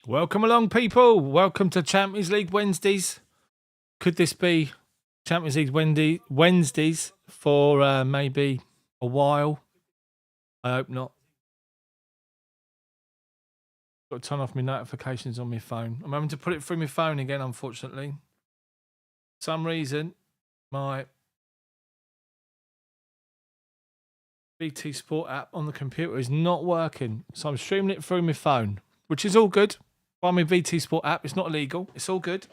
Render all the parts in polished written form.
Welcome along, people. Welcome to Champions League Wednesdays. Could this be Champions League Wednesdays for maybe a while? I hope not. Got to turn off my notifications on my phone. I'm having to put it through my phone again, unfortunately. For some reason, my BT Sport app on the computer is not working. So I'm streaming it through my phone, which is all good. By my BT Sport app, it's not illegal. It's all good.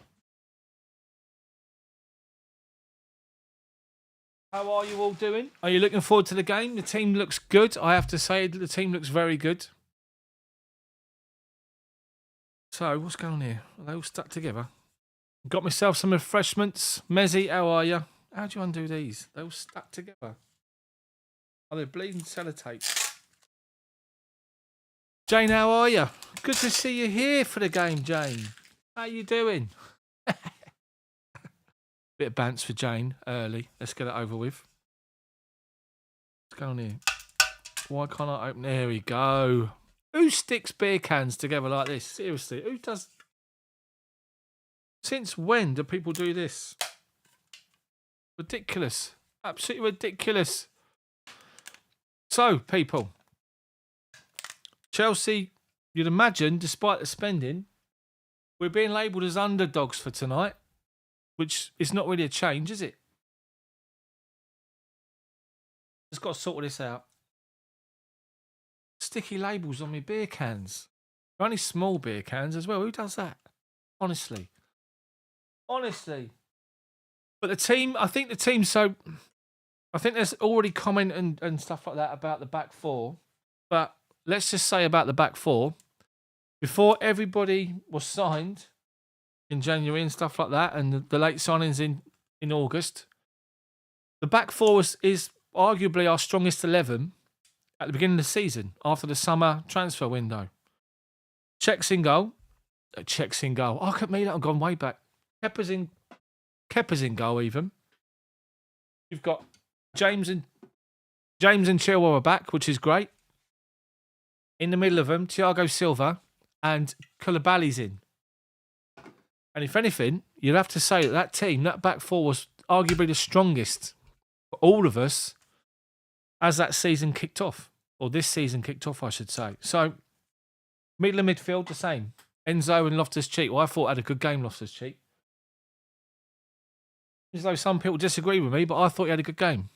How are you all doing? Are you looking forward to the game? The team looks good. I have to say the team looks very good. So, what's going on here? Are they all stuck together? Got myself some refreshments. Mezzy, how are you? How do you undo these? They're all stuck together. Oh, they're bleeding sellotape. Jane, how are you? Good to see you here for the game, Jane. How you doing? Bit of bants for Jane early. Let's get it over with. What's going on here? Why can't I open? There we go. Who sticks beer cans together like this? Seriously, who does? Since when do people do this? Ridiculous. Absolutely ridiculous. So, people. Chelsea, you'd imagine, despite the spending, we're being labelled as underdogs for tonight, which is not really a change, is it? Just got to sort this out. Sticky labels on my beer cans. They're only small beer cans as well. Who does that? Honestly. But the team, I think there's already comment and stuff like that about the back four. But let's just say about the back four, before everybody was signed in January and stuff like that, and the late signings in August, the back four is arguably our strongest 11 at the beginning of the season, after the summer transfer window. Checks in goal. Oh, look at me, I've gone way back. Kepa's in goal even. You've got James and Chilwell are back, which is great. In the middle of them, Thiago Silva and Koulibaly's in. And if anything, you'd have to say that team, that back four, was arguably the strongest for all of us as that season kicked off. Or this season kicked off, I should say. So, middle of midfield, the same. Enzo and Loftus-Cheek. Well, I thought I had a good game, Loftus-Cheek. As though some people disagree with me, but I thought he had a good game.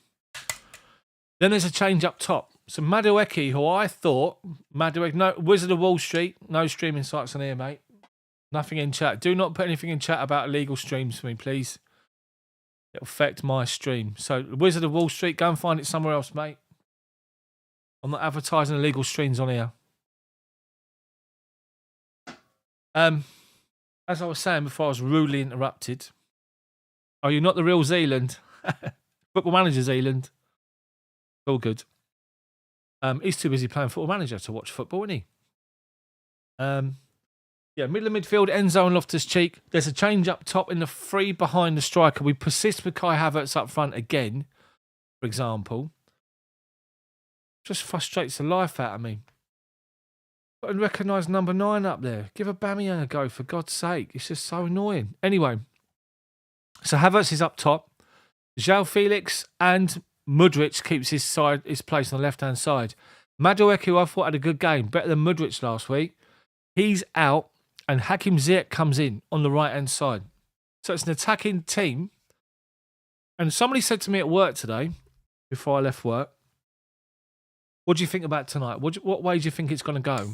Then there's a change up top. So Madueke, who I thought, no, Wizard of Wall Street, no streaming sites on here, mate. Nothing in chat. Do not put anything in chat about illegal streams for me, please. It'll affect my stream. So Wizard of Wall Street, go and find it somewhere else, mate. I'm not advertising illegal streams on here. As I was saying before I was rudely interrupted, are you not the real Zealand? Football Manager Zealand. All good. He's too busy playing Football Manager to watch football, isn't he? Yeah, middle of midfield, Enzo and Loftus-Cheek. There's a change up top in the three behind the striker. We persist with Kai Havertz up front again, for example. Just frustrates the life out of me. Got to recognise number 9 up there. Give Aubameyang a go, for God's sake. It's just so annoying. Anyway, so Havertz is up top. João Felix and Mudryk keeps his place on the left-hand side. Madueke, who I thought had a good game, better than Mudryk last week. He's out, and Hakim Ziyech comes in on the right-hand side. So it's an attacking team. And somebody said to me at work today, before I left work, what do you think about tonight? What way do you think it's going to go?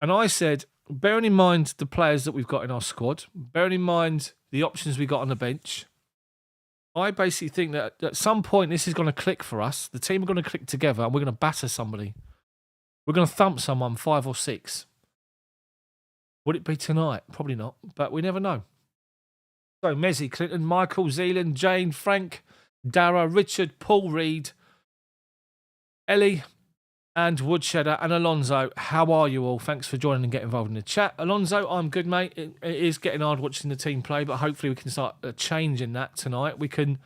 And I said, bearing in mind the players that we've got in our squad, bearing in mind the options we got on the bench, I basically think that at some point this is going to click for us. The team are going to click together and we're going to batter somebody. We're going to thump someone 5 or 6. Would it be tonight? Probably not, but we never know. So, Mezzy, Clinton, Michael, Zealand, Jane, Frank, Dara, Richard, Paul Reed, Ellie, and Woodshedder, and Alonso. How are you all? Thanks for joining and getting involved in the chat. Alonso, I'm good, mate. It is getting hard watching the team play, but hopefully we can start changing that tonight. We can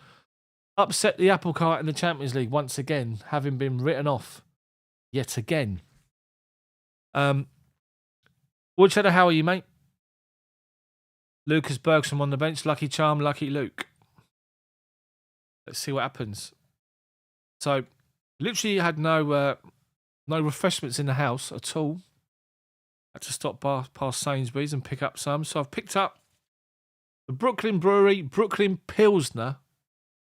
upset the apple cart in the Champions League once again, having been written off yet again. Woodcheddar, how are you, mate? Lucas Bergson on the bench. Lucky Charm, Lucky Luke. Let's see what happens. So, literally had no refreshments in the house at all. Had to stop past Sainsbury's and pick up some. So I've picked up the Brooklyn Brewery Brooklyn Pilsner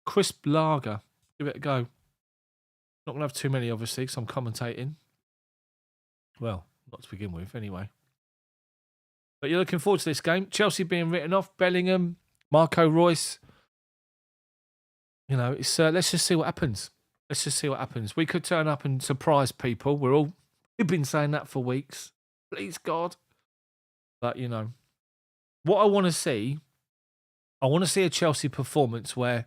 Crisp Lager. Give it a go. Not going to have too many, obviously, because I'm commentating. Well, not to begin with, anyway. But you're looking forward to this game. Chelsea being written off. Bellingham, Marco Reus. You know, it's let's just see what happens. Let's just see what happens. We could turn up and surprise people. We've been saying that for weeks. Please, God. But, you know, what I want to see a Chelsea performance where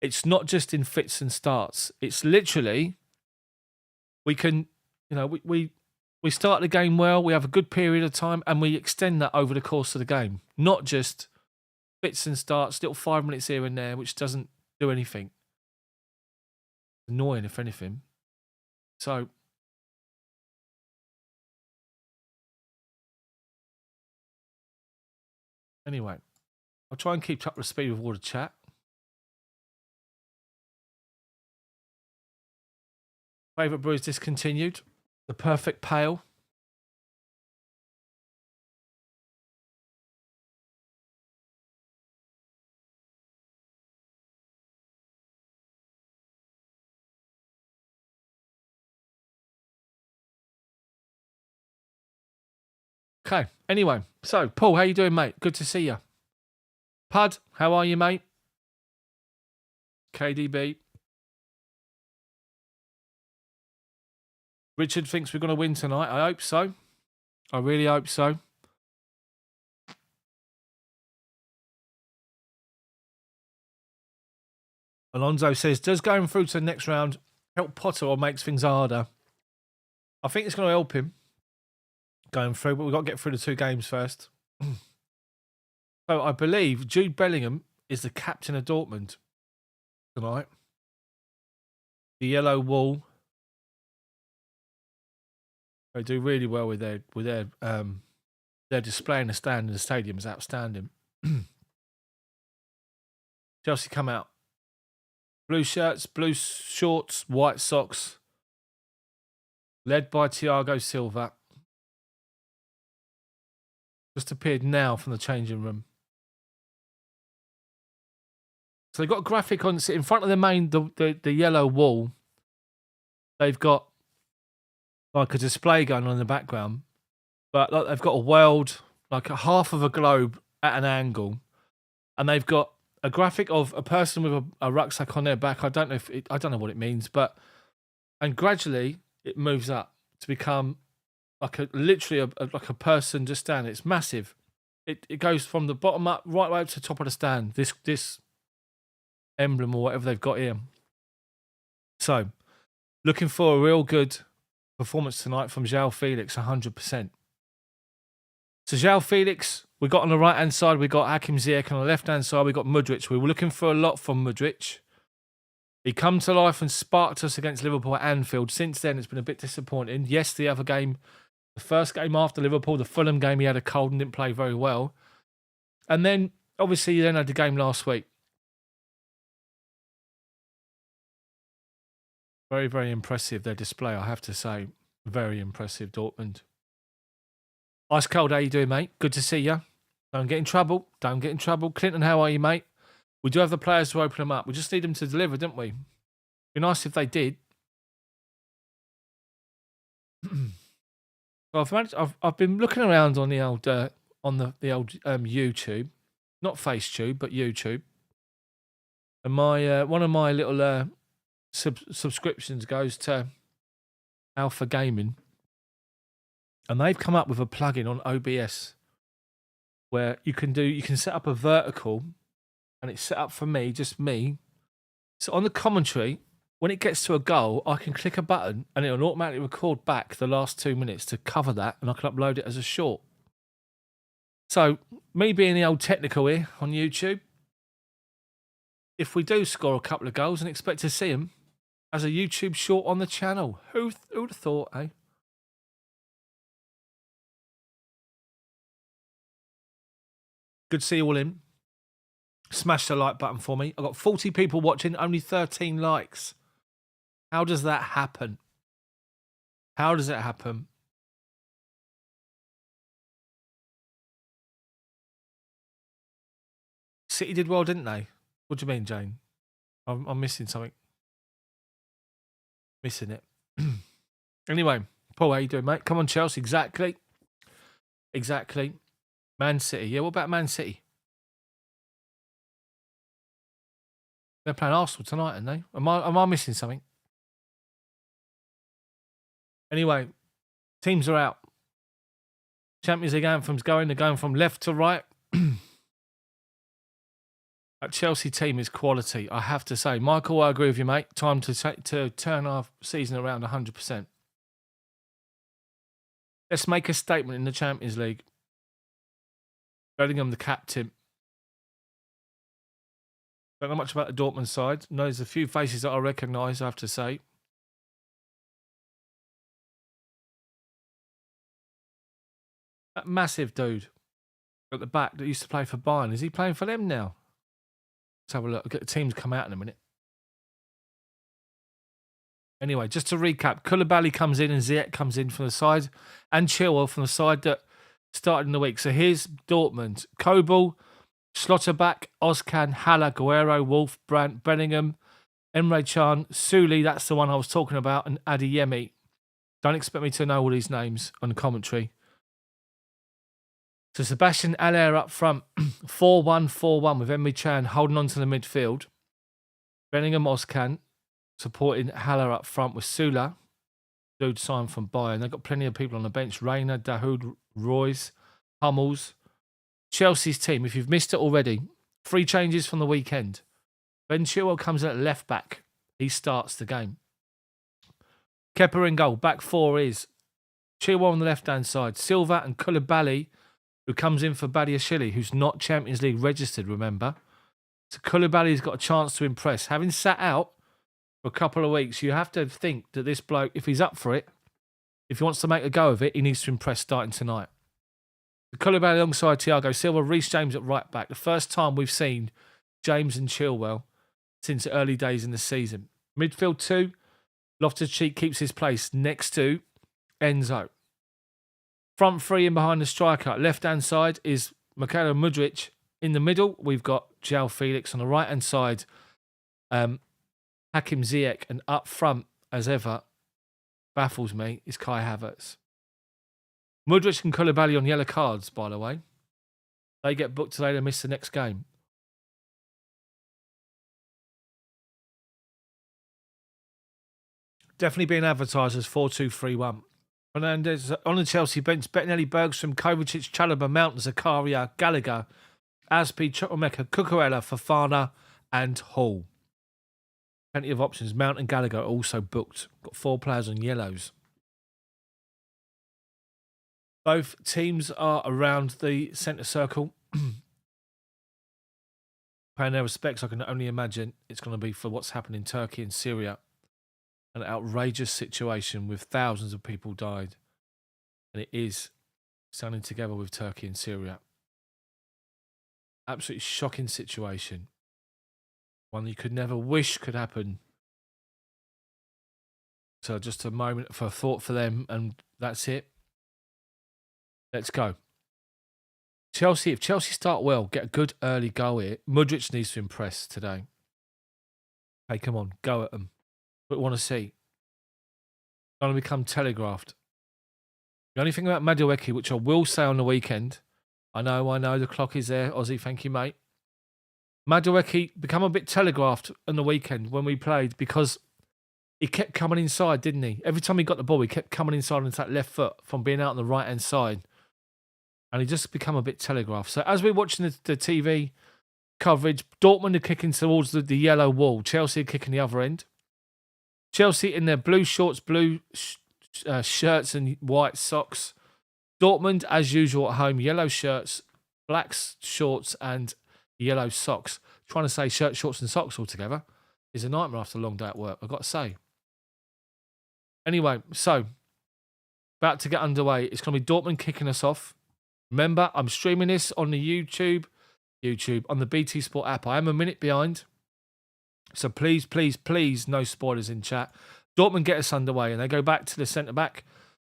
it's not just in fits and starts. It's literally, we can, you know, we start the game well, we have a good period of time, and we extend that over the course of the game. Not just fits and starts, little 5 minutes here and there, which doesn't do anything. Annoying, if anything. So, anyway, I'll try and keep up the speed with all the chat. Favourite brew is discontinued. The Perfect Pale. Okay, anyway. So, Paul, how you doing, mate? Good to see you. Pud, how are you, mate? KDB. Richard thinks we're going to win tonight. I hope so. I really hope so. Alonso says, does going through to the next round help Potter or makes things harder? I think it's going to help him going through, but we've got to get through the 2 games first. So I believe Jude Bellingham is the captain of Dortmund tonight. The yellow wall. They do really well with their display in the stand in the stadium is outstanding. Chelsea come out. Blue shirts, blue shorts, white socks. Led by Thiago Silva. Just appeared now from the changing room. So they've got a graphic on in front of the yellow wall. They've got like a display going on in the background, but like, they've got a world, like a half of a globe at an angle, and they've got a graphic of a person with a rucksack on their back. I don't know what it means, and gradually it moves up to become like literally like a person just standing. It's massive. It goes from the bottom up right way up to the top of the stand. This emblem or whatever they've got here. So, looking for a real good performance tonight from João Felix, 100%. So João Felix, we got on the right-hand side, we got Hakim Ziyech, and on the left-hand side, we got Mudryk. We were looking for a lot from Mudryk. He come to life and sparked us against Liverpool at Anfield. Since then, it's been a bit disappointing. Yes, the other game, the first game after Liverpool, the Fulham game, he had a cold and didn't play very well. And then, obviously, he then had the game last week. Very, very impressive, their display, I have to say. Very impressive, Dortmund. Ice Cold, how you doing, mate? Good to see you. Don't get in trouble. Don't get in trouble. Clinton, how are you, mate? We do have the players to open them up. We just need them to deliver, don't we? Be nice if they did. I've been looking around on the old YouTube, not FaceTube, but YouTube, and my one of my little subscriptions goes to Alpha Gaming, and they've come up with a plugin on OBS where you can set up a vertical, and it's set up for me, just me. So on the commentary, when it gets to a goal, I can click a button and it'll automatically record back the last 2 minutes to cover that, and I can upload it as a short. So me being the old technical here on YouTube, if we do score a couple of goals and expect to see them as a YouTube short on the channel, who'd have thought, eh? Good to see you all in. Smash the like button for me. I've got 40 people watching, only 13 likes. How does that happen? How does it happen? City did well, didn't they? What do you mean, Jane? I'm missing something. Missing it. Anyway, Paul, how you doing, mate? Come on, Chelsea. Exactly. Man City. Yeah, what about Man City? They're playing Arsenal tonight, aren't they? Am I missing something? Anyway, teams are out. Champions League anthems going. They're going from left to right. That Chelsea team is quality, I have to say. Michael, I agree with you, mate. Time to turn our season around 100%. Let's make a statement in the Champions League. Bellingham, the captain. Don't know much about the Dortmund side. No, there's a few faces that I recognise, I have to say. That massive dude at the back that used to play for Bayern, is he playing for them now? Let's have a look. I'll get the teams come out in a minute. Anyway, just to recap, Koulibaly comes in and Ziyech comes in from the side, and Chilwell from the side that started in the week. So here's Dortmund. Kobel, Schlotterbeck, Ozcan, Haller, Guerrero, Wolf, Brandt, Bellingham, Emre Can, Suli, that's the one I was talking about, and Adeyemi. Don't expect me to know all these names on the commentary. So Sebastian Aller up front, 4-1-4-1 with Emre Can holding on to the midfield. Bellingham, Ozcan, supporting Haller up front with Sula, dude signed from Bayern. They've got plenty of people on the bench. Reina, Dahoud, Royce, Hummels. Chelsea's team, if you've missed it already, 3 changes from the weekend. Ben Chilwell comes in at left back. He starts the game. Kepa in goal. Back 4 is Chilwell on the left-hand side. Silva and Koulibaly, who comes in for Badiashile, who's not Champions League registered, remember. So Koulibaly's got a chance to impress. Having sat out for a couple of weeks, you have to think that this bloke, if he's up for it, if he wants to make a go of it, he needs to impress starting tonight. Koulibaly alongside Thiago Silva, Reece James at right back. The first time we've seen James and Chilwell since the early days in the season. Midfield 2, Loftus-Cheek keeps his place next to Enzo. Front 3 in behind the striker. Left-hand side is Mikhailo Mudryk. In the middle, we've got João Felix. On the right-hand side, Hakim Ziyech. And up front, as ever, baffles me, is Kai Havertz. Mudryk and Koulibaly on yellow cards, by the way. They get booked today, they miss the next game. Definitely being advertised as 4-2-3-1. Fernandes on the Chelsea bench. Bettinelli, Bergstrom, Kovacic, Chalobah, Mount, Zakaria, Gallagher, Aspi, Chukwuemeka, Cucurella, Fofana and Hall. Plenty of options. Mount and Gallagher are also booked. Got 4 players on yellows. Both teams are around the centre circle. Paying their respects, I can only imagine it's going to be for what's happened in Turkey and Syria. An outrageous situation with thousands of people died. And it is standing together with Turkey and Syria. Absolutely shocking situation. One you could never wish could happen. So just a moment for thought for them, and that's it. Let's go. Chelsea, if Chelsea start well, get a good early goal here. Mudryk needs to impress today. Hey, come on, go at them. What we want to see. Going to become telegraphed. The only thing about Madueke, which I will say on the weekend, I know, the clock is there. Ozzy, thank you, mate. Madueke become a bit telegraphed on the weekend when we played because he kept coming inside, didn't he? Every time he got the ball, he kept coming inside into that left foot from being out on the right-hand side. And he just become a bit telegraphed. So as we're watching the TV coverage, Dortmund are kicking towards the yellow wall. Chelsea are kicking the other end. Chelsea in their blue shorts, blue shirts and white socks. Dortmund, as usual at home, yellow shirts, black shorts and yellow socks. Trying to say shirt, shorts and socks all together is a nightmare after a long day at work, I've got to say. Anyway, so, about to get underway. It's going to be Dortmund kicking us off. Remember, I'm streaming this on the YouTube YouTube, on the BT Sport app. I am a minute behind. So please, please, please, no spoilers in chat. Dortmund get us underway, and they go back to the centre-back,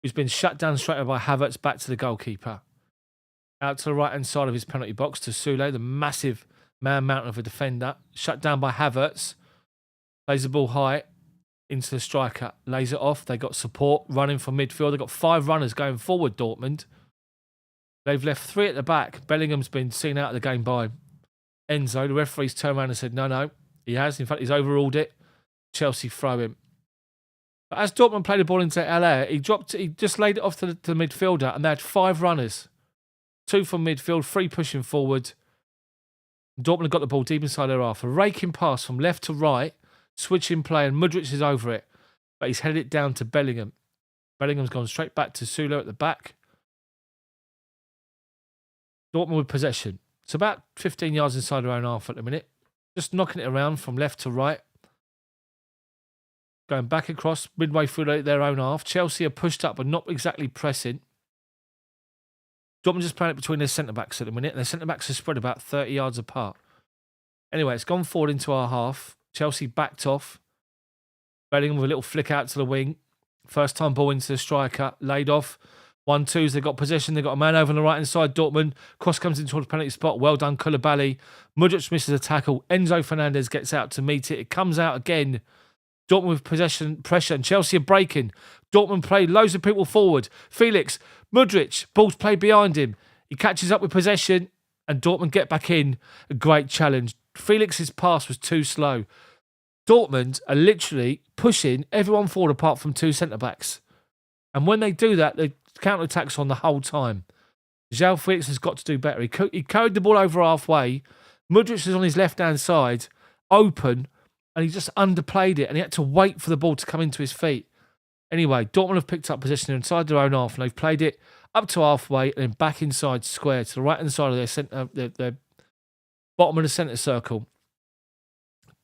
who's been shut down straight away by Havertz, back to the goalkeeper. Out to the right-hand side of his penalty box to Sule, the massive man mountain of a defender. Shut down by Havertz. Plays the ball high into the striker. Lays it off. They got support running from midfield. They've got 5 runners going forward, Dortmund. They've left 3 at the back. Bellingham's been seen out of the game by Enzo. The referee's turned around and said, no. He has. In fact, he's overruled it. Chelsea throw him. But as Dortmund played the ball into LA, he just laid it off to the midfielder, and they had 5 runners. 2 from midfield, 3 pushing forward. Dortmund got the ball deep inside their half. A raking pass from left to right, switching play, and Mudryk is over it. But he's headed it down to Bellingham. Bellingham's gone straight back to Sule at the back. Dortmund with possession. It's about 15 yards inside their own half at the minute. Just knocking it around from left to right. Going back across, midway through their own half. Chelsea are pushed up but not exactly pressing. Dortmund just playing it between their centre-backs at the minute. And their centre-backs are spread about 30 yards apart. Anyway, it's gone forward into our half. Chelsea backed off. Bellingham with a little flick out to the wing. First time ball into the striker. Laid off. 1-2s. They've got possession. They've got a man over on the right-hand side. Dortmund. Cross comes into the penalty spot. Well done, Koulibaly. Mudryk misses a tackle. Enzo Fernandez gets out to meet it. It comes out again. Dortmund with possession, pressure, and Chelsea are breaking. Dortmund played loads of people forward. Felix, Mudryk, ball's played behind him. He catches up with possession, and Dortmund get back in. A great challenge. Felix's pass was too slow. Dortmund are literally pushing everyone forward apart from 2 centre-backs. And when they do that, the counter-attacks on the whole time. João Felix has got to do better. He carried the ball over halfway. Mudryk is on his left-hand side, open, and he just underplayed it, and he had to wait for the ball to come into his feet. Anyway, Dortmund have picked up possession inside their own half, and they've played it up to halfway and then back inside square to the right-hand side of their centre, their bottom of the centre circle.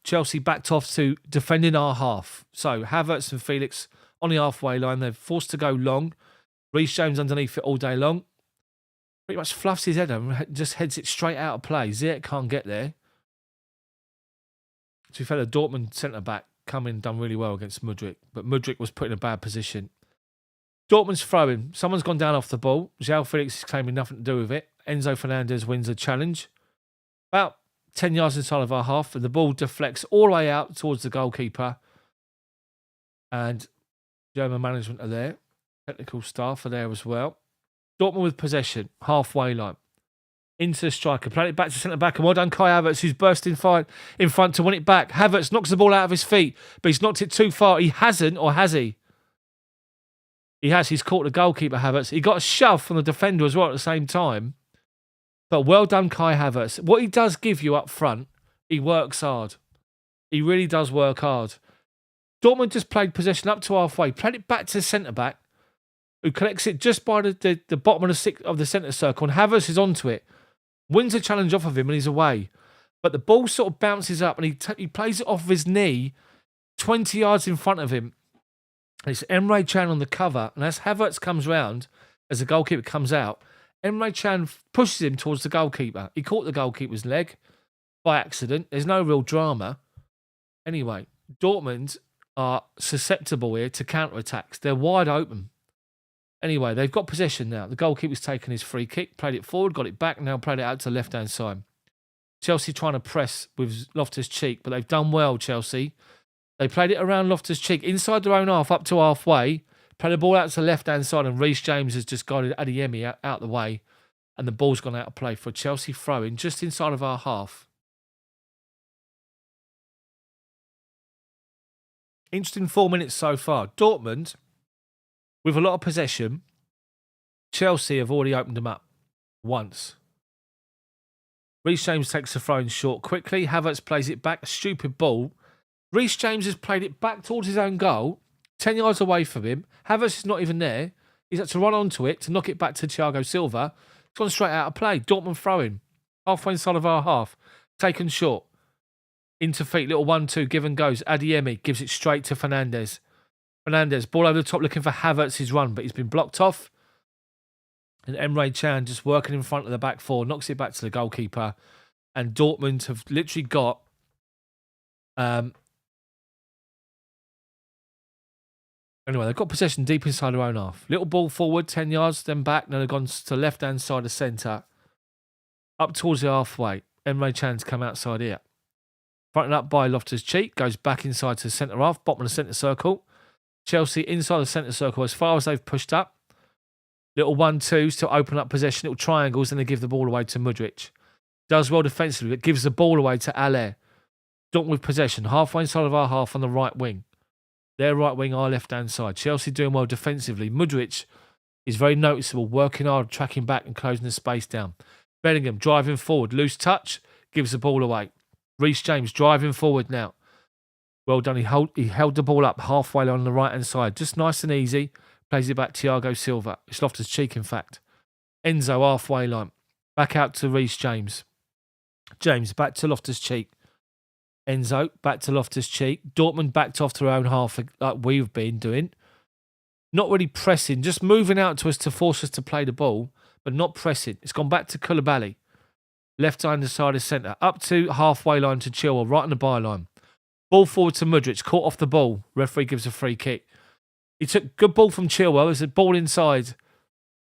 Chelsea backed off to defending our half. So Havertz and Felix on the halfway line. They're forced to go long. Reece James underneath it all day long. Pretty much fluffs his head over and just heads it straight out of play. Ziyech can't get there. To be fair, the Dortmund centre-back done really well against Mudryk, but Mudryk was put in a bad position. Dortmund's throwing. Someone's gone down off the ball. João Felix is claiming nothing to do with it. Enzo Fernandez wins a challenge. About 10 yards inside of our half, and the ball deflects all the way out towards the goalkeeper. And German management are there. Technical staff are there as well. Dortmund with possession, halfway line. Into the striker, played it back to centre-back, and well done Kai Havertz, who's burst in front to win it back. Havertz knocks the ball out of his feet, but he's knocked it too far. He hasn't, or has he? He has. He's caught the goalkeeper, Havertz. He got a shove from the defender as well at the same time. But well done, Kai Havertz. What he does give you up front, he works hard. He really does work hard. Dortmund just played possession up to halfway, played it back to the centre-back, who collects it just by the bottom of the centre circle, and Havertz is onto it. Wins a challenge off of him and he's away. But the ball sort of bounces up and he plays it off of his knee 20 yards in front of him. And it's Emre Can on the cover. And as Havertz comes round, as the goalkeeper comes out, Emre Can pushes him towards the goalkeeper. He caught the goalkeeper's leg by accident. There's no real drama. Anyway, Dortmund are susceptible here to counter-attacks. They're wide open. Anyway, they've got possession now. The goalkeeper's taken his free kick, played it forward, got it back, now played it out to the left-hand side. Chelsea trying to press with Loftus-Cheek, but they've done well, Chelsea. They played it around Loftus-Cheek, inside their own half, up to halfway, played the ball out to the left-hand side, and Reece James has just guided Adeyemi out the way, and the ball's gone out of play for a Chelsea throw-in just inside of our half. Interesting 4 minutes so far. Dortmund, with a lot of possession, Chelsea have already opened them up once. Reece James takes the throw in short quickly. Havertz plays it back. A stupid ball. Reece James has played it back towards his own goal, 10 yards away from him. Havertz is not even there. He's had to run onto it to knock it back to Thiago Silva. It's gone straight out of play. Dortmund throwing. Halfway inside of our half. Taken short. Into feet. Little 1-2. Give and goes. Adeyemi gives it straight to Fernandez. Fernandez, ball over the top looking for Havertz's run, but he's been blocked off. And Emre Can just working in front of the back four, knocks it back to the goalkeeper. And Dortmund have literally got anyway, they've got possession deep inside their own half. Little ball forward, 10 yards, then back. Then they've gone to the left-hand side of centre. Up towards the halfway. Emre Can's come outside here. Fronted up by Loftus-Cheek. Goes back inside to the centre half. Bottom of the centre circle. Chelsea inside the centre circle as far as they've pushed up. Little 1-2s to open up possession. Little triangles. Then they give the ball away to Mudryk. Does well defensively. It gives the ball away to Aller. Dortmund with possession. Halfway inside of our half on the right wing. Their right wing, our left-hand side. Chelsea doing well defensively. Mudryk is very noticeable, working hard, tracking back and closing the space down. Bellingham driving forward. Loose touch. Gives the ball away. Reece James driving forward now. Well done. He held the ball up halfway on the right-hand side. Just nice and easy. Plays it back to Thiago Silva. It's Loftus-Cheek, in fact. Enzo halfway line. Back out to Reece James. James back to Loftus-Cheek. Enzo back to Loftus-Cheek. Dortmund backed off to their own half like we've been doing. Not really pressing, just moving out to us to force us to play the ball, but not pressing. It's gone back to Koulibaly. Left-hand side of centre. Up to halfway line to Chilwell, right on the byline. Ball forward to Mudryk, caught off the ball. Referee gives a free kick. He took good ball from Chilwell. There's a ball inside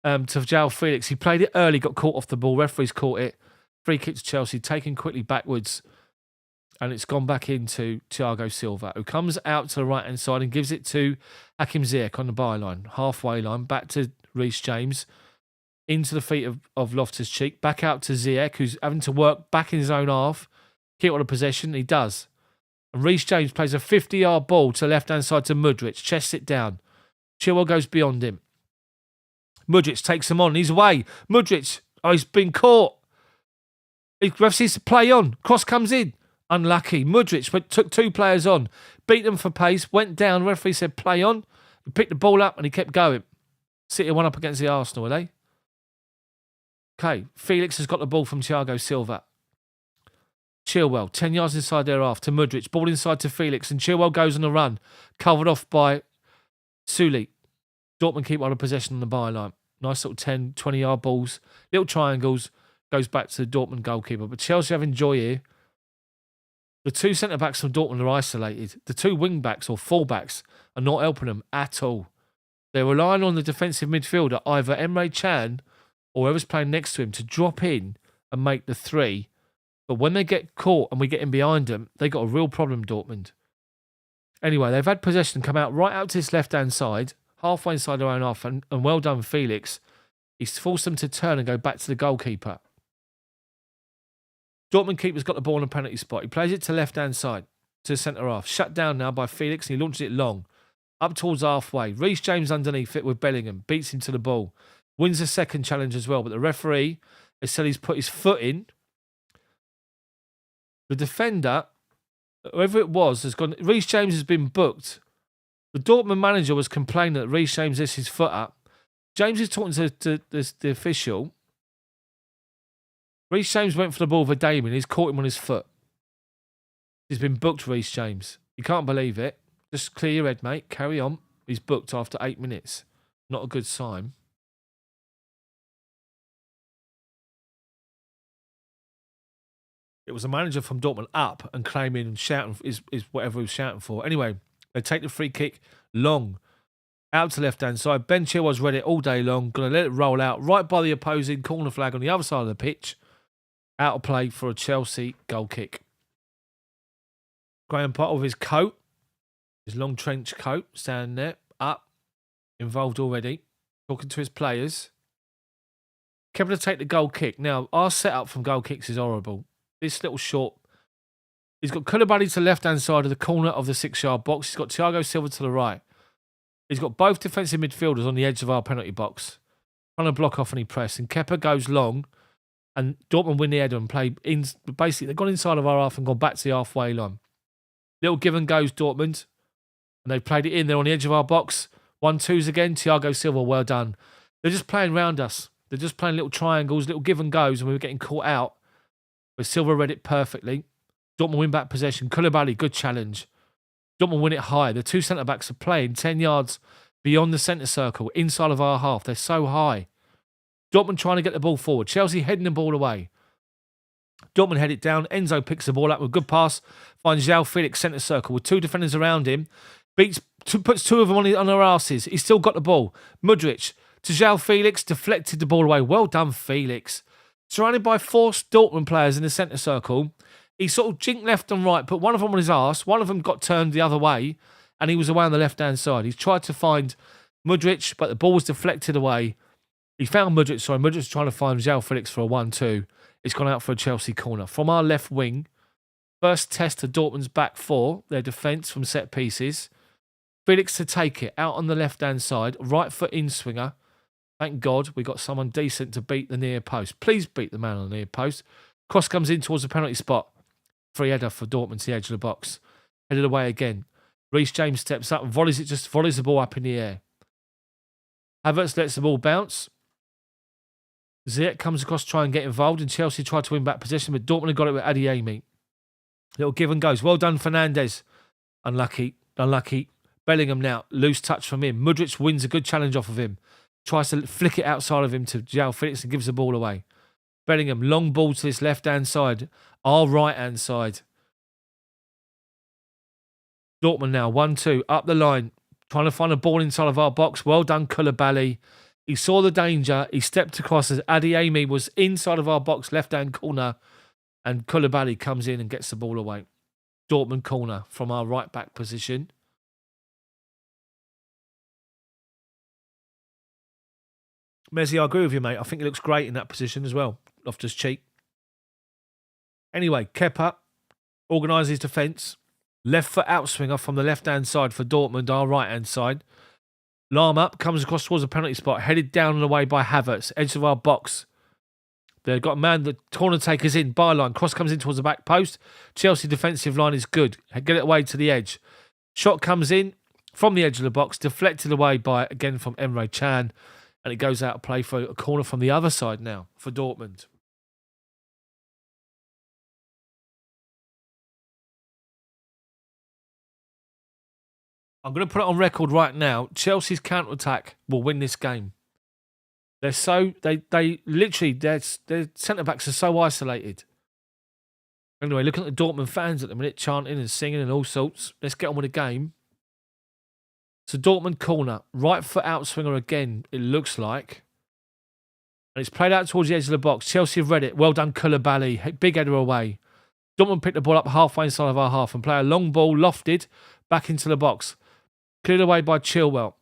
to João Felix. He played it early, got caught off the ball. Referee's caught it. Free kick to Chelsea, taken quickly backwards. And it's gone back into Thiago Silva, who comes out to the right-hand side and gives it to Hakim Ziyech on the byline. Halfway line, back to Reece James. Into the feet of Loftus-Cheek. Back out to Ziyech, who's having to work back in his own half. Keep on the possession. He does. And Reece James plays a 50-yard ball to the left-hand side to Mudryk. Chests it down. Chilwell goes beyond him. Mudryk takes him on. He's away. Mudryk, he's been caught. He sees to play on. Cross comes in. Unlucky. Mudryk took two players on. Beat them for pace. Went down. Referee said play on. He picked the ball up and he kept going. City one up against the Arsenal, are they? Okay. Felix has got the ball from Thiago Silva. Chilwell, 10 yards inside their half to Mudryk. Ball inside to Felix and Chilwell goes on a run. Covered off by Suli. Dortmund keep on a possession on the byline. Nice little 10, 20-yard balls. Little triangles. Goes back to the Dortmund goalkeeper. But Chelsea have joy here. The two centre-backs from Dortmund are isolated. The two wing-backs or full-backs are not helping them at all. They're relying on the defensive midfielder, either Emre Can or whoever's playing next to him, to drop in and make the three. But when they get caught and we get in behind them, they got a real problem, Dortmund. Anyway, they've had possession come out right out to this left-hand side, halfway inside their own half, and well done, Felix. He's forced them to turn and go back to the goalkeeper. Dortmund keeper's got the ball on a penalty spot. He plays it to left-hand side, to the centre half. Shut down now by Felix, and he launches it long. Up towards halfway. Reece James underneath it with Bellingham. Beats him to the ball. Wins the second challenge as well, but the referee has said he's put his foot in. The defender, whoever it was, has gone. Reece James has been booked. The Dortmund manager was complaining that Reece James has his foot up. James is talking to the official. Reece James went for the ball for Damien. He's caught him on his foot. He's been booked, Reece James. You can't believe it. Just clear your head, mate. Carry on. He's booked after 8 minutes. Not a good sign. It was a manager from Dortmund up and claiming and shouting is whatever he was shouting for. Anyway, they take the free kick long. Out to left-hand side. Ben Chilwell's read it all day long. Going to let it roll out right by the opposing corner flag on the other side of the pitch. Out of play for a Chelsea goal kick. Graham Potter with his coat. His long trench coat. Standing there. Up. Involved already. Talking to his players. Kepler take the goal kick. Now, our setup from goal kicks is horrible. This little short. He's got Koulibaly to the left-hand side of the corner of the 6-yard box. He's got Thiago Silva to the right. He's got both defensive midfielders on the edge of our penalty box. Trying to block off any press. And Kepa goes long. And Dortmund win the header and play in. Basically, they've gone inside of our half and gone back to the halfway line. Little give and goes, Dortmund. And they've played it in. They're on the edge of our box. 1-2s again. Thiago Silva, well done. They're just playing round us. They're just playing little triangles, little give and goes, and we were getting caught out. But Silva read it perfectly. Dortmund win back possession. Koulibaly, good challenge. Dortmund win it high. The two centre-backs are playing 10 yards beyond the centre circle, inside of our half. They're so high. Dortmund trying to get the ball forward. Chelsea heading the ball away. Dortmund head it down. Enzo picks the ball up with a good pass. Finds João Felix centre circle with 2 defenders around him. Puts 2 of them on their asses. He's still got the ball. Mudryk to João Felix. Deflected the ball away. Well done, Felix. Surrounded by 4 Dortmund players in the centre circle. He sort of jinked left and right, put one of them on his arse. One of them got turned the other way, and he was away on the left-hand side. He's tried to find Mudryk, but the ball was deflected away. He found Mudryk, Mudryk's trying to find João Felix for a 1-2. It's gone out for a Chelsea corner. From our left wing, first test of Dortmund's back 4, their defence from set pieces. Felix to take it out on the left-hand side, right foot in swinger. Thank God we got someone decent to beat the near post. Please beat the man on the near post. Cross comes in towards the penalty spot. Free header for Dortmund to the edge of the box. Headed away again. Reece James steps up and volleys the ball up in the air. Havertz lets the ball bounce. Ziyech comes across to try and get involved, and Chelsea tried to win back possession, but Dortmund got it with Adeyemi. Little give and goes. Well done, Fernandes. Unlucky. Bellingham now. Loose touch from him. Mudryk wins a good challenge off of him. Tries to flick it outside of him to João Felix and gives the ball away. Bellingham, long ball to this left-hand side. Our right-hand side. Dortmund now, 1-2, up the line. Trying to find a ball inside of our box. Well done, Koulibaly. He saw the danger. He stepped across as Adeyemi was inside of our box, left-hand corner. And Koulibaly comes in and gets the ball away. Dortmund corner from our right-back position. Messi, I agree with you, mate. I think he looks great in that position as well. Loftus-Cheek. Anyway, Kepa organises defence. Left foot outswinger from the left-hand side for Dortmund, our right-hand side. Lam up, comes across towards the penalty spot, headed down and away by Havertz, edge of our box. They've got a man, the corner takers in, byline. Cross comes in towards the back post. Chelsea defensive line is good. Get it away to the edge. Shot comes in from the edge of the box, deflected away by, again, from Emre Can. And it goes out of play for a corner from the other side now for Dortmund. I'm going to put it on record right now. Chelsea's counter-attack will win this game. They're so... They literally... Their centre-backs are so isolated. Anyway, looking at the Dortmund fans at the minute, chanting and singing and all sorts. Let's get on with the game. So Dortmund corner. Right foot outswinger again, it looks like. And it's played out towards the edge of the box. Chelsea have read it. Well done, Koulibaly. Big header away. Dortmund picked the ball up halfway inside of our half and play a long ball, lofted, back into the box. Cleared away by Chilwell.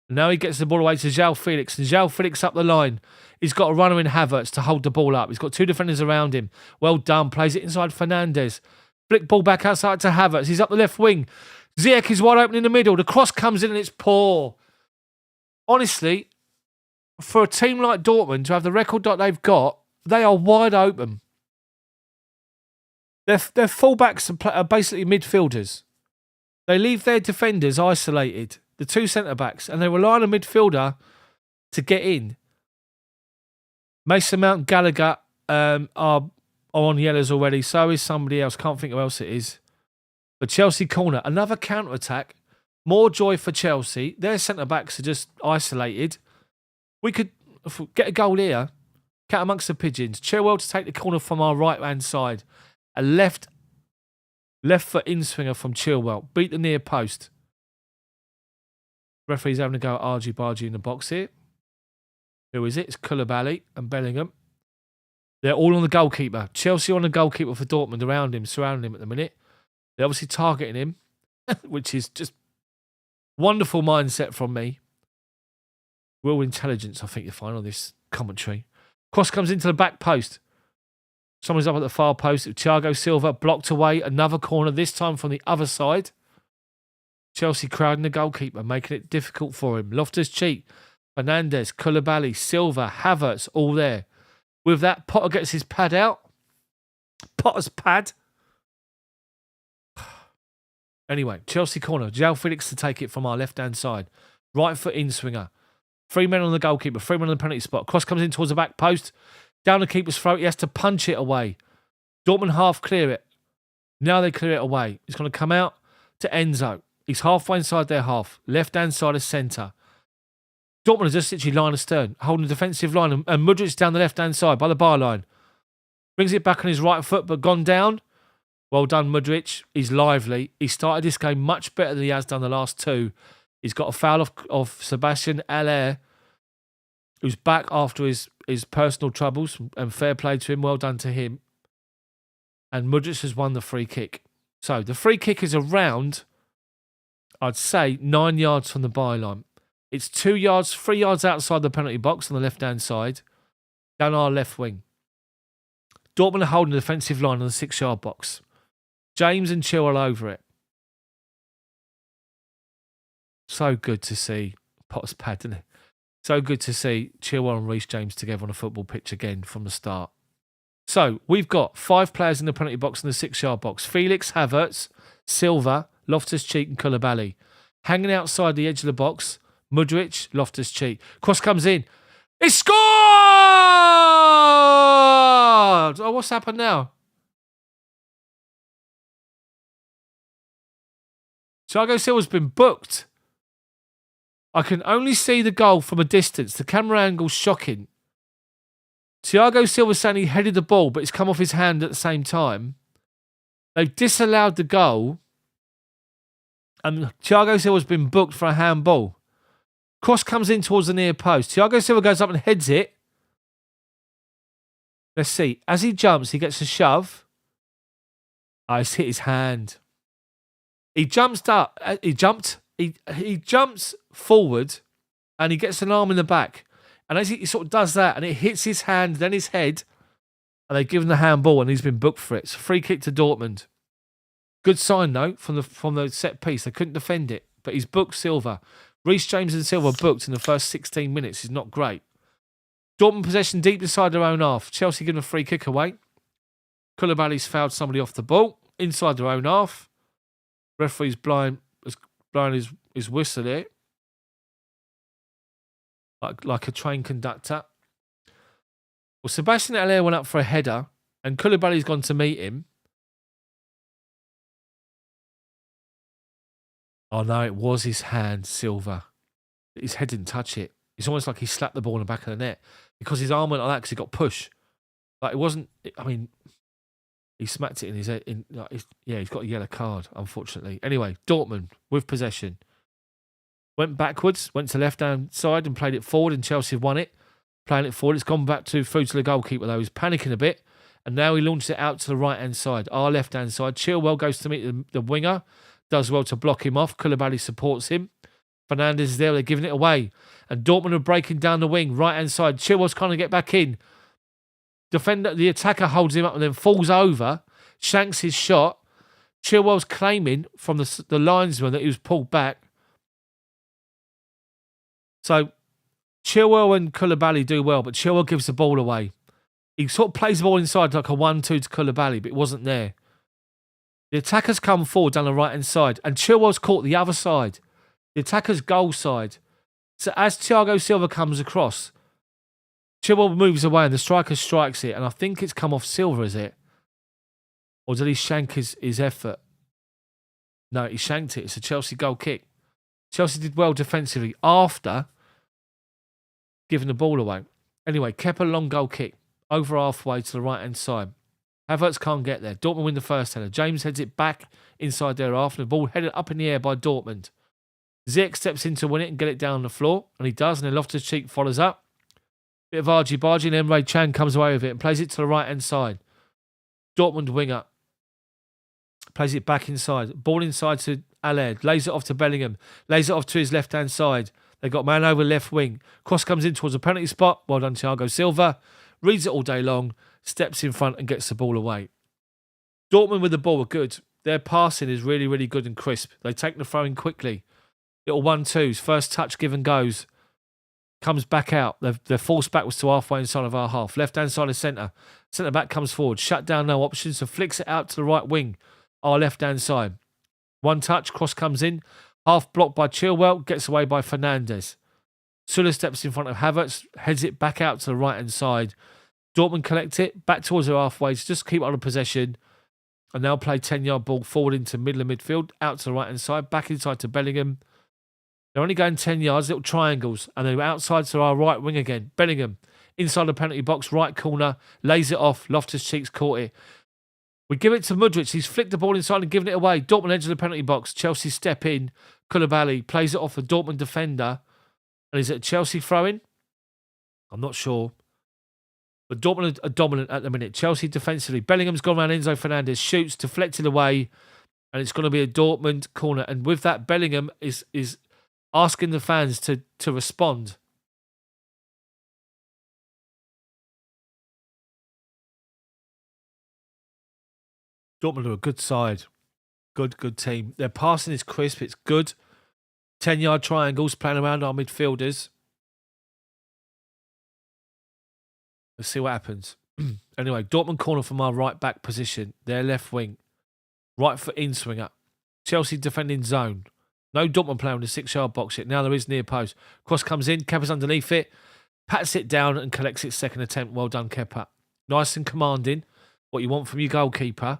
Now he gets the ball away to João Felix. And João Felix up the line. He's got a runner in Havertz to hold the ball up. He's got 2 defenders around him. Well done. Plays it inside Fernandes. Flick ball back outside to Havertz. He's up the left wing. Ziyech is wide open in the middle. The cross comes in and it's poor. Honestly, for a team like Dortmund to have the record that they've got, they are wide open. Their fullbacks are basically midfielders. They leave their defenders isolated, the 2 centre-backs, and they rely on a midfielder to get in. Mason Mount, Gallagher are on yellows already. So is somebody else. Can't think who else it is. But Chelsea corner, another counter-attack. More joy for Chelsea. Their centre-backs are just isolated. We could get a goal here. Cat amongst the pigeons. Chilwell to take the corner from our right-hand side. A left foot in-swinger from Chilwell. Beat the near post. Referee's having a go at argy-bargy in the box here. Who is it? It's Koulibaly and Bellingham. They're all on the goalkeeper. Chelsea on the goalkeeper for Dortmund around him, surrounding him at the minute. They're obviously targeting him, which is just wonderful mindset from me. Real intelligence, I think you'll find on this commentary. Cross comes into the back post. Someone's up at the far post. Thiago Silva blocked away. Another corner, this time from the other side. Chelsea crowding the goalkeeper, making it difficult for him. Loftus-Cheek, Fernandes, Koulibaly, Silva, Havertz, all there. With that, Potter gets his pad out. Potter's pad. Anyway, Chelsea corner. João Felix to take it from our left-hand side. Right foot in-swinger. 3 men on the goalkeeper. 3 men on the penalty spot. Cross comes in towards the back post. Down the keeper's throat. He has to punch it away. Dortmund half clear it. Now they clear it away. It's going to come out to Enzo. He's halfway inside their half. Left-hand side of centre. Dortmund is just literally line astern. Holding the defensive line. And Mudryk's down the left-hand side by the byline. Brings it back on his right foot, but gone down. Well done, Mudryk. He's lively. He started this game much better than he has done the last two. He's got a foul of Sebastian Aller, who's back after his personal troubles, and fair play to him. Well done to him. And Mudryk has won the free kick. So the free kick is around, I'd say, 9 yards from the byline. It's 3 yards outside the penalty box on the left-hand side, down our left wing. Dortmund are holding the defensive line on the 6-yard box. James and Chilwell over it. So good to see Potter's pad, isn't it? So good to see Chilwell and Reece James together on a football pitch again from the start. So we've got 5 players in the penalty box in the 6-yard box. Felix, Havertz, Silva, Loftus-Cheek and Koulibaly. Hanging outside the edge of the box, Mudryk, Loftus-Cheek. Cross comes in. It's scored! Oh, what's happened now? Thiago Silva's been booked. I can only see the goal from a distance. The camera angle's shocking. Thiago Silva's saying he headed the ball, but it's come off his hand at the same time. They've disallowed the goal. And Thiago Silva's been booked for a handball. Cross comes in towards the near post. Thiago Silva goes up and heads it. Let's see. As he jumps, he gets a shove. Oh, it's hit his hand. He jumps up. He jumps forward and he gets an arm in the back. And as he sort of does that and it hits his hand, then his head, and they give him the handball and he's been booked for it. It's a free kick to Dortmund. Good sign, though, from the set piece. They couldn't defend it, but he's booked Silva. Reece James and Silva booked in the first 16 minutes. Is not great. Dortmund possession deep inside their own half. Chelsea giving a free kick away. Koulibaly's fouled somebody off the ball inside their own half. Referee's blowing his whistle here. Like a train conductor. Well, Sebastian Aller went up for a header and Koulibaly's gone to meet him. Oh no, it was his hand, Silva. His head didn't touch it. It's almost like he slapped the ball in the back of the net because his arm went like that because he got pushed. Like it wasn't, I mean, he smacked it in his head. He's got a yellow card, unfortunately. Anyway, Dortmund with possession. Went backwards, went to left-hand side and played it forward, and Chelsea won it. Playing it forward. It's gone back through to the goalkeeper, though. He's panicking a bit, and now he launched it out to the right-hand side, our left-hand side. Chilwell goes to meet the winger, does well to block him off. Koulibaly supports him. Fernandes is there. They're giving it away. And Dortmund are breaking down the wing, right-hand side. Chilwell's trying to get back in. The attacker holds him up and then falls over, shanks his shot. Chilwell's claiming from the linesman that he was pulled back. So Chilwell and Koulibaly do well, but Chilwell gives the ball away. He sort of plays the ball inside like a 1-2 to Koulibaly, but it wasn't there. The attackers come forward down the right-hand side, and Chilwell's caught the other side, the attacker's goal side. So as Thiago Silva comes across, Chilwell moves away and the striker strikes it, and I think it's come off Silva, is it? Or did he shank his effort? No, he shanked it. It's a Chelsea goal kick. Chelsea did well defensively after giving the ball away. Anyway, kept a long goal kick over halfway to the right-hand side. Havertz can't get there. Dortmund win the first header. James heads it back inside their half, and the ball headed up in the air by Dortmund. Ziyech steps in to win it and get it down on the floor, and he does, and then Loftus-Cheek follows up. Bit of argy-bargy, and Emre Can comes away with it and plays it to the right-hand side. Dortmund winger plays it back inside. Ball inside to Aller. Lays it off to Bellingham. Lays it off to his left-hand side. They got man over left wing. Cross comes in towards the penalty spot. Well done, Thiago Silva. Reads it all day long. Steps in front and gets the ball away. Dortmund with the ball are good. Their passing is really, really good and crisp. They take the throw in quickly. Little 1-2s. First touch given goes. Comes back out. Their force back was to halfway inside of our half. Left-hand side of centre. Centre back comes forward. Shut down, no options. So flicks it out to the right wing. Our left-hand side. One touch. Cross comes in. Half blocked by Chilwell. Gets away by Fernandes. Süle steps in front of Havertz. Heads it back out to the right-hand side. Dortmund collect it. Back towards their halfway. Just keep on the possession. And now play 10-yard ball forward into middle of midfield. Out to the right-hand side. Back inside to Bellingham. They're only going 10 yards, little triangles, and they're outside to our right wing again. Bellingham inside the penalty box, right corner, lays it off. Loftus-Cheek's caught it. We give it to Mudryk. He's flicked the ball inside and given it away. Dortmund edge of the penalty box. Chelsea step in. Koulibaly plays it off a Dortmund defender. And is it a Chelsea throw-in? I'm not sure. But Dortmund are dominant at the minute. Chelsea defensively. Bellingham's gone around Enzo Fernandez. Shoots, deflected away. And it's going to be a Dortmund corner. And with that, Bellingham is asking the fans to respond. Dortmund are a good side. Good team. Their passing is crisp. It's good. 10-yard triangles playing around our midfielders. Let's see what happens. Anyway, Dortmund corner from our right back position. Their left wing. Right foot in swinger. Chelsea defending zone. No Dortmund player in the 6-yard box yet. Now there is near post. Cross comes in. Kepa's underneath it. Pats it down and collects its second attempt. Well done, Kepa. Nice and commanding. What you want from your goalkeeper.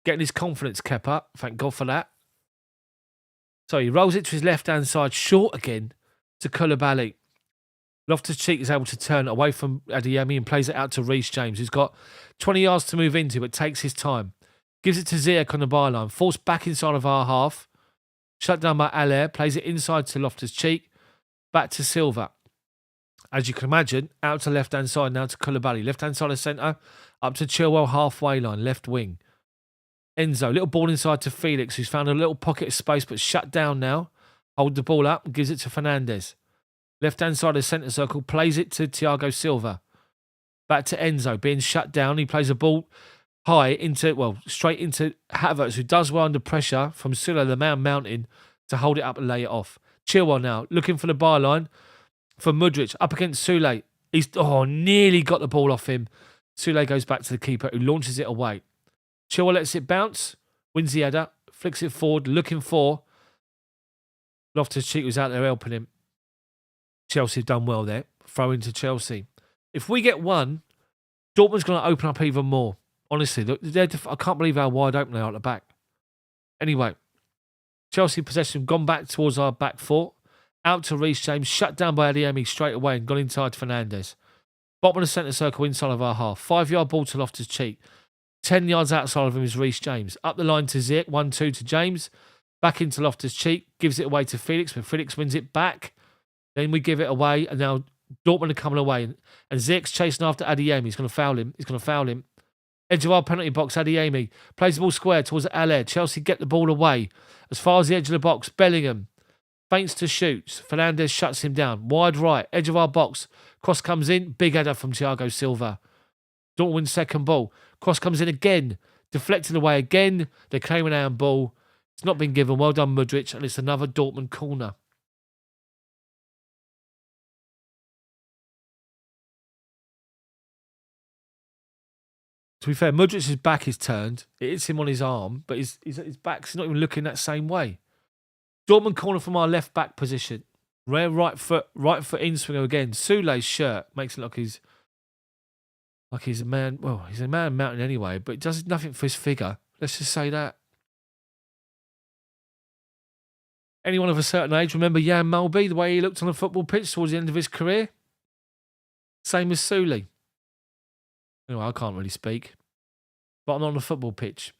Getting his confidence, Kepa. Thank God for that. So he rolls it to his left-hand side. Short again to Koulibaly. Loftus-Cheek is able to turn away from Adeyemi and plays it out to Reece James, who's got 20 yards to move into, but takes his time. Gives it to Ziyech on the byline. Forced back inside of our half. Shut down by Allaire. Plays it inside to Loftus-Cheek. Back to Silva. As you can imagine, out to left-hand side now to Koulibaly. Left-hand side of centre. Up to Chilwell halfway line. Left wing. Enzo. Little ball inside to Felix, who's found a little pocket of space, but shut down now. Hold the ball up and gives it to Fernandez. Left-hand side of the centre circle. Plays it to Thiago Silva. Back to Enzo. Being shut down. He plays a ball high straight into Havertz, who does well under pressure from Süle, the man mountain, to hold it up and lay it off. Chilwell now, looking for the byline for Mudryk, up against Süle. He's nearly got the ball off him. Süle goes back to the keeper, who launches it away. Chilwell lets it bounce, wins the header, flicks it forward, looking for Loftus-Cheek, was out there helping him. Chelsea have done well there. Throw into Chelsea. If we get one, Dortmund's going to open up even more. Honestly, I can't believe how wide open they are at the back. Anyway, Chelsea possession gone back towards our back four. Out to Reece James, shut down by Adeyemi straight away and gone inside to Fernandez. Bottom of the centre circle inside of our half. 5-yard ball to Loftus-Cheek. 10 yards outside of him is Reece James. Up the line to Ziyech, 1-2 to James. Back into Loftus-Cheek, gives it away to Felix, but Felix wins it back. Then we give it away, and now Dortmund are coming away. And Ziyech's chasing after Adeyemi. He's going to foul him. Edge of our penalty box, Adeyemi plays the ball square towards Allaire. Chelsea get the ball away. As far as the edge of the box, Bellingham feints to shoot. Fernandez shuts him down. Wide right, edge of our box. Cross comes in. Big header from Thiago Silva. Dortmund wins second ball. Cross comes in again. Deflected away again. They claim an handball. It's not been given. Well done, Mudryk. And it's another Dortmund corner. To be fair, Mudryk's back is turned. It hits him on his arm, but his back's not even looking that same way. Dortmund corner from our left back position. Rare right foot in swinger again. Süle's shirt makes it look like he's a man. Well, he's a man mountain anyway, but it does nothing for his figure. Let's just say that. Anyone of a certain age remember Jan Mulby, the way he looked on the football pitch towards the end of his career? Same as Süle. Anyway, I can't really speak. But I'm on the football pitch.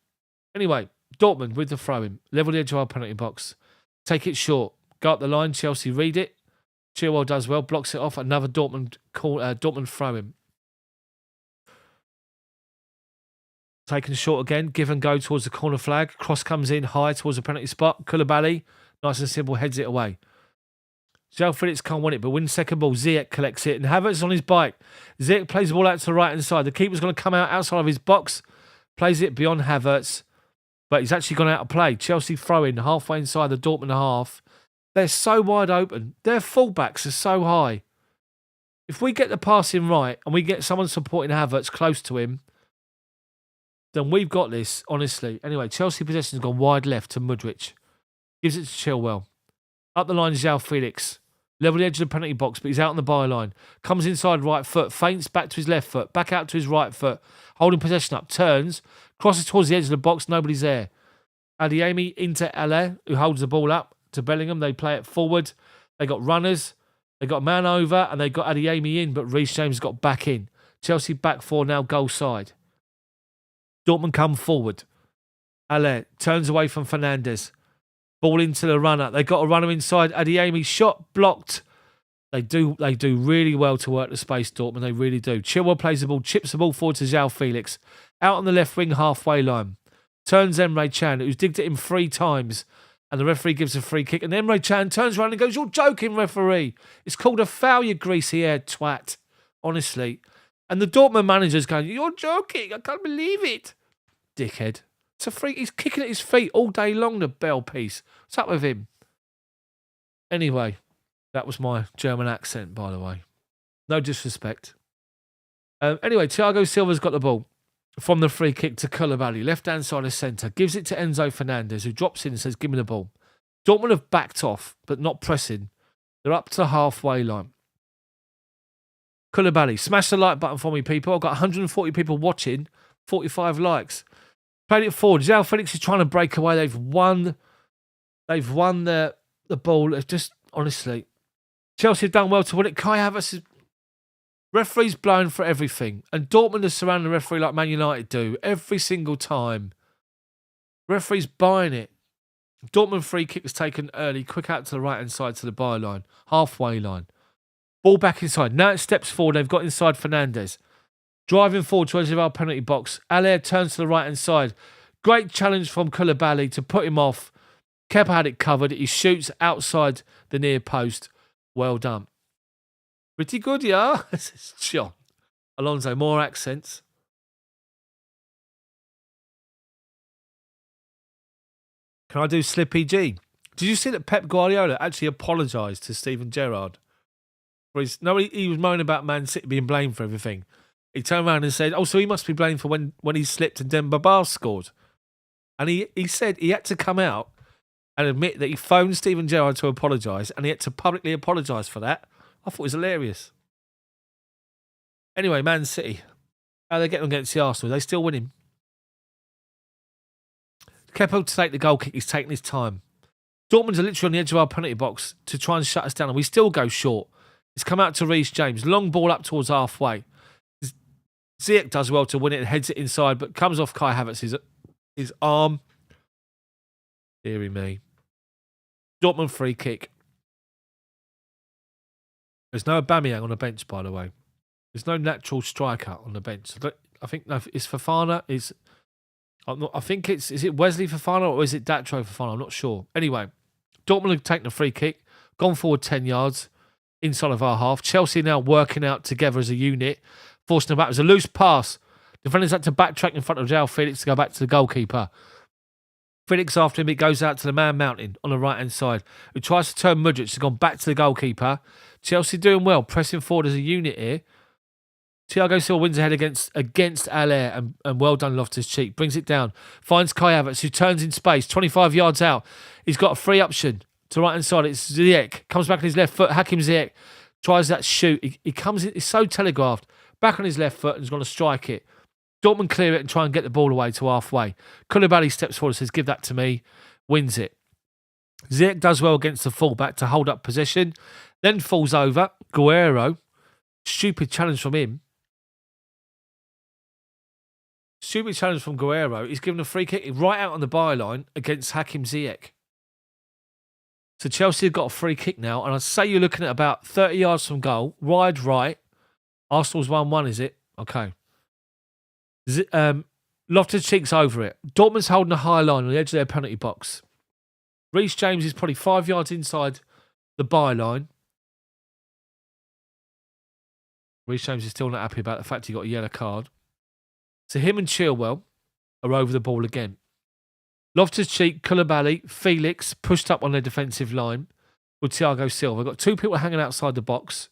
Anyway, Dortmund with the throw-in. Level the edge of our penalty box. Take it short. Go up the line. Chelsea read it. Chilwell does well. Blocks it off. Another Dortmund throw-in. Taken short again. Give and go towards the corner flag. Cross comes in high towards the penalty spot. Koulibaly, nice and simple, heads it away. João Felix can't win it, but wins second ball. Ziyech collects it, and Havertz on his bike. Ziyech plays the ball out to the right-hand side. The keeper's going to come out outside of his box, plays it beyond Havertz, but he's actually gone out of play. Chelsea throw in halfway inside the Dortmund half. They're so wide open. Their fullbacks are so high. If we get the passing right and we get someone supporting Havertz close to him, then we've got this, honestly. Anyway, Chelsea possession's gone wide left to Mudryk. Gives it to Chilwell. Up the line, João Felix. Level the edge of the penalty box, but he's out on the byline. Comes inside right foot, feints back to his left foot, back out to his right foot, holding possession up, turns, crosses towards the edge of the box, nobody's there. Adeyemi into Allaire, who holds the ball up to Bellingham. They play it forward. They got runners. They got a man over and they got Adeyemi in, but Reece James got back in. Chelsea back four now goal side. Dortmund come forward. Haller turns away from Fernandes. Ball into the runner. They got a runner inside. Adeyemi shot blocked. They do really well to work the space, Dortmund. They really do. Chilwell plays the ball, chips the ball forward to João Felix. Out on the left wing halfway line. Turns Emre Can, who's digged at him 3 times. And the referee gives a free kick. And Emre Can turns around and goes, "You're joking, referee. It's called a foul, you greasy-haired twat." Honestly. And the Dortmund manager's going, "You're joking. I can't believe it." Dickhead. It's a free. He's kicking at his feet all day long, the bell piece. What's up with him? Anyway, that was my German accent, by the way. No disrespect. Anyway, Thiago Silva's got the ball from the free kick to Koulibaly, left-hand side of centre. Gives it to Enzo Fernandez, who drops in and says, "Give me the ball." Dortmund have backed off, but not pressing. They're up to the halfway line. Koulibaly, smash the like button for me, people. I've got 140 people watching, 45 likes. Played it forward. João Felix is trying to break away. They've won the ball. It's just, honestly, Chelsea have done well to win it. Kai Havertz, referee's blowing for everything. And Dortmund is surrounding the referee like Man United do every single time. Referee's buying it. Dortmund free kick was taken early, quick out to the right-hand side to the byline, halfway line. Ball back inside. Now it steps forward. They've got inside Fernandes. Driving forward towards the penalty box. Haller turns to the right-hand side. Great challenge from Koulibaly to put him off. Kepa had it covered. He shoots outside the near post. Well done. Pretty good, yeah? This is John. Alonso, more accents. Can I do Slippy G? Did you see that Pep Guardiola actually apologised to Steven Gerrard? He was moaning about Man City being blamed for everything. He turned around and said, "Oh, so he must be blamed for when he slipped and Demba Ba scored." And he said he had to come out and admit that he phoned Steven Gerrard to apologise, and he had to publicly apologise for that. I thought it was hilarious. Anyway, Man City. How are they getting on against the Arsenal? Are they still winning? Kepa to take the goal kick. He's taking his time. Dortmund's are literally on the edge of our penalty box to try and shut us down, and we still go short. It's come out to Reece James. Long ball up towards halfway. Ziyech does well to win it and heads it inside, but comes off Kai Havertz's his arm. Deary me. Dortmund free kick. There's no Aubameyang on the bench, by the way. There's no natural striker on the bench. I think no, it's Fofana. I think is it Wesley Fofana or is it Datro Fofana? I'm not sure. Anyway, Dortmund have taken a free kick, gone forward 10 yards inside of our half. Chelsea now working out together as a unit, forcing them back. It was a loose pass. Defenders had to backtrack in front of João Felix to go back to the goalkeeper. Felix after him, it goes out to the man mountain on the right-hand side, who tries to turn Mudryk. Has gone back to the goalkeeper. Chelsea doing well, pressing forward as a unit here. Thiago Silva wins ahead against Haller, and well done Loftus-Cheek. Brings it down. Finds Kai Havertz, who turns in space, 25 yards out. He's got a free option to right-hand side. It's Ziyech. Comes back on his left foot. Hakim Ziyech tries that shoot. He comes in. It's so telegraphed. Back on his left foot and is going to strike it. Dortmund clear it and try and get the ball away to halfway. Koulibaly steps forward and says, "Give that to me." Wins it. Ziyech does well against the fullback to hold up possession. Then falls over. Guerrero. Stupid challenge from him. Stupid challenge from Guerrero. He's given a free kick right out on the byline against Hakim Ziyech. So Chelsea have got a free kick now. And I'd say you're looking at about 30 yards from goal. Wide right. Arsenal's 1-1, is it? Okay. Loftus-Cheek's over it. Dortmund's holding a high line on the edge of their penalty box. Reece James is probably 5 yards inside the byline. Reece James is still not happy about the fact he got a yellow card. So him and Chilwell are over the ball again. Loftus-Cheek, Koulibaly, Felix pushed up on their defensive line with Thiago Silva. Got 2 people hanging outside the box.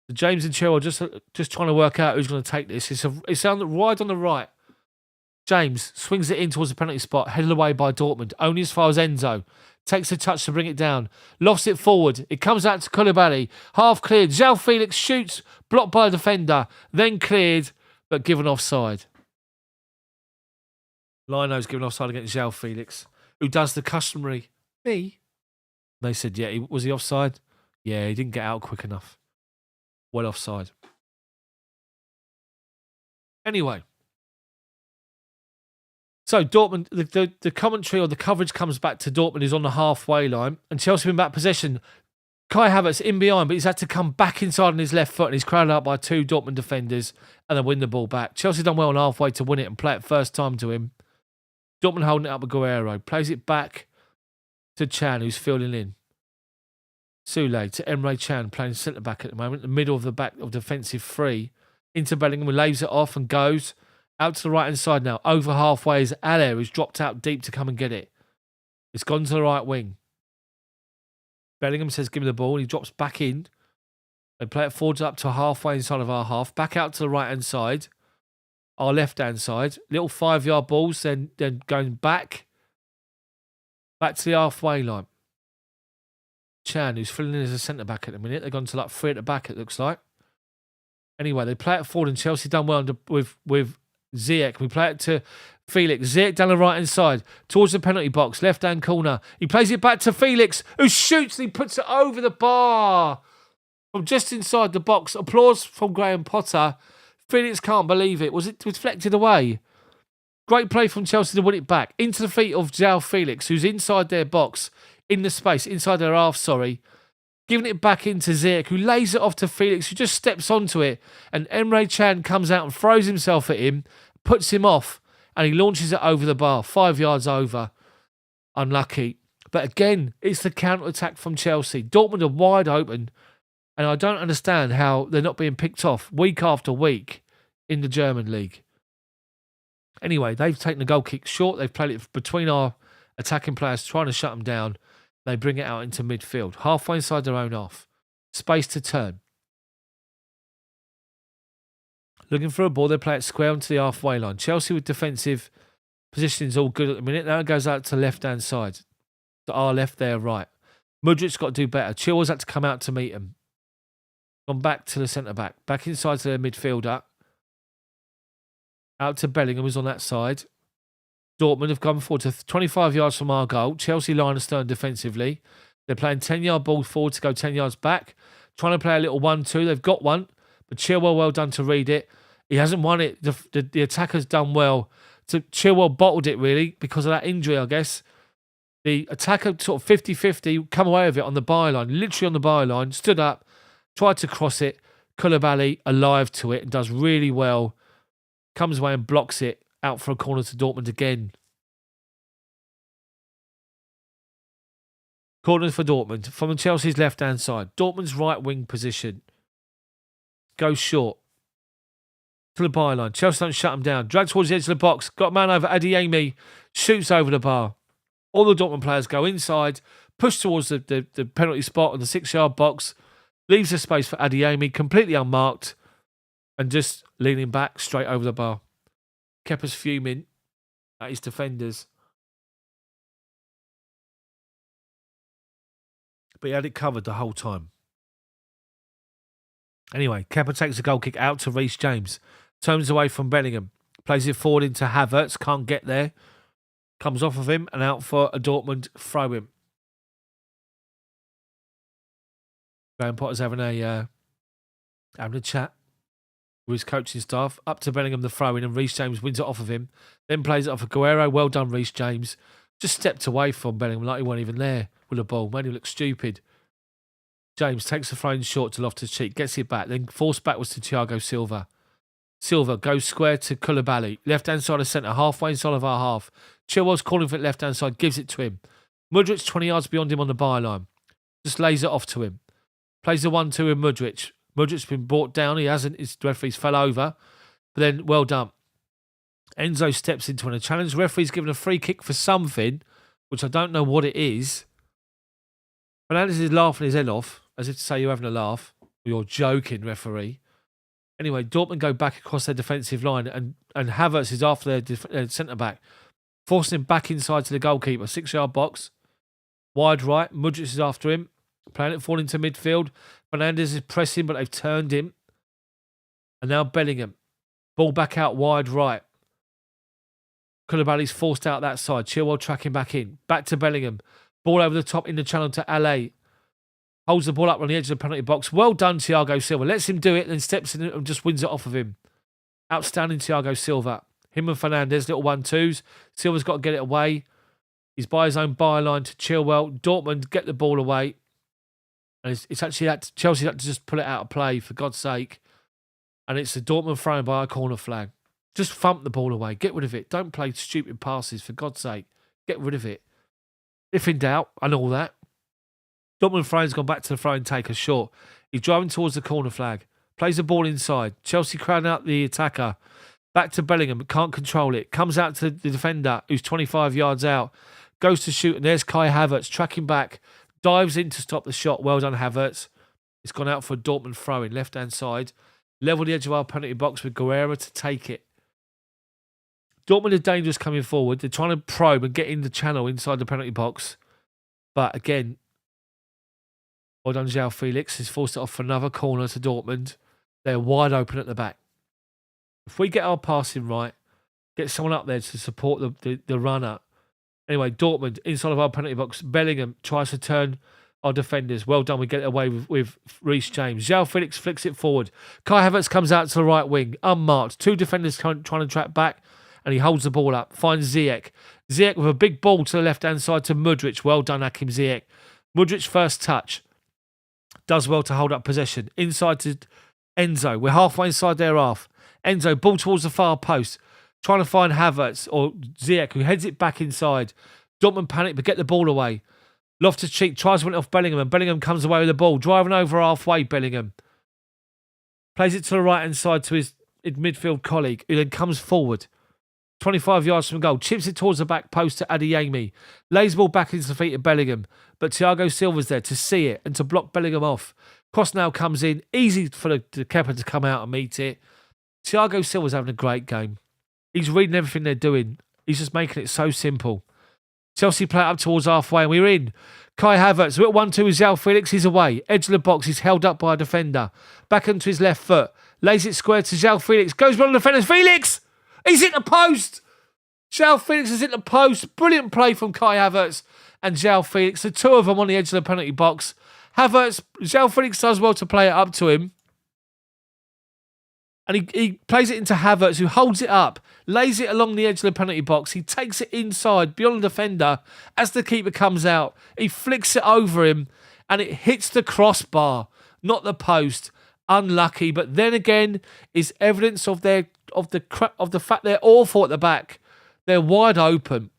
So James and Chilwell just trying to work out who's going to take this. It's wide on the right. James swings it in towards the penalty spot, headed away by Dortmund, only as far as Enzo. Takes a touch to bring it down. Lofts it forward. It comes out to Koulibaly. Half cleared. João Felix shoots, blocked by a defender, then cleared, but given offside. Lino's given offside against João Felix, who does the customary, me? They said, yeah, was he offside? Yeah, he didn't get out quick enough. Well offside. Anyway. So Dortmund, the commentary or the coverage comes back to Dortmund is on the halfway line, and Chelsea win back possession. Kai Havertz in behind, but he's had to come back inside on his left foot, and he's crowded out by 2 Dortmund defenders, and then win the ball back. Chelsea done well on halfway to win it and play it first time to him. Dortmund holding it up with Guerrero, plays it back to Chan, who's filling in. Soulé to Emre Can, playing centre back at the moment, the middle of the back of defensive 3. Into Bellingham, who lays it off and goes. Out to the right-hand side now. Over halfway is Aller, who's dropped out deep to come and get it. It's gone to the right wing. Bellingham says, give me the ball. And he drops back in. They play it forwards up to halfway inside of our half. Back out to the right-hand side. Our left-hand side. Little 5-yard balls, then going back. Back to the halfway line. Chan, who's filling in as a centre-back at the minute. They've gone to like 3 at the back, it looks like. Anyway, they play it forward, and Chelsea done well with Ziyech. We play it to Felix. Ziyech down the right-hand side towards the penalty box, left-hand corner. He plays it back to Felix, who shoots and he puts it over the bar from just inside the box. Applause from Graham Potter. Felix can't believe it. Was it deflected away? Great play from Chelsea to win it back into the feet of João Felix, who's inside their box, in the space, inside their half, giving it back into Ziyech, who lays it off to Felix, who just steps onto it, and Emre Can comes out and throws himself at him, puts him off, and he launches it over the bar, 5 yards over. Unlucky. But again, it's the counter-attack from Chelsea. Dortmund are wide open, and I don't understand how they're not being picked off week after week in the German league. Anyway, they've taken the goal kick short. They've played it between our attacking players, trying to shut them down. They bring it out into midfield, halfway inside their own half. Space to turn. Looking for a ball, they play it square onto the halfway line. Chelsea with defensive positioning's all good at the minute. Now it goes out to left-hand side. To our left, their right. Mudrik's got to do better. Chilwell's had to come out to meet him. Gone back to the centre-back. Back inside to their midfielder. Out to Bellingham, who's on that side. Dortmund have gone forward to 25 yards from our goal. Chelsea line astern defensively. They're playing 10-yard ball forward to go 10 yards back. Trying to play a little 1-2. They've got one, but Chilwell well done to read it. He hasn't won it. The attacker's done well. Chilwell bottled it, really, because of that injury, I guess. The attacker sort of 50-50, come away with it on the byline, literally on the byline, stood up, tried to cross it. Koulibaly alive to it and does really well. Comes away and blocks it. Out for a corner to Dortmund again. Corner for Dortmund from Chelsea's left-hand side. Dortmund's right wing position. Goes short. To the byline. Chelsea don't shut him down. Drags towards the edge of the box. Got a man over Adeyemi. Shoots over the bar. All the Dortmund players go inside. Push towards the penalty spot on the 6-yard box. Leaves the space for Adeyemi. Completely unmarked. And just leaning back straight over the bar. Kepa's fuming at his defenders. But he had it covered the whole time. Anyway, Kepa takes a goal kick out to Reece James. Turns away from Bellingham. Plays it forward into Havertz. Can't get there. Comes off of him and out for a Dortmund throw-in. Graham Potter's having a chat with his coaching staff. Up to Bellingham, the throw-in, and Reece James wins it off of him. Then plays it off of Guerrero. Well done, Reece James. Just stepped away from Bellingham like he wasn't even there with the ball. Made him look stupid. James takes the throw-in short to Loftus-Cheek. Gets it back. Then forced backwards to Thiago Silva. Silva goes square to Koulibaly. Left-hand side of centre. Halfway inside of our half. Chilwell's calling for it left-hand side. Gives it to him. Mudrik's 20 yards beyond him on the byline. Just lays it off to him. Plays the 1-2 with Mudrik. Mudrik's been brought down. He hasn't. His referees fell over. But then, well done. Enzo steps into a challenge. Referee's given a free kick for something, which I don't know what it is. Fernandes is laughing his head off, as if to say you're having a laugh. Or you're joking, referee. Anyway, Dortmund go back across their defensive line, and Havertz is after their centre-back, forcing him back inside to the goalkeeper. 6-yard box. Wide right. Mudrik is after him. Playing it forward into midfield. Fernandes is pressing, but they've turned him. And now Bellingham. Ball back out wide right. Koulibaly's forced out that side. Chilwell tracking back in. Back to Bellingham. Ball over the top in the channel to Alley. Holds the ball up on the edge of the penalty box. Well done, Thiago Silva. Lets him do it, then steps in and just wins it off of him. Outstanding Thiago Silva. Him and Fernandes, little 1-2s. Silva's got to get it away. He's by his own byline to Chilwell. Dortmund get the ball away. And it's actually Chelsea had to just pull it out of play, for God's sake. And it's a Dortmund thrown by a corner flag. Just thump the ball away. Get rid of it. Don't play stupid passes, for God's sake. Get rid of it. If in doubt, and all that. Dortmund throw-in's gone back to the throw-in taker short. He's driving towards the corner flag. Plays the ball inside. Chelsea crowding out the attacker. Back to Bellingham, but can't control it. Comes out to the defender, who's 25 yards out. Goes to shoot, and there's Kai Havertz tracking back. Dives in to stop the shot. Well done, Havertz. It's gone out for a Dortmund throw-in, left-hand side. Level the edge of our penalty box with Guerrero to take it. Dortmund are dangerous coming forward. They're trying to probe and get in the channel inside the penalty box. But again, well done, João Felix. He's forced it off for another corner to Dortmund. They're wide open at the back. If we get our passing right, get someone up there to support the runner. Anyway, Dortmund, inside of our penalty box. Bellingham tries to turn our defenders. Well done. We get it away with Reece James. João Felix flicks it forward. Kai Havertz comes out to the right wing. Unmarked. Two defenders trying to track back. And he holds the ball up. Finds Ziyech. Ziyech with a big ball to the left-hand side to Mudryk. Well done, Hakim Ziyech. Mudryk first touch. Does well to hold up possession. Inside to Enzo. We're halfway inside their half. Enzo, ball towards the far post. Trying to find Havertz or Ziyech, who heads it back inside. Dortmund panic, but get the ball away. Loftus-Cheek tries to win it off Bellingham, and Bellingham comes away with the ball. Driving over halfway, Bellingham. Plays it to the right-hand side to his midfield colleague, who then comes forward. 25 yards from goal. Chips it towards the back post to Adeyemi. Lays the ball back into the feet of Bellingham. But Thiago Silva's there to see it and to block Bellingham off. Cross now comes in. Easy for the Kepa to come out and meet it. Thiago Silva's having a great game. He's reading everything they're doing. He's just making it so simple. Chelsea play it up towards halfway and we're in. Kai Havertz, we're at 1-2 with João Felix. He's away. Edge of the box. He's held up by a defender. Back onto his left foot. Lays it square to João Felix. Goes beyond the defenders. Felix! He's hit the post! João Felix has hit the post. Brilliant play from Kai Havertz and João Felix. The two of them on the edge of the penalty box. João Felix does well to play it up to him. And he plays it into Havertz, who holds it up, lays it along the edge of the penalty box. He takes it inside, beyond the defender. As the keeper comes out, he flicks it over him, and it hits the crossbar, not the post. Unlucky, but then again, is evidence of the fact they're awful at the back. They're wide open.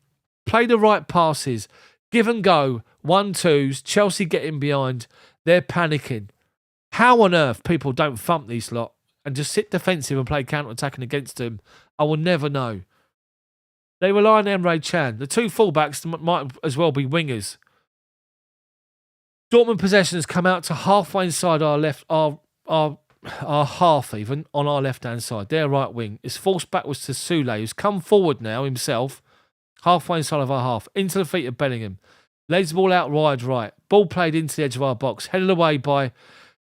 Play the right passes. Give and go. 1-2s. Chelsea getting behind. They're panicking. How on earth people don't thump these lot and just sit defensive and play counter-attacking against them, I will never know. They rely on Emre Can. The two fullbacks might as well be wingers. Dortmund possession has come out to halfway inside our half even on our left-hand side. Their right wing is forced backwards to Soulé, who's come forward now himself, halfway inside of our half, into the feet of Bellingham. Lays the ball out wide right. Ball played into the edge of our box, headed away by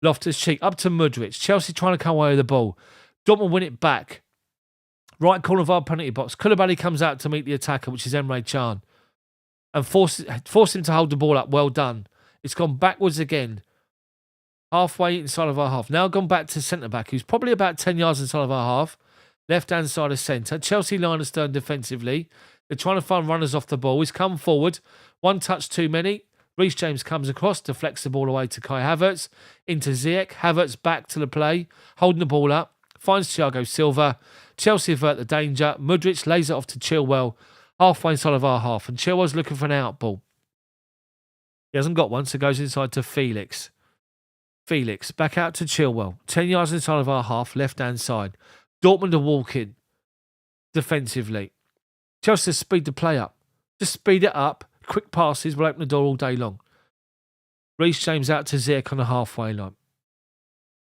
Loftus-Cheek, up to Mudryk. Chelsea trying to come away with the ball. Dortmund win it back. Right corner of our penalty box. Koulibaly comes out to meet the attacker, which is Emre Can, and force him to hold the ball up. Well done. It's gone backwards again. Halfway inside of our half. Now gone back to centre-back, who's probably about 10 yards inside of our half. Left-hand side of centre. Chelsea line astern defensively. They're trying to find runners off the ball. He's come forward. One touch too many. Reece James comes across, deflects the ball away to Kai Havertz. Into Ziyech. Havertz back to the play. Holding the ball up. Finds Thiago Silva. Chelsea avert the danger. Mudryk lays it off to Chilwell. Halfway inside of our half. And Chilwell's looking for an out ball. He hasn't got one, so goes inside to Felix. Felix, back out to Chilwell. 10 yards inside of our half, left-hand side. Dortmund are walking defensively. Chelsea speed the play up. Just speed it up. Quick passes will open the door all day long. Reece James out to Ziyech on the halfway line.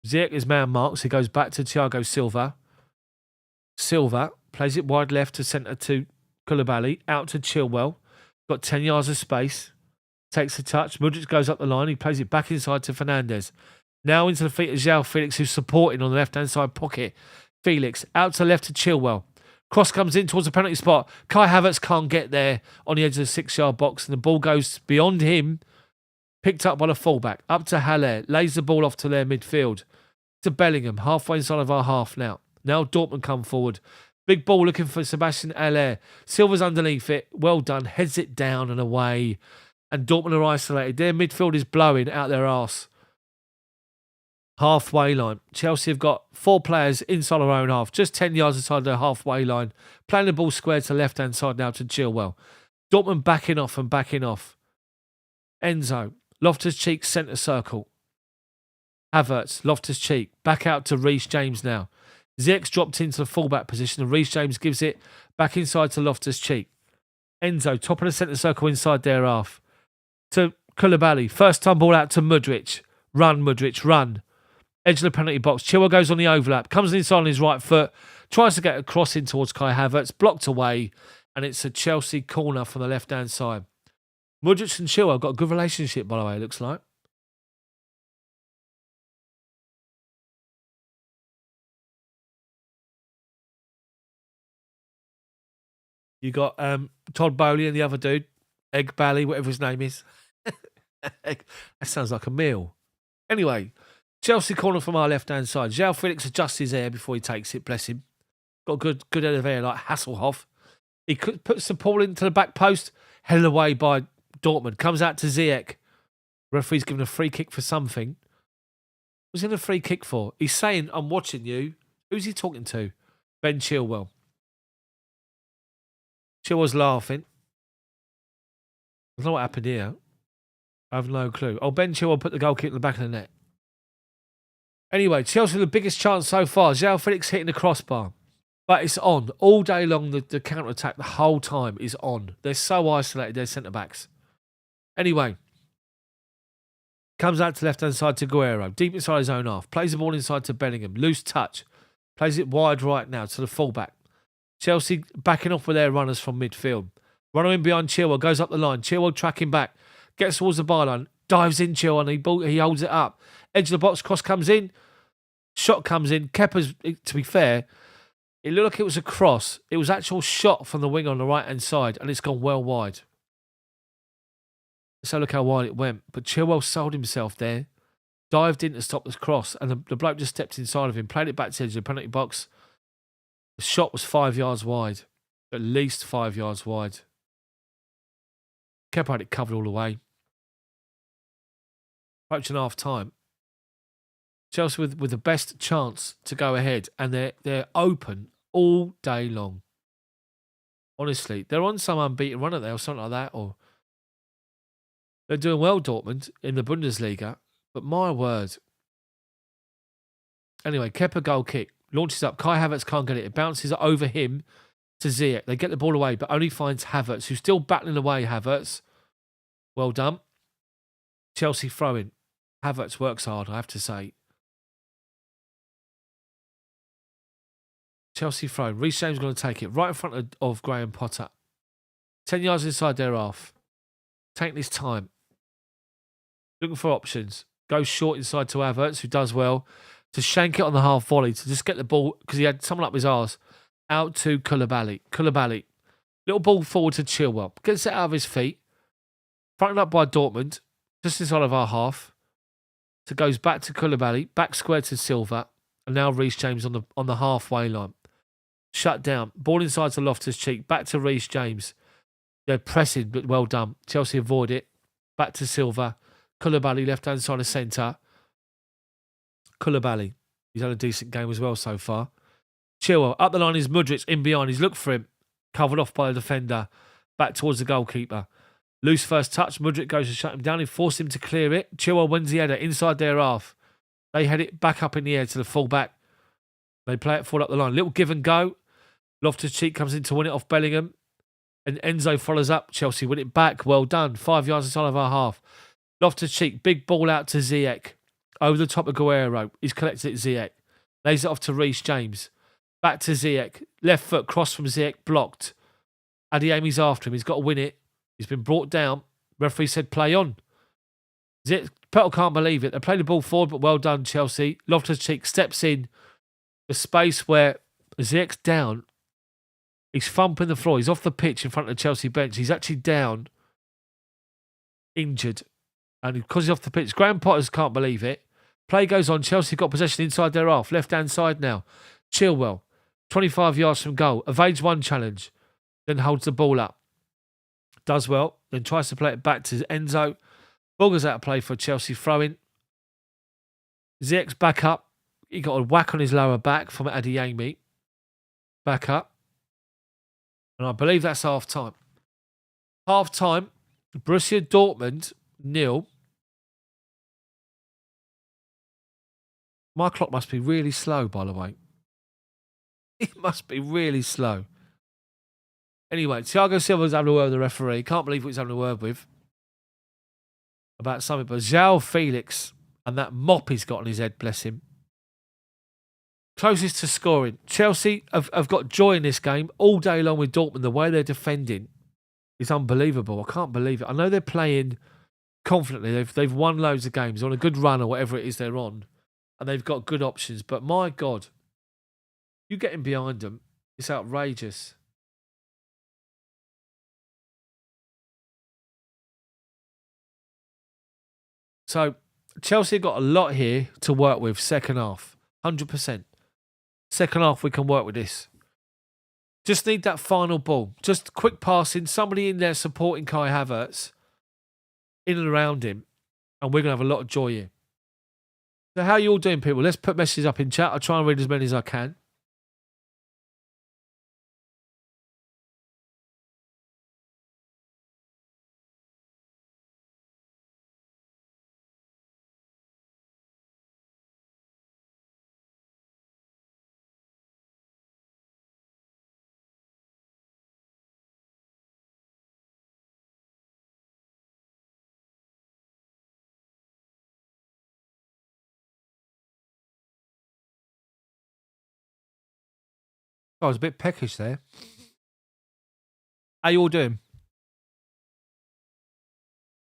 Ziyech is man marked, so he goes back to Thiago Silva. Silva plays it wide left to centre to Koulibaly. Out to Chilwell. Got 10 yards of space. Takes a touch. Mudryk goes up the line. He plays it back inside to Fernandes. Now into the feet of João Felix, who's supporting on the left-hand side pocket. Felix out to left to Chilwell. Cross comes in towards the penalty spot. Kai Havertz can't get there on the edge of the 6-yard box, and the ball goes beyond him Picked up by the fullback. Up to Haller. Lays the ball off to their midfield. To Bellingham. Halfway inside of our half now. Now Dortmund come forward. Big ball looking for Sebastian Haller. Silva's underneath it. Well done. Heads it down and away. And Dortmund are isolated. Their midfield is blowing out their arse. Halfway line. Chelsea have got 4 players inside our own half. Just 10 yards inside their halfway line. Playing the ball square to the left-hand side now to Chilwell. Dortmund backing off and backing off. Enzo. Loftus-Cheek centre circle. Havertz. Loftus-Cheek. Back out to Reece James now. Ziyech's dropped into the fullback position and Reece James gives it back inside to Loftus-Cheek. Enzo. Top of the centre circle inside their half. To Koulibaly. First time ball out to Mudryk. Run, Mudryk. Run. Edge of the penalty box. Chilwell goes on the overlap. Comes inside on his right foot. Tries to get a cross in towards Kai Havertz. Blocked away. And it's a Chelsea corner from the left-hand side. Mudryk and Chilwell got a good relationship, by the way, it looks like. You got Todd Bowley and the other dude. Egg Bally, whatever his name is. That sounds like a meal. Anyway, Chelsea corner from our left-hand side. João Felix adjusts his hair before he takes it, bless him. Got a good head of hair like Hasselhoff. He puts the ball into the back post, held away by Dortmund. Comes out to Ziyech. Referee's given a free kick for something. What's he in a free kick for? He's saying, I'm watching you. Who's he talking to? Ben Chilwell. Chilwell's laughing. I don't know what happened here. I have no clue. Oh, Ben Chilwell put the goal kick in the back of the net. Anyway, Chelsea the biggest chance so far. João Felix hitting the crossbar. But it's on. All day long, the counter-attack, the whole time is on. They're so isolated, their centre-backs. Anyway. Comes out to left-hand side to Guerrero. Deep inside his own half. Plays the ball inside to Bellingham. Loose touch. Plays it wide right now to the fullback. Chelsea backing off with their runners from midfield. Runner in behind Chilwell. Goes up the line. Chilwell tracking back. Gets towards the byline. Dives in Chilwell and he holds it up. Edge of the box. Cross comes in. Shot comes in. Kepa's, to be fair, it looked like it was a cross. It was actual shot from the wing on the right-hand side and it's gone well wide. So look how wide it went. But Chilwell sold himself there. Dived in to stop this cross. And the bloke just stepped inside of him. Played it back to the edge of the penalty box. The shot was 5 yards wide. At least 5 yards wide. Kepa had it covered all the way. Approaching half time. Chelsea with the best chance to go ahead. And they're open all day long. Honestly. They're on some unbeaten run, aren't they? Or something like that. Or they're doing well, Dortmund, in the Bundesliga. But my word. Anyway, Kepa goal kick. Launches up. Kai Havertz can't get it. It bounces over him to Ziyech. They get the ball away, but only finds Havertz, who's still battling away, Havertz. Well done. Chelsea throwing. Havertz works hard, I have to say. Chelsea throwing. Reece James going to take it right in front of Graham Potter. 10 yards inside their half. Taking his time. Looking for options. Goes short inside to Havertz, who does well. To shank it on the half volley. To just get the ball, because he had someone up his arse. Out to Koulibaly. Koulibaly. Little ball forward to Chilwell. Gets it out of his feet. Fronted up by Dortmund. Just inside of our half. So goes back to Koulibaly. Back square to Silva. And now Reece James on the halfway line. Shut down. Ball inside to Loftus-Cheek. Back to Reece James. They're pressing, but well done. Chelsea avoid it. Back to Silva. Koulibaly, left-hand side of centre. Koulibaly. He's had a decent game as well so far. Chilwell. Up the line is Mudryk. In behind. He's looked for him. Covered off by the defender. Back towards the goalkeeper. Loose first touch. Mudryk goes to shut him down. He forced him to clear it. Chilwell wins the header inside their half. They head it back up in the air to the full-back. They play it forward up the line. Little give and go. Loftus-Cheek comes in to win it off Bellingham. And Enzo follows up. Chelsea win it back. Well done. 5 yards inside of our half. Loftus-Cheek. Big ball out to Ziyech. Over the top of Guerrero. He's collected it, Ziyech. Lays it off to Reece James. Back to Ziyech. Left foot cross from Ziyech. Blocked. Adeyemi's after him. He's got to win it. He's been brought down. Referee said play on. Ziyech, Petal can't believe it. They played the ball forward, but well done, Chelsea. Loftus-Cheek steps in the space where Ziyech's down. He's thumping the floor. He's off the pitch in front of the Chelsea bench. He's actually down. Injured. And because he's off the pitch, Graham Potters can't believe it. Play goes on. Chelsea got possession inside their half. Left-hand side now. Chilwell, 25 yards from goal. Evades one challenge. Then holds the ball up. Does well. Then tries to play it back to Enzo. Ball goes out of play for Chelsea throw-in. Ziyech's back up. He got a whack on his lower back from Adeyemi. Back up. And I believe that's half-time. Half-time. Borussia Dortmund, 0. My clock must be really slow, by the way. It must be really slow. Anyway, Thiago Silva's having a word with the referee. Can't believe what he's having a word with about something. But João Felix and that mop he's got on his head, bless him. Closest to scoring. Chelsea have got joy in this game all day long with Dortmund. The way they're defending is unbelievable. I can't believe it. I know they're playing confidently. They've won loads of games on a good run or whatever it is they're on. And they've got good options. But my God, you getting behind them, it's outrageous. So Chelsea got a lot here to work with second half. 100%. Second half, we can work with this. Just need that final ball. Just quick passing. Somebody in there supporting Kai Havertz. In and around him. And we're going to have a lot of joy here. So how are you all doing, people? Let's put messages up in chat. I'll try and read as many as I can. I was a bit peckish there. How you all doing?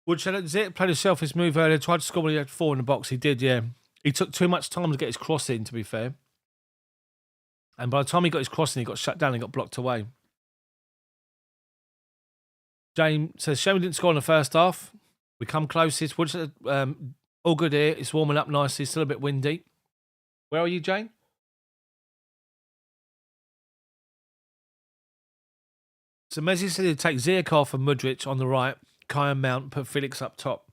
Ziyech played a selfish move earlier, tried to score when he had 4 in the box. He did, yeah. He took too much time to get his cross in, to be fair. And by the time he got his cross in, he got shut down and got blocked away. James says, shame we didn't score in the first half. We come closest. All good here. It's warming up nicely. Still a bit windy. Where are you, Jane? So Messi said he'd take Ziyech off and Mudryk on the right. Kai and Mount, put Felix up top.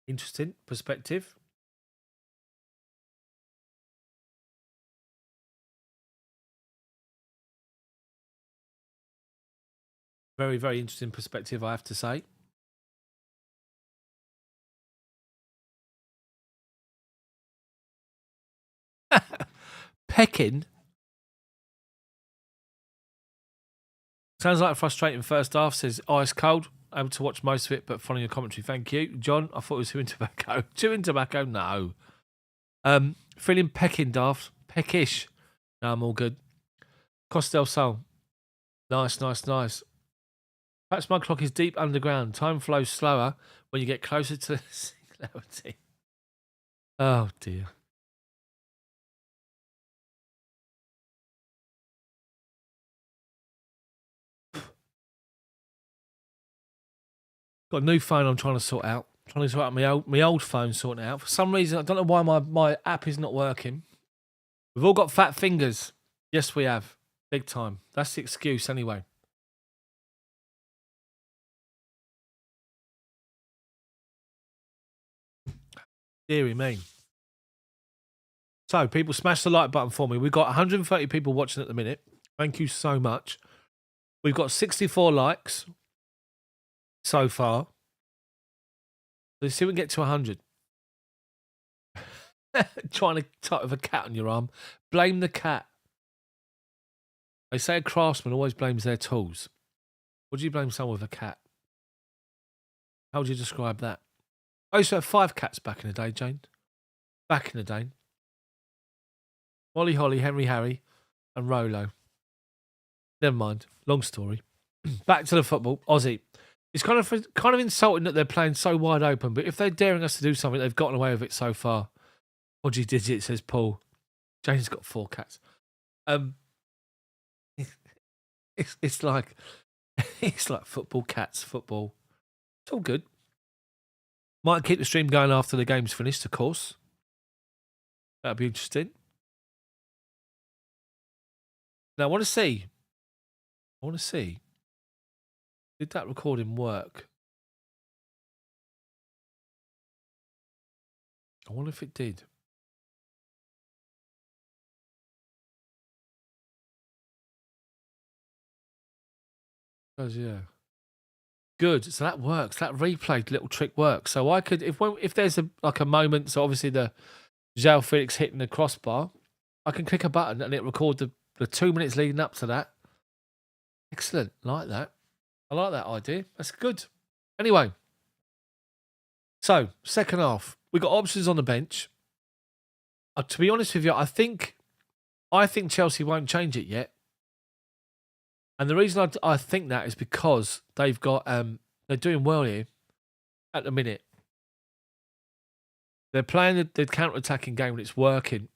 Interesting perspective. Very, very interesting perspective, I have to say. Pecking. Sounds like a frustrating first half, says Ice Cold. Able to watch most of it, but following your commentary, thank you. John, I thought it was chewing tobacco. Chewing tobacco? No. Feeling pecking, Daft. Peckish. No, I'm all good. Costel Sol. Nice. Perhaps my clock is deep underground. Time flows slower when you get closer to the singularity. Oh, dear. Got a new phone I'm trying to sort out. Trying to sort out my old phone sorting it out. For some reason, I don't know why my app is not working. We've all got fat fingers. Yes, we have. Big time. That's the excuse anyway. Deary me. So, people, smash the like button for me. We've got 130 people watching at the minute. Thank you so much. We've got 64 likes so far. Let's see if we can get to 100. Trying to type with a cat on your arm. Blame the cat. They say a craftsman always blames their tools. What do you blame someone with a cat? How would you describe that? I used to have 5 cats back in the day, Jane. Back in the day. Molly, Holly, Henry, Harry, and Rolo. Never mind. Long story. Back to the football. Aussie. It's kind of insulting that they're playing so wide open, but if they're daring us to do something, they've gotten away with it so far. Podgy Digit, says Paul. Jane's got 4 cats. It's like football, cats, football. It's all good. Might keep the stream going after the game's finished, of course. That'd be interesting. Now, I want to see. Did that recording work? I wonder if it did. It does, yeah. Good. So that works. That replayed little trick works. So I could, if there's a moment, so obviously the João Felix hitting the crossbar, I can click a button and it record the 2 minutes leading up to that. Excellent. Like that. I like that idea. That's good. Anyway. So, second half. We got options on the bench. To be honest with you, I think Chelsea won't change it yet. And the reason I think that is because they've got they're doing well here at the minute. They're playing the counter-attacking game and it's working.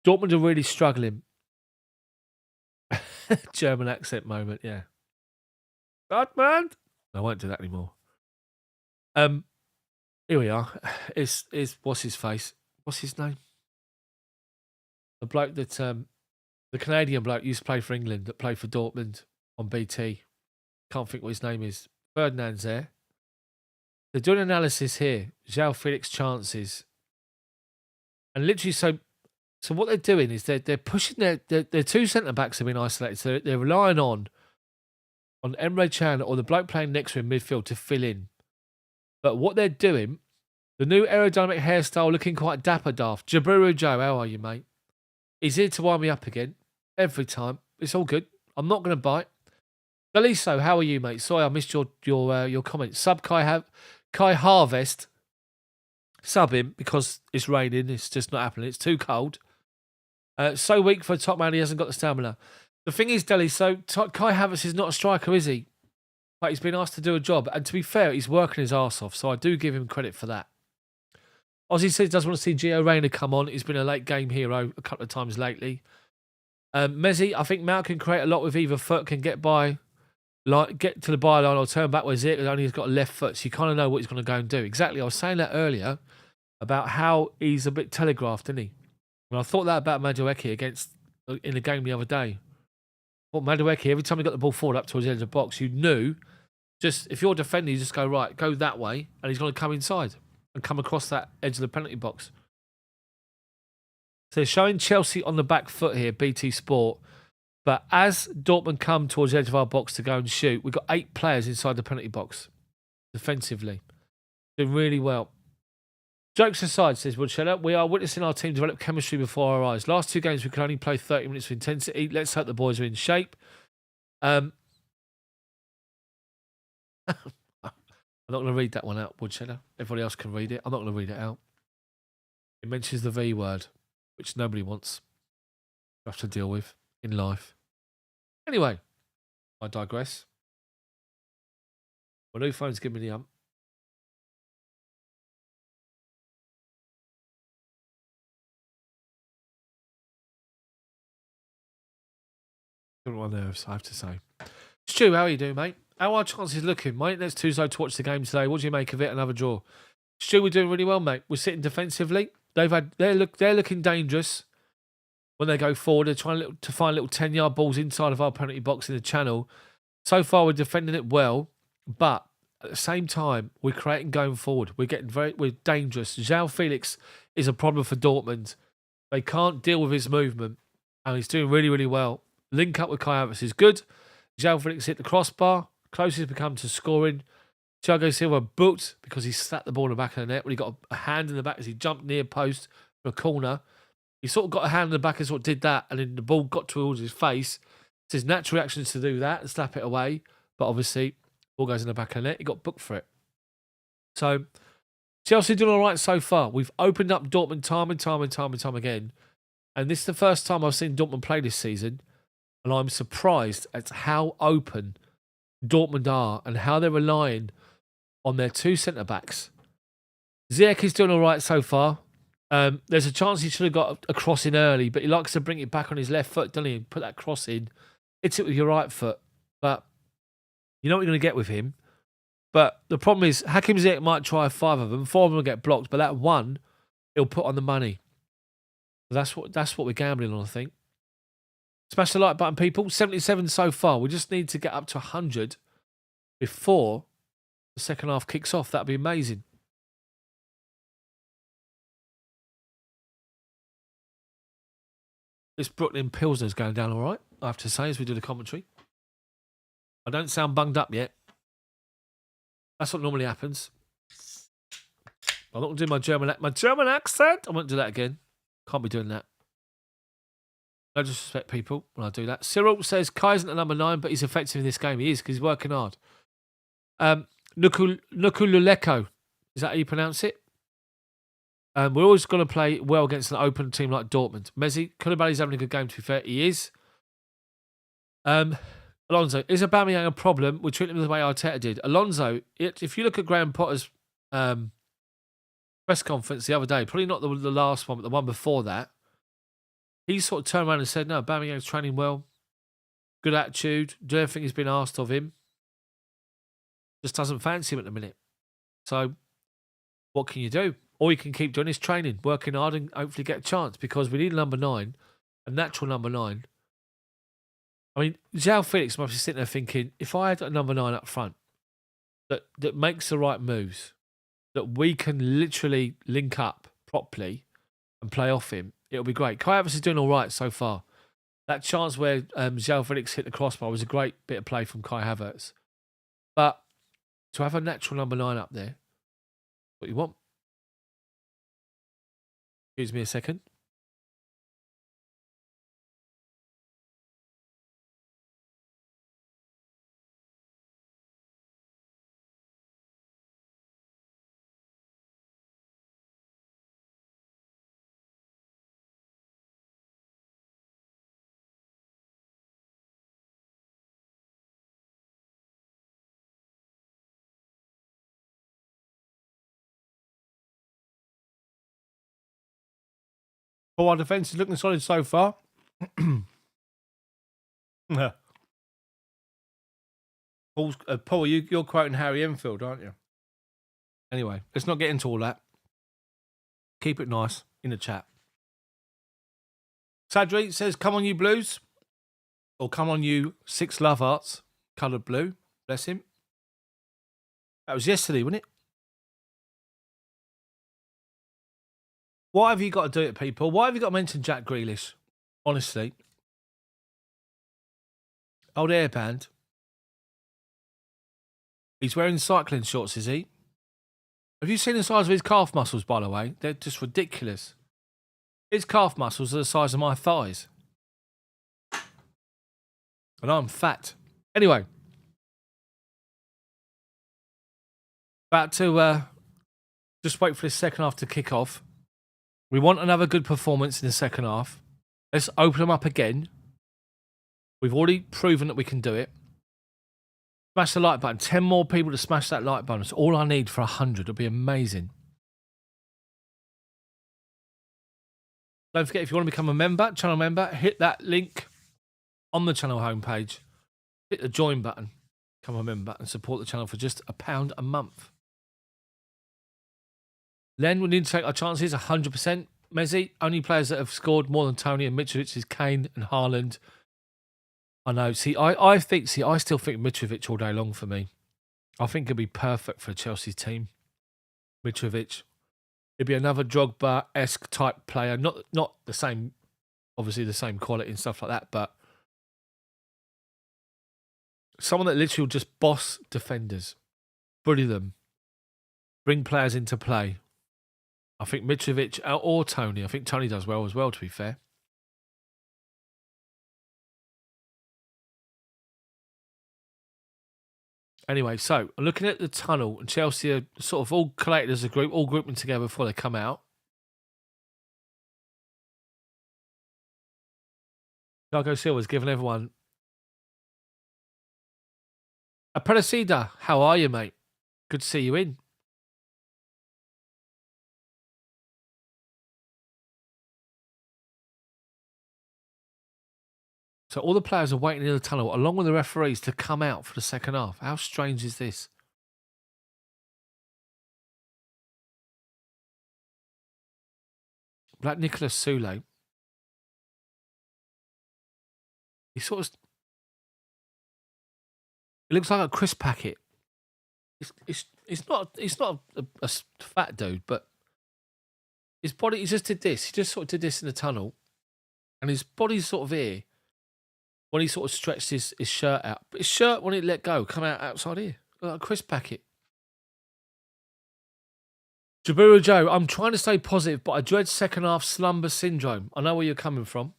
Dortmund are really struggling. German accent moment, yeah. Dortmund. I won't do that anymore. Here we are. Is what's his face? What's his name? The bloke that the Canadian bloke used to play for England that played for Dortmund on BT. Can't think what his name is. Ferdinand's there. They're doing analysis here. João Felix chances. And literally, so what they're doing is they're pushing their two centre-backs have been isolated. So they're relying on Emre Can or the bloke playing next to him midfield to fill in. But what they're doing, the new aerodynamic hairstyle looking quite dapper, Daft. Jaburu Joe, how are you, mate? He's here to wind me up again. Every time. It's all good. I'm not going to bite. Daliso, how are you, mate? Sorry, I missed your comment. Sub Kai Harvest. Sub him because it's raining. It's just not happening. It's too cold. So weak for a top man. He hasn't got the stamina. The thing is, Daliso, Kai Havertz is not a striker, is he? But he's been asked to do a job. And to be fair, he's working his arse off. So I do give him credit for that. Ozzy says he does want to see Gio Reyna come on. He's been a late game hero a couple of times lately. Mezzi, I think Mount can create a lot with either foot, can get to the byline or turn back with it. Only he's got a left foot, so you kind of know what he's going to go and do. Exactly. I was saying that earlier about how he's a bit telegraphed, isn't he? And I thought that about Madueke in the game the other day. Well, Madueke, every time he got the ball forward up towards the edge of the box, you knew, just if you're defending, you just go, right, go that way, and he's going to come inside and come across that edge of the penalty box. So showing Chelsea on the back foot here, BT Sport. But as Dortmund come towards the edge of our box to go and shoot, we've got 8 players inside the penalty box defensively. Doing really well. Jokes aside, says Woodshedder, we are witnessing our team develop chemistry before our eyes. Last 2 games, we could only play 30 minutes of intensity. Let's hope the boys are in shape. I'm not going to read that one out, Woodshedder. Everybody else can read it. I'm not going to read it out. It mentions the V word, which nobody wants to have to deal with in life. Anyway, I digress. My new phone's giving me the my nerves, I have to say. Stu, how are you doing, mate? How are our chances looking, mate? Let's Tuesday to watch the game today. What do you make of it? Another draw. Stu, we're doing really well, mate. We're sitting defensively. They're looking dangerous when they go forward. They're trying to find little 10-yard balls inside of our penalty box in the channel. So far, we're defending it well, but at the same time, we're creating going forward. We're dangerous. João Felix is a problem for Dortmund. They can't deal with his movement, and he's doing really, really well. Link up with Kai Havertz is good. João Felix hit the crossbar. Closest become to scoring. Thiago Silva booked because he slapped the ball in the back of the net when he got a hand in the back as he jumped near post for a corner. He sort of got a hand in the back and sort of did that, and then the ball got towards his face. It's his natural reactions to do that and slap it away. But obviously, ball goes in the back of the net. He got booked for it. So, Chelsea doing all right so far. We've opened up Dortmund time and time again. And this is the first time I've seen Dortmund play this season. And I'm surprised at how open Dortmund are and how they're relying on their 2 centre-backs. Ziyech is doing all right so far. There's a chance he should have got a cross in early, but he likes to bring it back on his left foot, doesn't he? And put that cross in. Hits it with your right foot. But you know what you're going to get with him? But the problem is, Hakim Ziyech might try 5 of them. 4 of them will get blocked, but that one, he'll put on the money. That's what we're gambling on, I think. Smash the like button, people. 77 so far. We just need to get up to 100 before the second half kicks off. That'd be amazing. This Brooklyn Pilsner's going down all right, I have to say, as we do the commentary. I don't sound bunged up yet. That's what normally happens. I'm not going to do my German accent. I won't do that again. Can't be doing that. No disrespect, people, when I do that. Cyril says Kai isn't a number 9, but he's effective in this game. He is, because he's working hard. Nukululeko. Is that how you pronounce it? We're always going to play well against an open team like Dortmund. Messi, Koulibaly's having a good game, to be fair. He is. Alonso, is Aubameyang a problem? We treat him the way Arteta did. Alonso, if you look at Graham Potter's press conference the other day, probably not the last one, but the one before that, he sort of turned around and said, no, Aubameyang's training well, good attitude, do everything he's been asked of him. Just doesn't fancy him at the minute. So, what can you do? All you can keep doing is training, working hard, and hopefully get a chance, because we need a number 9, a natural number 9. I mean, João Felix must be sitting there thinking, if I had a number 9 up front that makes the right moves, that we can literally link up properly and play off him, it'll be great. Kai Havertz is doing all right so far. That chance where João Felix hit the crossbar was a great bit of play from Kai Havertz. But to have a natural number 9 up there, what you want. Excuse me a second. Our defence is looking solid so far. Yeah. Paul, you're quoting Harry Enfield, aren't you? Anyway, let's not get into all that. Keep it nice in the chat. Sadri says, come on, you Blues. Or come on, you 6 Love Hearts. Coloured blue. Bless him. That was yesterday, wasn't it? Why have you got to do it, people? Why have you got to mention Jack Grealish? Honestly. Old airband. He's wearing cycling shorts, is he? Have you seen the size of his calf muscles, by the way? They're just ridiculous. His calf muscles are the size of my thighs. And I'm fat. Anyway. About to just wait for this second half to kick off. We want another good performance in the second half. Let's open them up again. We've already proven that we can do it. Smash the like button. 10 more people to smash that like button. It's all I need for 100. It'll be amazing. Don't forget, if you want to become a member, channel member, hit that link on the channel homepage. Hit the join button. Become a member and support the channel for just £1 a month. Len, we need to take our chances 100%. Messi, only players that have scored more than Tony and Mitrovic is Kane and Haaland. I know. See, I still think Mitrovic all day long for me. I think he'd be perfect for Chelsea's team. Mitrovic. He'd be another Drogba-esque type player. Not the same, obviously the same quality and stuff like that, but someone that literally will just boss defenders, bully them, bring players into play. I think Mitrovic or Tony. I think Tony does well as well, to be fair. Anyway, so I'm looking at the tunnel, and Chelsea are sort of all collated as a group, all grouping together before they come out. Thiago Silva's giving everyone a Aparecida. How are you, mate? Good to see you in. So all the players are waiting in the tunnel, along with the referees, to come out for the second half. How strange is this? Like Nicolas Soule. He sort of... It looks like a crisp packet. It's not a fat dude, but his body, he just did this. He just sort of did this in the tunnel. And his body's sort of here when he sort of stretched his shirt out. But his shirt, when it let go, come out outside here. Like a crisp packet. Jabura Joe, I'm trying to stay positive, but I dread second half slumber syndrome. I know where you're coming from.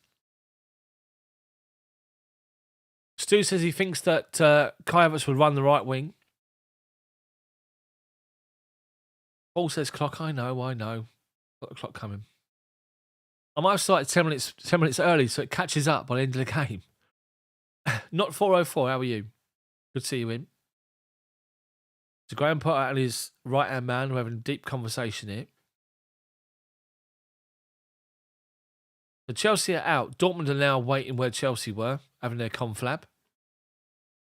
Stu says he thinks that Kai Havertz would run the right wing. Paul says, clock, I know. Got the clock coming. I might have started 10 minutes early, so it catches up by the end of the game. Not 4:04, how are you? Good to see you in. So Graham Potter and his right-hand man, we're having a deep conversation here. The Chelsea are out. Dortmund are now waiting where Chelsea were, having their conflab.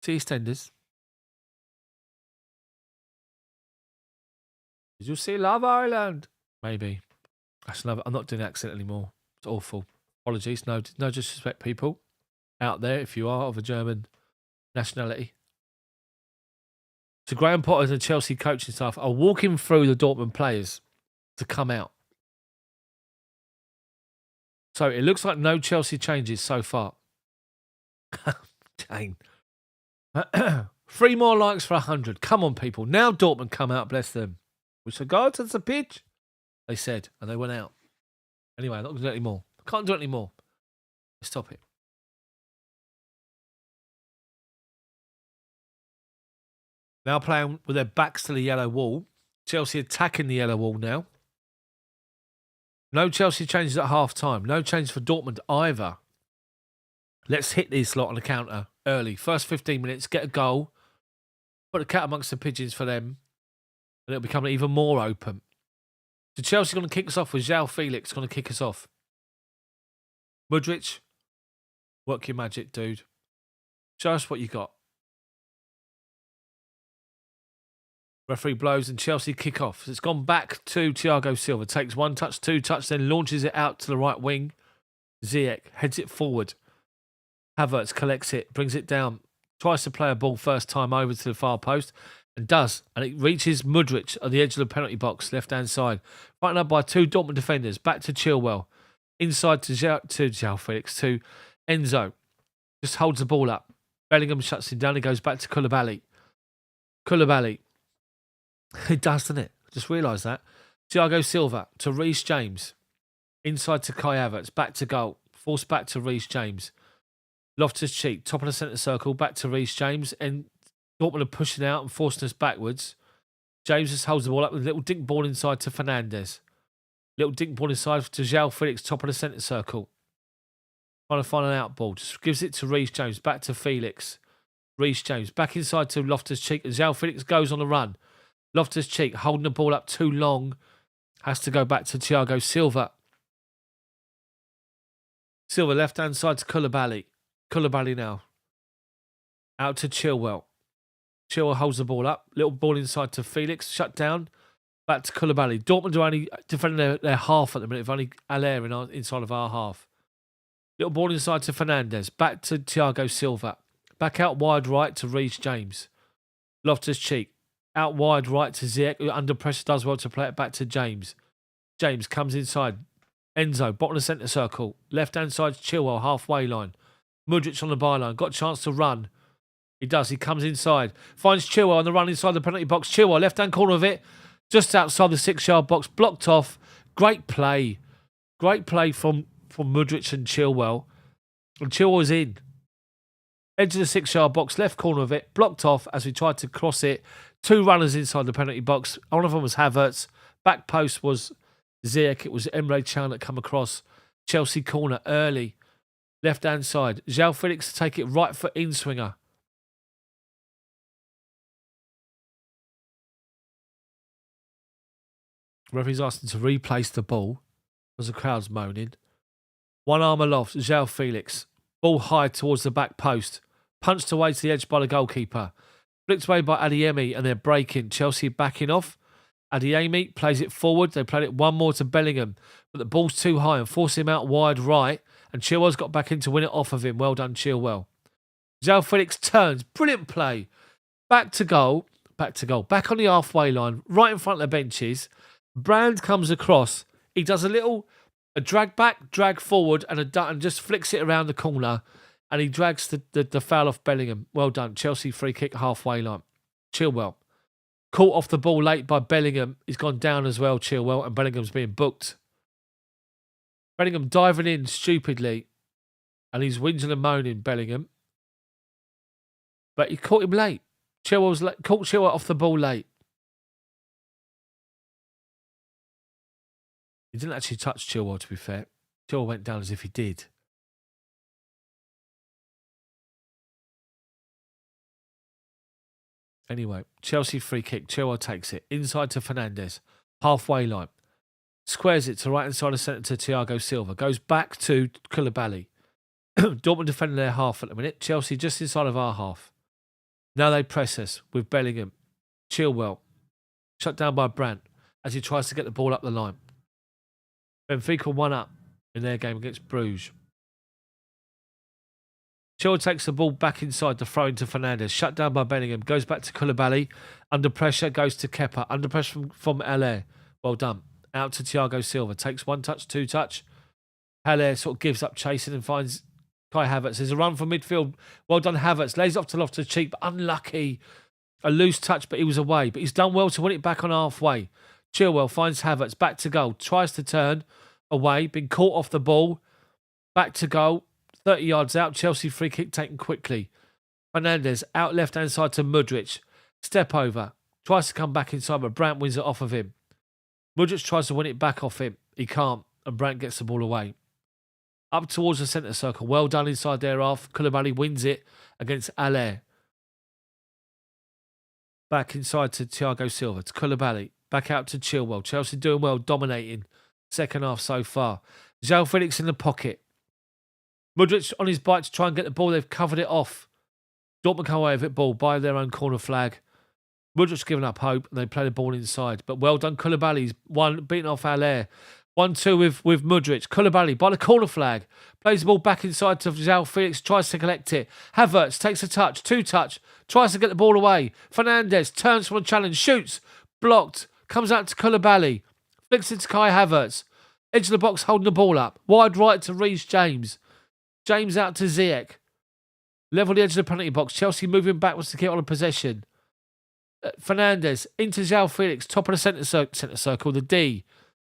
See EastEnders. Did you see Love Island? Maybe. That's another. I'm not doing accent anymore. It's awful. Apologies. No disrespect, people out there, if you are of a German nationality. So Graham Potter and the Chelsea coaching staff are walking through the Dortmund players to come out. So it looks like no Chelsea changes so far. Dang. 3 more likes for 100. Come on, people. Now Dortmund come out, bless them. We should go to the pitch, they said, and they went out. Anyway, I'm not going to do it anymore. I can't do it anymore. Stop it. Now playing with their backs to the yellow wall. Chelsea attacking the yellow wall now. No Chelsea changes at half time. No change for Dortmund either. Let's hit these lot on the counter early. First 15 minutes, get a goal. Put the cat amongst the pigeons for them. And it'll become even more open. So Chelsea going to kick us off with João Felix going to kick us off. Mudryk, work your magic, dude. Show us what you got. Referee blows and Chelsea kick off. So it's gone back to Thiago Silva. Takes 1 touch, 2 touch, then launches it out to the right wing. Ziyech heads it forward. Havertz collects it, brings it down. Tries to play a ball first time over to the far post. And does. And it reaches Mudryk on the edge of the penalty box, left-hand side. Fighting up by 2 Dortmund defenders. Back to Chilwell. Inside to João Felix, to Enzo. Just holds the ball up. Bellingham shuts him down. He goes back to Koulibaly. It does, doesn't it? Just realised that. Thiago Silva to Reece James. Inside to Kai Havertz. Back to goal. Forced back to Reece James. Loftus-Cheek. Top of the centre circle. Back to Reece James. And Dortmund are pushing out and forcing us backwards. James just holds the ball up with a little dink ball inside to Fernandes. Little dink ball inside to João Felix, top of the centre circle. Trying to find an out ball. Just gives it to Reece James. Back to Felix. Reece James. Back inside to Loftus-Cheek. And João Felix goes on the run. Loftus-Cheek holding the ball up too long. Has to go back to Thiago Silva. Silva left-hand side to Koulibaly. Koulibaly now. Out to Chilwell. Chilwell holds the ball up. Little ball inside to Felix. Shut down. Back to Koulibaly. Dortmund are only defending their half at the minute. They've only Allaire inside of our half. Little ball inside to Fernandes. Back to Thiago Silva. Back out wide right to Reece James. Loftus-Cheek. Out wide right to Ziyech, who under pressure does well to play it back to James. James comes inside. Enzo, bottom of the centre circle. Left-hand side Chilwell, halfway line. Mudryk on the byline. Got a chance to run. He does. He comes inside. Finds Chilwell on the run inside the penalty box. Chilwell, left-hand corner of it. Just outside the 6-yard box. Blocked off. Great play. Great play from Mudryk and Chilwell. And Chilwell's in. Edge of the 6-yard box. Left corner of it. Blocked off as we tried to cross it. 2 runners inside the penalty box. One of them was Havertz. Back post was Ziyech. It was Emre Can that come across. Chelsea corner early. Left-hand side. João Felix to take it right foot in swinger. Referee's asking to replace the ball as the crowd's moaning. One arm aloft. João Felix. Ball high towards the back post. Punched away to the edge by the goalkeeper. Flicked away by Adeyemi and they're breaking. Chelsea backing off. Adeyemi plays it forward. They played it one more to Bellingham, but the ball's too high and force him out wide right. And Chilwell's got back in to win it off of him. Well done, Chilwell. João Felix turns. Brilliant play. Back to goal. Back on the halfway line, right in front of the benches. Brand comes across. He does a drag back, drag forward, and just flicks it around the corner. And he drags the foul off Bellingham. Well done. Chelsea free kick, halfway line. Chilwell. Caught off the ball late by Bellingham. He's gone down as well, Chilwell, and Bellingham's being booked. Bellingham diving in stupidly. And he's whinging and moaning, Bellingham. But he caught him late. Chilwell's caught Chilwell off the ball late. He didn't actually touch Chilwell, to be fair. Chilwell went down as if he did. Anyway, Chelsea free kick. Chilwell takes it. Inside to Fernandes. Halfway line. Squares it to right-hand side of centre to Thiago Silva. Goes back to Koulibaly. Dortmund defending their half at the minute. Chelsea just inside of our half. Now they press us with Bellingham. Chilwell. Shut down by Brandt as he tries to get the ball up the line. Benfica 1-up in their game against Bruges. Chilwell takes the ball back inside to throw into Fernandes. Shut down by Bellingham. Goes back to Koulibaly. Under pressure goes to Kepa. Under pressure from Haller. Well done. Out to Thiago Silva. Takes one touch, two touch. Haller sort of gives up chasing and finds Kai Havertz. There's a run from midfield. Well done, Havertz. Lays off to Loftus-Cheek, but unlucky. A loose touch, but he was away. But he's done well to win it back on halfway. Chilwell finds Havertz. Back to goal. Tries to turn away. Been caught off the ball. Back to goal. 30 yards out. Chelsea free kick taken quickly. Fernandes out left-hand side to Mudryk. Step over. Tries to come back inside, but Brandt wins it off of him. Mudryk tries to win it back off him. He can't, and Brandt gets the ball away. Up towards the centre circle. Well done inside there off. Koulibaly wins it against Haller. Back inside to Thiago Silva. To Koulibaly. Back out to Chilwell. Chelsea doing well, dominating. Second half so far. João Felix in the pocket. Mudryk on his bike to try and get the ball. They've covered it off. Dortmund come away with it ball by their own corner flag. Mudryk's given up hope and they play the ball inside. But well done, Koulibaly's beaten off Haller. 1-2 with Mudryk. Koulibaly by the corner flag. Plays the ball back inside to João Felix. Tries to collect it. Havertz takes a touch. Two touch. Tries to get the ball away. Fernandes turns from a challenge. Shoots. Blocked. Comes out to Koulibaly. Flicks it to Kai Havertz. Edge of the box holding the ball up. Wide right to Reece James. James out to Ziyech. Level the edge of the penalty box. Chelsea moving backwards to get on a possession. Fernandes into João Felix. Top of the centre circle. The D.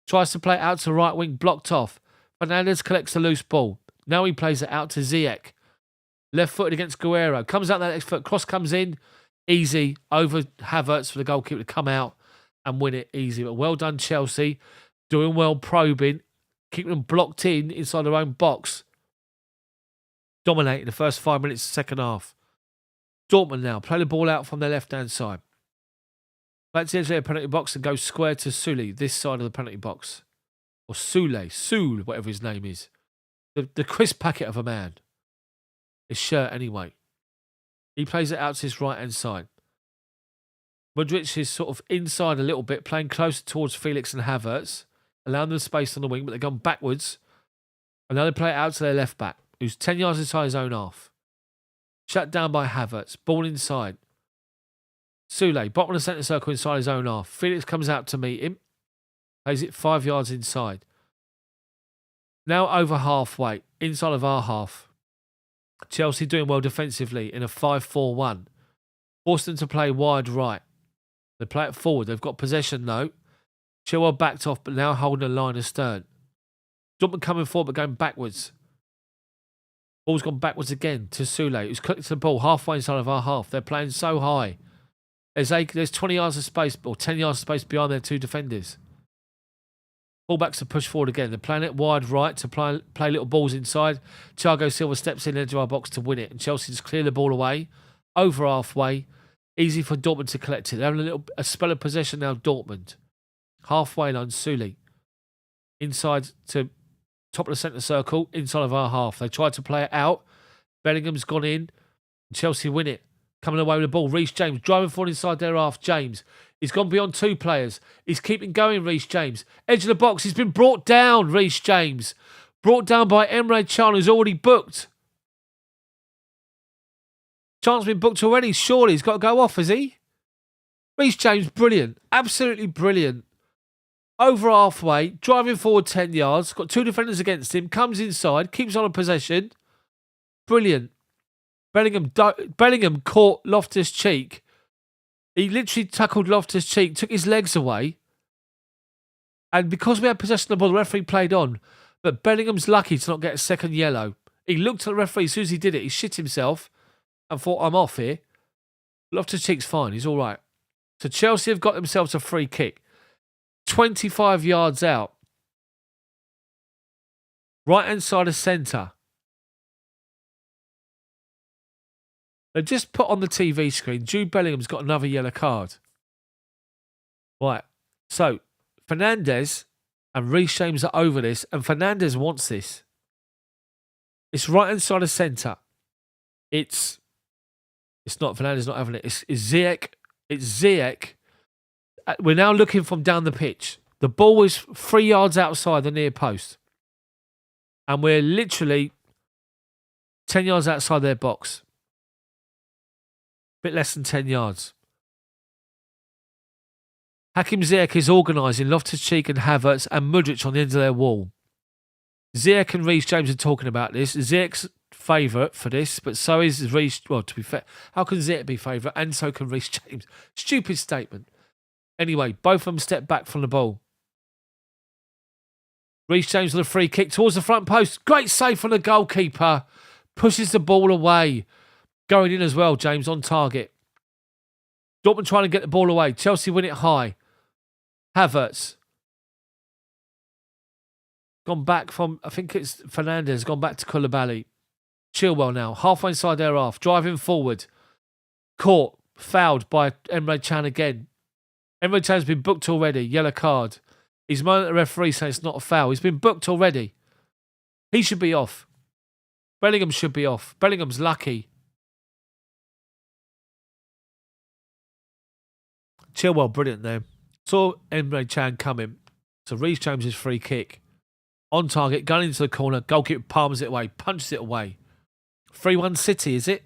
Tries to play it out to right wing, blocked off. Fernandes collects the loose ball. Now he plays it out to Ziyech. Left footed against Guerrero. Comes out that next foot. Cross comes in. Easy. Over Havertz for the goalkeeper to come out and win it easy. But well done, Chelsea. Doing well, probing. Keeping them blocked in inside their own box. Dominating the first 5 minutes of the second half. Dortmund now. Play the ball out from their left-hand side. Back to the edge of their penalty box and go square to Sule, this side of the penalty box. Or Sule, whatever his name is. The crisp packet of a man. His shirt anyway. He plays it out to his right-hand side. Mudryk is sort of inside a little bit, playing closer towards Felix and Havertz, allowing them space on the wing, but they've gone backwards. And now they play it out to their left back, who's 10 yards inside his own half. Shut down by Havertz. Ball inside. Sule, bottom of the centre circle inside his own half. Felix comes out to meet him. Plays it 5 yards inside. Now over halfway, inside of our half. Chelsea doing well defensively in a 5-4-1. Forced them to play wide right. They play it forward. They've got possession though. Chilwell backed off, but now holding a line astern. Dortmund coming forward, but going backwards. Ball's gone backwards again to Sule, who's clicked the ball halfway inside of our half. They're playing so high. There's 20 yards of space, or 10 yards of space behind their two defenders. Fullbacks to push forward again. They're playing it wide right to play little balls inside. Thiago Silva steps in edge of our box to win it, and Chelsea just clear the ball away. Over halfway. Easy for Dortmund to collect it. They're having a spell of possession now, Dortmund. Halfway line, Sule. Inside to top of the centre circle, inside of our half. They tried to play it out. Bellingham's gone in. Chelsea win it. Coming away with the ball. Reece James driving forward inside their half. James He's gone beyond 2 players. He's keeping going, Reece James. Edge of the box. He's been brought down, Reece James. Brought down by Emre Can, who's already booked. Can's been booked already. Surely he's got to go off, has he? Reece James, brilliant. Absolutely brilliant. Over halfway, driving forward 10 yards. Got 2 defenders against him. Comes inside, keeps on a possession. Brilliant. Bellingham caught Loftus-Cheek. He literally tackled Loftus-Cheek, took his legs away. And because we had possession of the ball, the referee played on. But Bellingham's lucky to not get a second yellow. He looked at the referee as soon as he did it. He shit himself and thought, I'm off here. Loftus-Cheek's fine. He's all right. So Chelsea have got themselves a free kick. 25 yards out. Right-hand side of centre. They've just put on the TV screen, Jude Bellingham's got another yellow card. Right. So, Fernandes and Reece James are over this, and Fernandes wants this. It's right-hand side of centre. It's not Fernandes not having it. It's Ziyech. It's Ziyech. We're now looking from down the pitch. The ball is 3 yards outside the near post. And we're literally 10 yards outside their box. Bit less than 10 yards. Hakim Ziyech is organising Loftus-Cheek and Havertz and Mudryk on the end of their wall. Ziyech and Reece James are talking about this. Ziyech's favourite for this, but so is Reece. Well, to be fair, how can Ziyech be favourite and so can Reece James? Stupid statement. Anyway, both of them step back from the ball. Reece James with a free kick towards the front post. Great save from the goalkeeper. Pushes the ball away. Going in as well, James, on target. Dortmund trying to get the ball away. Chelsea win it high. Havertz. Gone back from, I think it's Fernandes, gone back to Koulibaly. Chilwell now, halfway inside their half, driving forward. Caught, fouled by Emre Can again. Emre Can's been booked already, yellow card. He's moaning at the referee saying it's not a foul. He's been booked already. He should be off. Bellingham should be off. Bellingham's lucky. Chilwell, brilliant there. Saw Emre Can coming. So Reece James' free kick. On target, going into the corner. Goalkeeper palms it away, punches it away. 3-1 City, is it?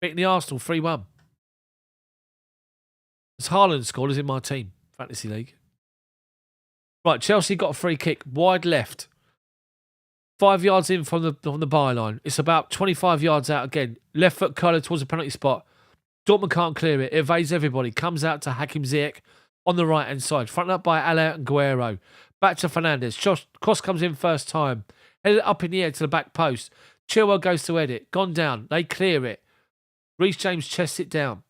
Beating the Arsenal 3-1. As Haaland scored, is in my team. Fantasy League. Right, Chelsea got a free kick. Wide left. 5 yards in from the byline. It's about 25 yards out again. Left foot curler towards the penalty spot. Dortmund can't clear it. It evades everybody. Comes out to Hakim Ziyech on the right-hand side. Fronted up by Alain and Guerrero. Back to Fernandes. Cross comes in first time. Headed up in the air to the back post. Chilwell goes to edit. Gone down. They clear it. Reece James chests it down.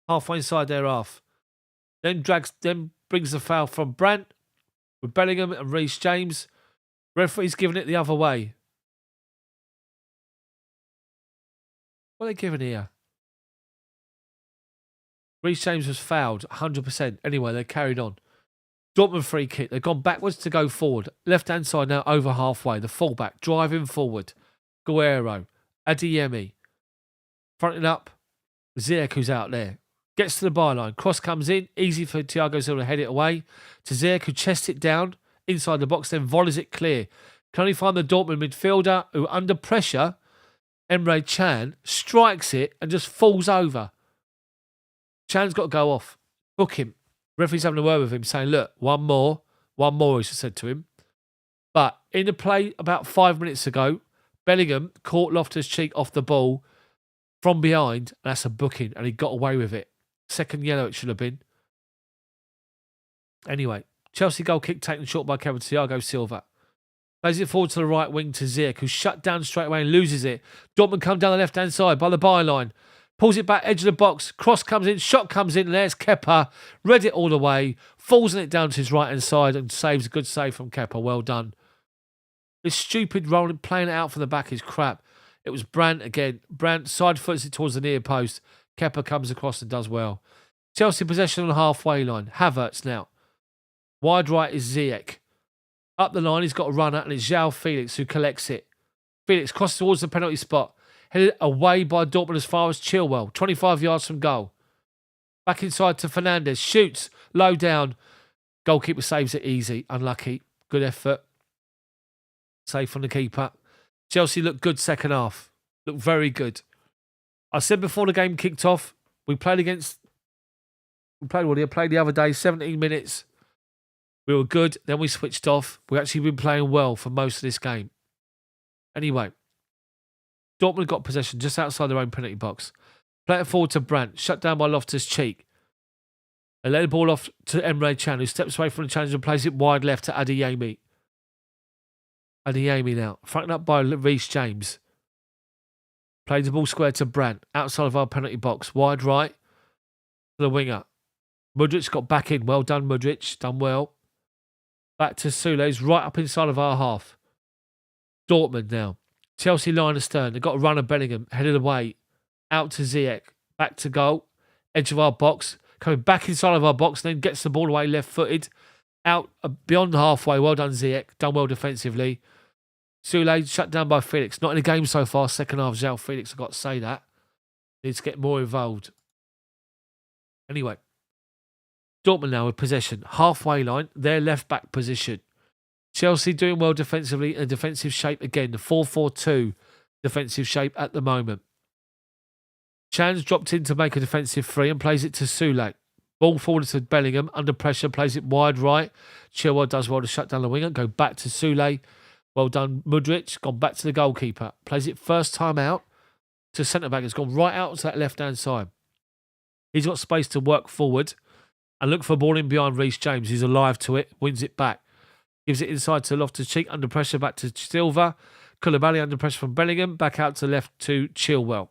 Halfway inside their half. Then brings the foul from Brandt with Bellingham and Reece James. Referee's giving it the other way. What are they giving here? Reece James was fouled, 100%. Anyway, they carried on. Dortmund free kick. They've gone backwards to go forward. Left-hand side now over halfway. The fullback driving forward. Guerrero. Adeyemi. Fronting up. Ziyech, who's out there. Gets to the byline. Cross comes in. Easy for Thiago Silva to head it away. To Ziyech, who chests it down inside the box, then volleys it clear. Can only find the Dortmund midfielder, who under pressure, Emre Can, strikes it and just falls over. Chan's got to go off. Book him. Referee's having a word with him, saying, look, one more, he said to him. But in the play about 5 minutes ago, Bellingham caught Loftus-Cheek off the ball from behind, and that's a booking, and he got away with it. Second yellow it should have been. Anyway, Chelsea goal kick taken short by Kevin Thiago Silva. Plays it forward to the right wing to Ziyech, who's shut down straight away and loses it. Dortmund come down the left-hand side by the byline. Pulls it back, edge of the box. Cross comes in, shot comes in. There's Kepa. Read it all the way. Falls it down to his right-hand side and saves a good save from Kepa. Well done. This stupid rolling, playing it out from the back is crap. It was Brandt again. Brandt side foots it towards the near post. Kepa comes across and does well. Chelsea possession on the halfway line. Havertz now. Wide right is Ziyech. Up the line, he's got a runner, and it's João Felix who collects it. Felix crosses towards the penalty spot. Headed away by Dortmund as far as Chilwell. 25 yards from goal. Back inside to Fernandes. Shoots. Low down. Goalkeeper saves it easy. Unlucky. Good effort. Safe on the keeper. Chelsea looked good second half. Looked very good. I said before the game kicked off, we played the other day, 17 minutes. We were good. Then we switched off. We've actually been playing well for most of this game. Anyway, Dortmund got possession just outside their own penalty box. Play it forward to Brandt. Shut down by Loftus-Cheek. They let the ball off to Emre Can, who steps away from the challenge and plays it wide left to Adeyemi. Adeyemi now. Fronted up by Reece James. Plays the ball square to Brandt. Outside of our penalty box. Wide right. To the winger. Mudryk got back in. Well done, Mudryk. Done well. Back to Soulé, right up inside of our half. Dortmund now. Chelsea line astern. They've got a run of Bellingham. Headed away. Out to Ziyech. Back to goal. Edge of our box. Coming back inside of our box. Then gets the ball away left-footed. Out beyond halfway. Well done, Ziyech. Done well defensively. Soulé shut down by Felix. Not in the game so far. Second half, João Felix. I've got to say that. Needs to get more involved. Anyway. Dortmund now with possession. Halfway line. Their left-back position. Chelsea doing well defensively and defensive shape again. The 4-4-2 defensive shape at the moment. Chan's dropped in to make a defensive free and plays it to Soulé. Ball forward to Bellingham. Under pressure. Plays it wide right. Chilwell does well to shut down the winger. Go back to Soulé. Well done, Mudryk. Gone back to the goalkeeper. Plays it first time out to centre-back. It's gone right out to that left-hand side. He's got space to work forward and look for a ball in behind Reece James. He's alive to it. Wins it back. Gives it inside to Loftus-Cheek. Under pressure back to Silva. Koulibaly under pressure from Bellingham. Back out to left to Chilwell.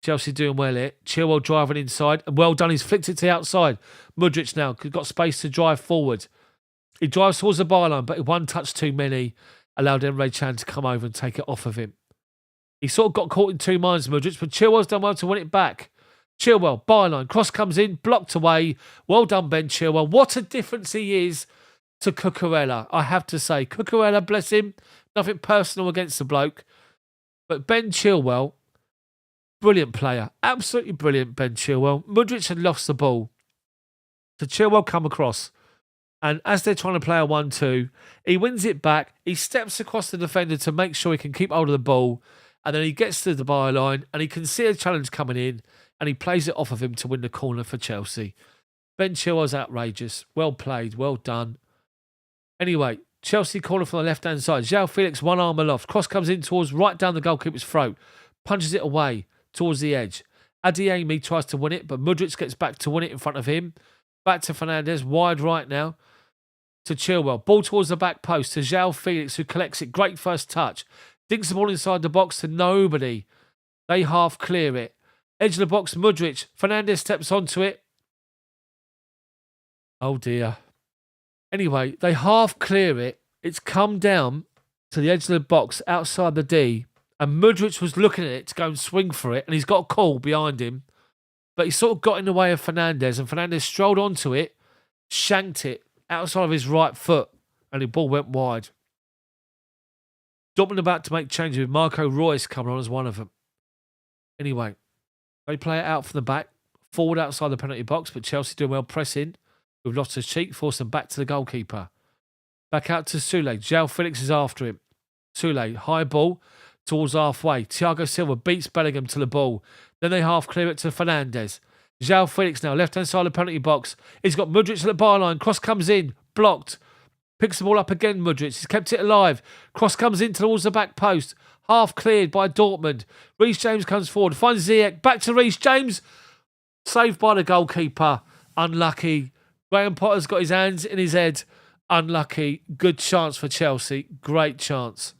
Chelsea doing well here. Chilwell driving inside. And well done. He's flicked it to the outside. Mudryk now got space to drive forward. He drives towards the byline, but one touch too many allowed Emre Can to come over and take it off of him. He sort of got caught in two minds, Mudryk, but Chilwell's done well to win it back. Chilwell, byline, cross comes in, blocked away. Well done, Ben Chilwell. What a difference he is to Cucurella, I have to say. Cucurella, bless him, nothing personal against the bloke. But Ben Chilwell, brilliant player. Absolutely brilliant, Ben Chilwell. Mudryk had lost the ball. So Chilwell come across. And as they're trying to play a 1-2, he wins it back. He steps across the defender to make sure he can keep hold of the ball. And then he gets to the byline and he can see a challenge coming in. And he plays it off of him to win the corner for Chelsea. Ben Chilwell's outrageous. Well played. Well done. Anyway, Chelsea corner from the left-hand side. João Felix, one arm aloft. Cross comes in towards right down the goalkeeper's throat. Punches it away towards the edge. Adeyemi tries to win it, but Mudryk gets back to win it in front of him. Back to Fernandes, wide right now. To Chilwell. Ball towards the back post to João Felix, who collects it. Great first touch. Dinks the ball inside the box to nobody. They half clear it. Edge of the box, Mudryk. Fernandes steps onto it. Oh dear. Anyway, they half clear it. It's come down to the edge of the box outside the D. And Mudryk was looking at it to go and swing for it. And he's got a call behind him. But he sort of got in the way of Fernandes. And Fernandes strolled onto it. Shanked it outside of his right foot. And the ball went wide. Dortmund about to make changes with Marco Reus coming on as one of them. Anyway, they play it out from the back. Forward outside the penalty box. But Chelsea doing well pressing. With Loftus-Cheek, force them back to the goalkeeper. Back out to Soulé. João Felix is after him. Soulé, high ball towards halfway. Thiago Silva beats Bellingham to the ball. Then they half clear it to Fernandes. João Felix now, left-hand side of the penalty box. He's got Mudryk at the byline. Cross comes in. Blocked. Picks the ball up again, Mudryk. He's kept it alive. Cross comes in towards the back post. Half cleared by Dortmund. Reece James comes forward. Finds Ziyech. Back to Reece James. Saved by the goalkeeper. Unlucky. Graham Potter's got his hands in his head. Unlucky. Good chance for Chelsea. Great chance.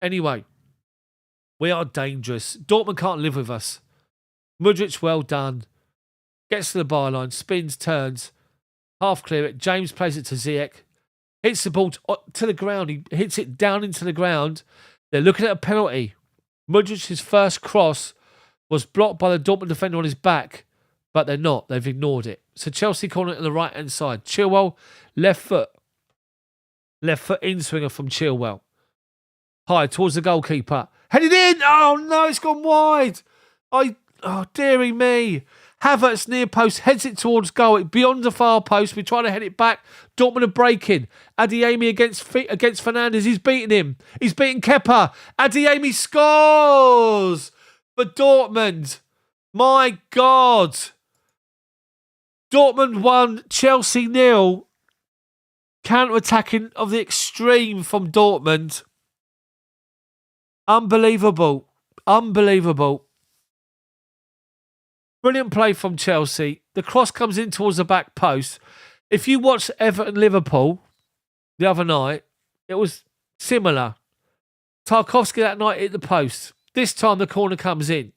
Anyway, we are dangerous. Dortmund can't live with us. Mudryk, well done. Gets to the byline. Spins, turns. Half clear it. James plays it to Ziyech. Hits the ball to the ground. He hits it down into the ground. They're looking at a penalty. Mudryk's first cross was blocked by the Dortmund defender on his back. But they're not. They've ignored it. So Chelsea corner on the right-hand side. Chilwell, left foot. Left foot in-swinger from Chilwell. High towards the goalkeeper. Headed in. Oh, no, it's gone wide. Oh, dearie me. Havertz near post, heads it towards goal, beyond the far post. We try to head it back. Dortmund are breaking. Adeyemi against Fernandes. He's beating him. He's beating Kepa. Adeyemi scores for Dortmund. My God. Dortmund 1, Chelsea 0. Counter-attacking of the extreme from Dortmund. Unbelievable. Unbelievable. Brilliant play from Chelsea. The cross comes in towards the back post. If you watch Everton-Liverpool the other night, it was similar. Tarkowski that night hit the post. This time the corner comes in.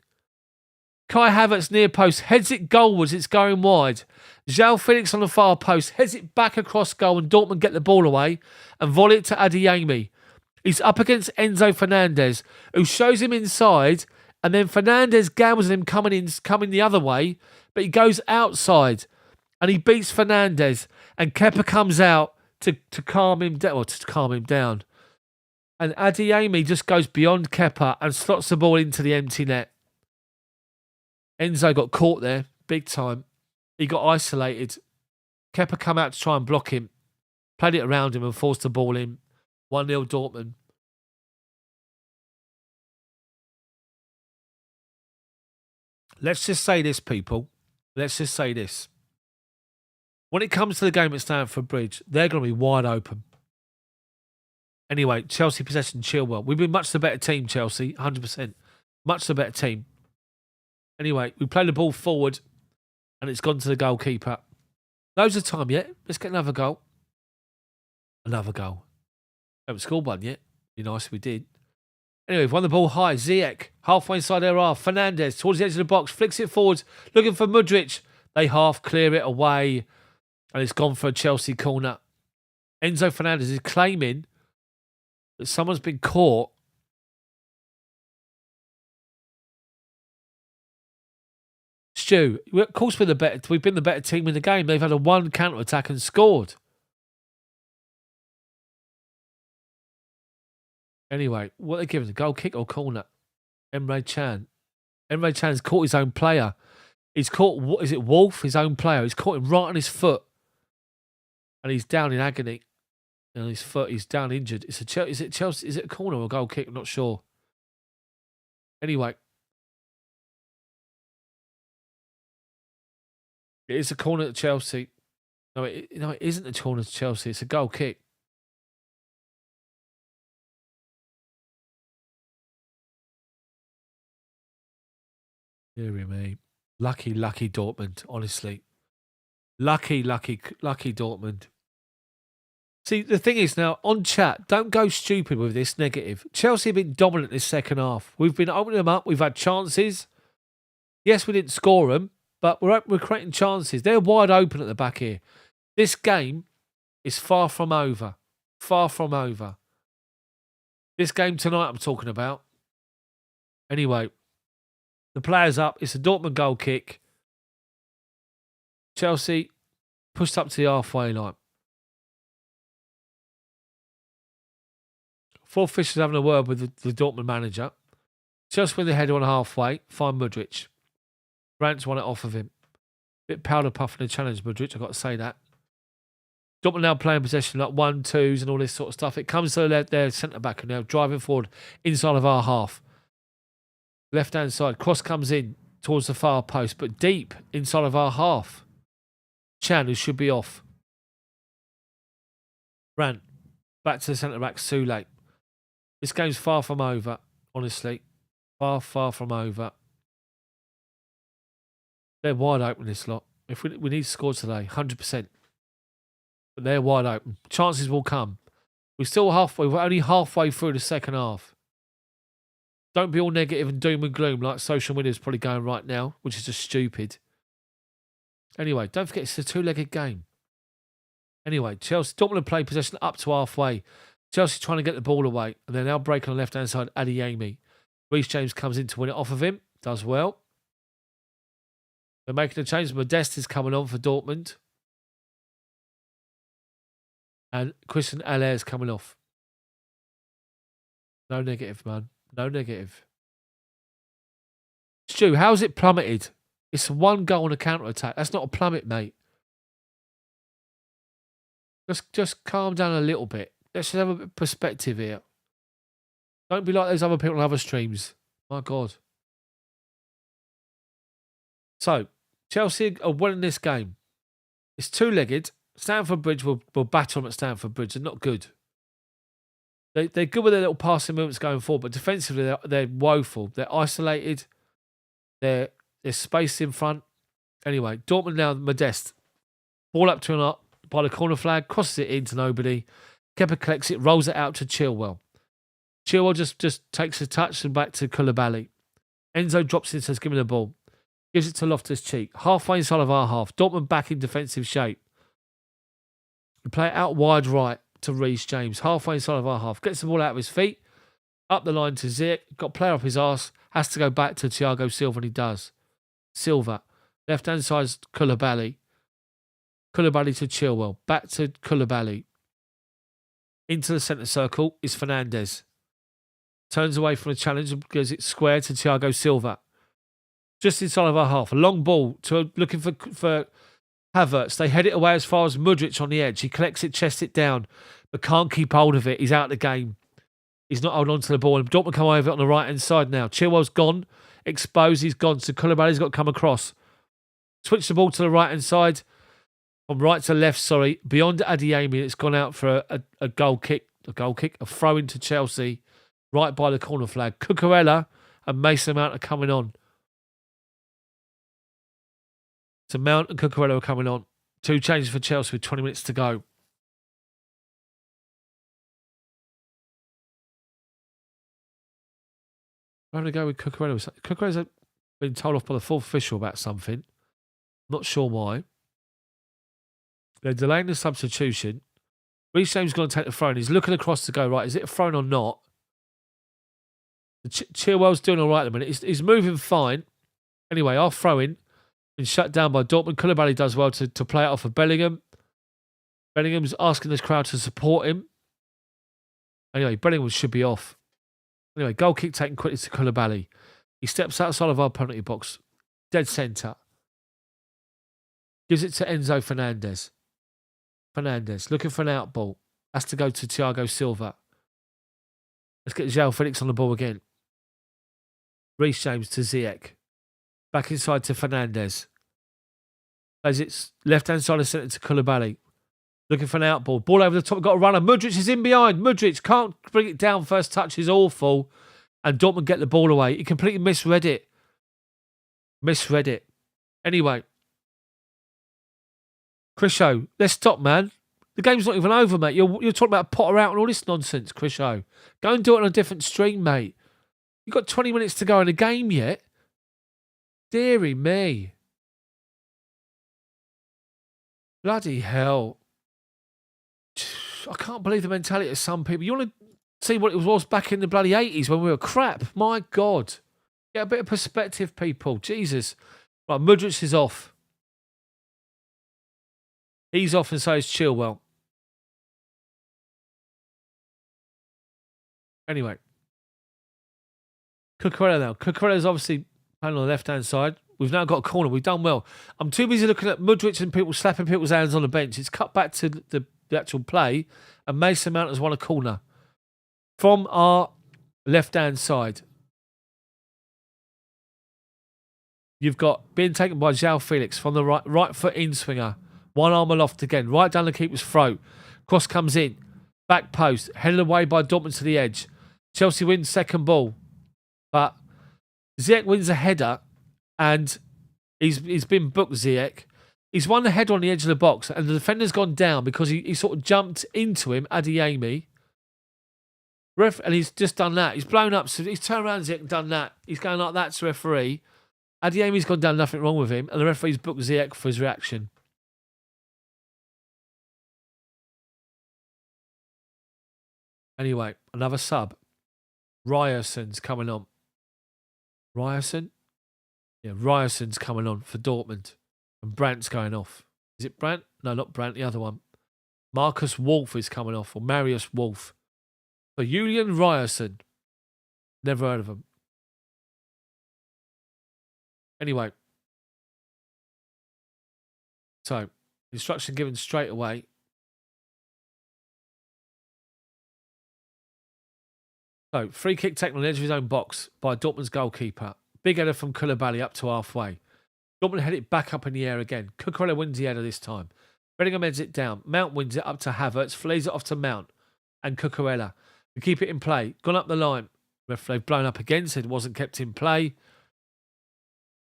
Kai Havertz near post, heads it goalwards, it's going wide. João Felix on the far post, heads it back across goal and Dortmund get the ball away and volley it to Adeyemi. He's up against Enzo Fernandez, who shows him inside, and then Fernandez gambles him coming the other way, but he goes outside and he beats Fernandez, and Kepa comes out to calm him down. And Adeyemi just goes beyond Kepa and slots the ball into the empty net. Enzo got caught there, big time. He got isolated. Kepa come out to try and block him. Played it around him and forced the ball in. 1-0 Dortmund. Let's just say this, people. Let's just say this. When it comes to the game at Stamford Bridge, they're going to be wide open. Anyway, Chelsea possession, Chilwell. We've been much the better team, Chelsea. 100%. Much the better team. Anyway, we play the ball forward and it's gone to the goalkeeper. Loads of time yet. Let's get another goal. Another goal. Haven't scored one yet. Be nice if we did. Anyway, we've won the ball high. Ziyech, halfway inside their half. Fernandes, towards the edge of the box, flicks it forward, looking for Mudryk. They half clear it away and it's gone for a Chelsea corner. Enzo Fernandez is claiming that someone's been caught. Stu, of course we've been the better team in the game. They've had a one counter-attack and scored. Anyway, what are they giving? A goal kick or corner? Emre Can. Emre Can's caught his own player. He's caught, is it Wolf, his own player? He's caught him right on his foot. And he's down in agony. And his foot, he's down injured. Is it Chelsea? Is it a corner or a goal kick? I'm not sure. Anyway. It is a corner at Chelsea. No, it isn't a corner to Chelsea. It's a goal kick. Dear me. Lucky Dortmund, honestly. Lucky Dortmund. See, the thing is now, on chat, don't go stupid with this negative. Chelsea have been dominant this second half. We've been opening them up. We've had chances. Yes, we didn't score them, but we're creating chances. They're wide open at the back here. This game is far from over. Far from over. This game tonight I'm talking about. Anyway, the player's up. It's a Dortmund goal kick. Chelsea pushed up to the halfway line. Four officials having a word with the Dortmund manager. Chelsea win the header on halfway. Find Mudryk. Brandt's won it off of him. Bit powder puff in the challenge, Mudryk. I've got to say that. Dortmund now playing possession like 1-2s and all this sort of stuff. It comes to their centre-back and now driving forward inside of our half. Left-hand side. Cross comes in towards the far post, but deep inside of our half. Chan, who should be off. Brandt. Back to the centre-back, Sule. This game's far from over, honestly. Far from over. They're wide open, this lot. If we need to score today, 100%. But they're wide open. Chances will come. We're only halfway through the second half. Don't be all negative and doom and gloom like social media is probably going right now, which is just stupid. Anyway, don't forget it's a two-legged game. Anyway, Chelsea, Dortmund play possession up to halfway. Chelsea trying to get the ball away. And they're now breaking on the left-hand side, Adeyemi. Reece James comes in to win it off of him. Does well. They're making a change. Modeste is coming on for Dortmund. And Christian Aller is coming off. No negative, man. No negative. Stu, how's it plummeted? It's 1 goal on a counter-attack. That's not a plummet, mate. Just calm down a little bit. Let's have a bit of perspective here. Don't be like those other people on other streams. My God. So, Chelsea are winning this game. It's 2-legged. Stamford Bridge will batter them at Stamford Bridge. They're not good. They're good with their little passing movements going forward, but defensively they're woeful. They're isolated. They're spaced in front. Anyway, Dortmund now, Modeste. Ball up to and up by the corner flag, crosses it into nobody. Kepa collects it, rolls it out to Chilwell. Chilwell just takes a touch and back to Koulibaly. Enzo drops in, says, give me the ball. Gives it to Loftus-Cheek. Halfway inside of our half. Dortmund back in defensive shape. We play it out wide right to Reece James. Halfway inside of our half. Gets the ball out of his feet. Up the line to Ziyech. Got a player up his arse. Has to go back to Thiago Silva, and he does. Silva. Left-hand side's Koulibaly. Koulibaly to Chilwell. Back to Koulibaly. Into the centre circle is Fernandes. Turns away from the challenge and gives it square to Thiago Silva. Just inside of our half. A long ball to looking for Havertz. They head it away as far as Mudryk on the edge. He collects it, chests it down, but can't keep hold of it. He's out of the game. He's not holding on to the ball. And Dortmund come over on the right-hand side now. Chilwell's gone. Exposed. He's gone. So Koulibaly's got to come across. Switch the ball to the right-hand side. From right to left, sorry. Beyond Adeyemi, it's gone out for a goal kick. A throw into Chelsea. Right by the corner flag. Cucurella and Mason Mount are coming on. So Mount and Cucurella are coming on. 2 changes for Chelsea with 20 minutes to go. I'm going to go with Cucurella. Cucurella's been told off by the 4th official about something. Not sure why. They're delaying the substitution. Reece James is going to take the throw in. He's looking across to go, right, is it a throw or not? Chilwell's doing all right at the minute. He's moving fine. Anyway, our throw-in been shut down by Dortmund. Koulibaly does well to play it off of Bellingham. Bellingham's asking this crowd to support him. Anyway, Bellingham should be off. Anyway, goal kick taken quickly to Koulibaly. He steps outside of our penalty box. Dead centre. Gives it to Enzo Fernandez. Fernandez looking for an out ball. Has to go to Thiago Silva. Let's get João Felix on the ball again. Reece James to Ziyech. Back inside to Fernandez. Plays it left-hand side of centre to Koulibaly. Looking for an out ball. Ball over the top. Got a runner. Mudryk is in behind. Mudryk can't bring it down. First touch is awful. And Dortmund get the ball away. He completely misread it. Anyway. Chriso, let's stop, man. The game's not even over, mate. You're talking about Potter out and all this nonsense, Chriso. Go and do it on a different stream, mate. You've got 20 minutes to go in the game yet. Deary me. Bloody hell. I can't believe the mentality of some people. You want to see what it was back in the bloody 80s when we were crap. My God. Get a bit of perspective, people. Jesus. Right, Mudryk is off. He's off and so is Chilwell. Anyway. Cucurella now. Cucurella's obviously playing on the left-hand side. We've now got a corner. We've done well. I'm too busy looking at Mudryk and people slapping people's hands on the bench. It's cut back to the actual play. And Mason Mount has won a corner. From our left-hand side. You've got being taken by João Felix from the right foot in swinger. One arm aloft again. Right down the keeper's throat. Cross comes in. Back post. Headed away by Dortmund to the edge. Chelsea wins second ball. But Ziyech wins a header. And he's been booked, Ziyech. He's won the header on the edge of the box. And the defender's gone down because he sort of jumped into him, Adeyemi. And he's just done that. He's blown up. So he's turned around, Ziyech, and done that. He's going like that to referee. Adeyemi's gone down, nothing wrong with him. And the referee's booked Ziyech for his reaction. Anyway, another sub. Ryerson's coming on. Ryerson? Yeah, Ryerson's coming on for Dortmund. And Brandt's going off. Is it Brandt? No, not Brandt, the other one. Marcus Wolf is coming off, or Marius Wolf. So Julian Ryerson. Never heard of him. Anyway, So, instruction given straight away. So, free kick taken on the edge of his own box by Dortmund's goalkeeper. Big header from Koulibaly up to halfway. Dortmund head it back up in the air again. Cucurella wins the header this time. Bellingham heads it down. Mount wins it up to Havertz. Flays it off to Mount and Cucurella. We keep it in play. Gone up the line. They've blown up again, said it wasn't kept in play.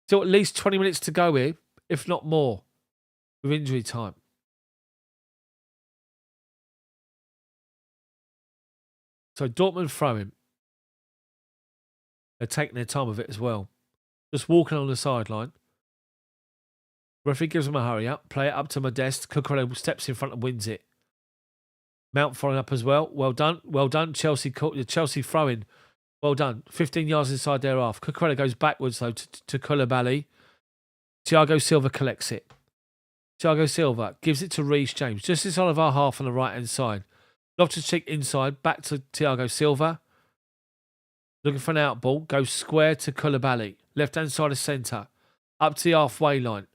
Still at least 20 minutes to go here, if not more, with injury time. So Dortmund throwing. They're taking their time with it as well. Just walking on the sideline. Referee gives them a hurry up. Play it up to Modeste. Cucurella steps in front and wins it. Mount following up as well. Well done. Well done. Chelsea throwing. Well done. 15 yards inside their half. Cucurella goes backwards though to Koulibaly. Thiago Silva collects it. Thiago Silva gives it to Reece James. Just inside of our half on the right-hand side. Loftus-Cheek inside. Back to Thiago Silva. Looking for an out ball. Goes square to Koulibaly. Left-hand side of centre. Up to the halfway line.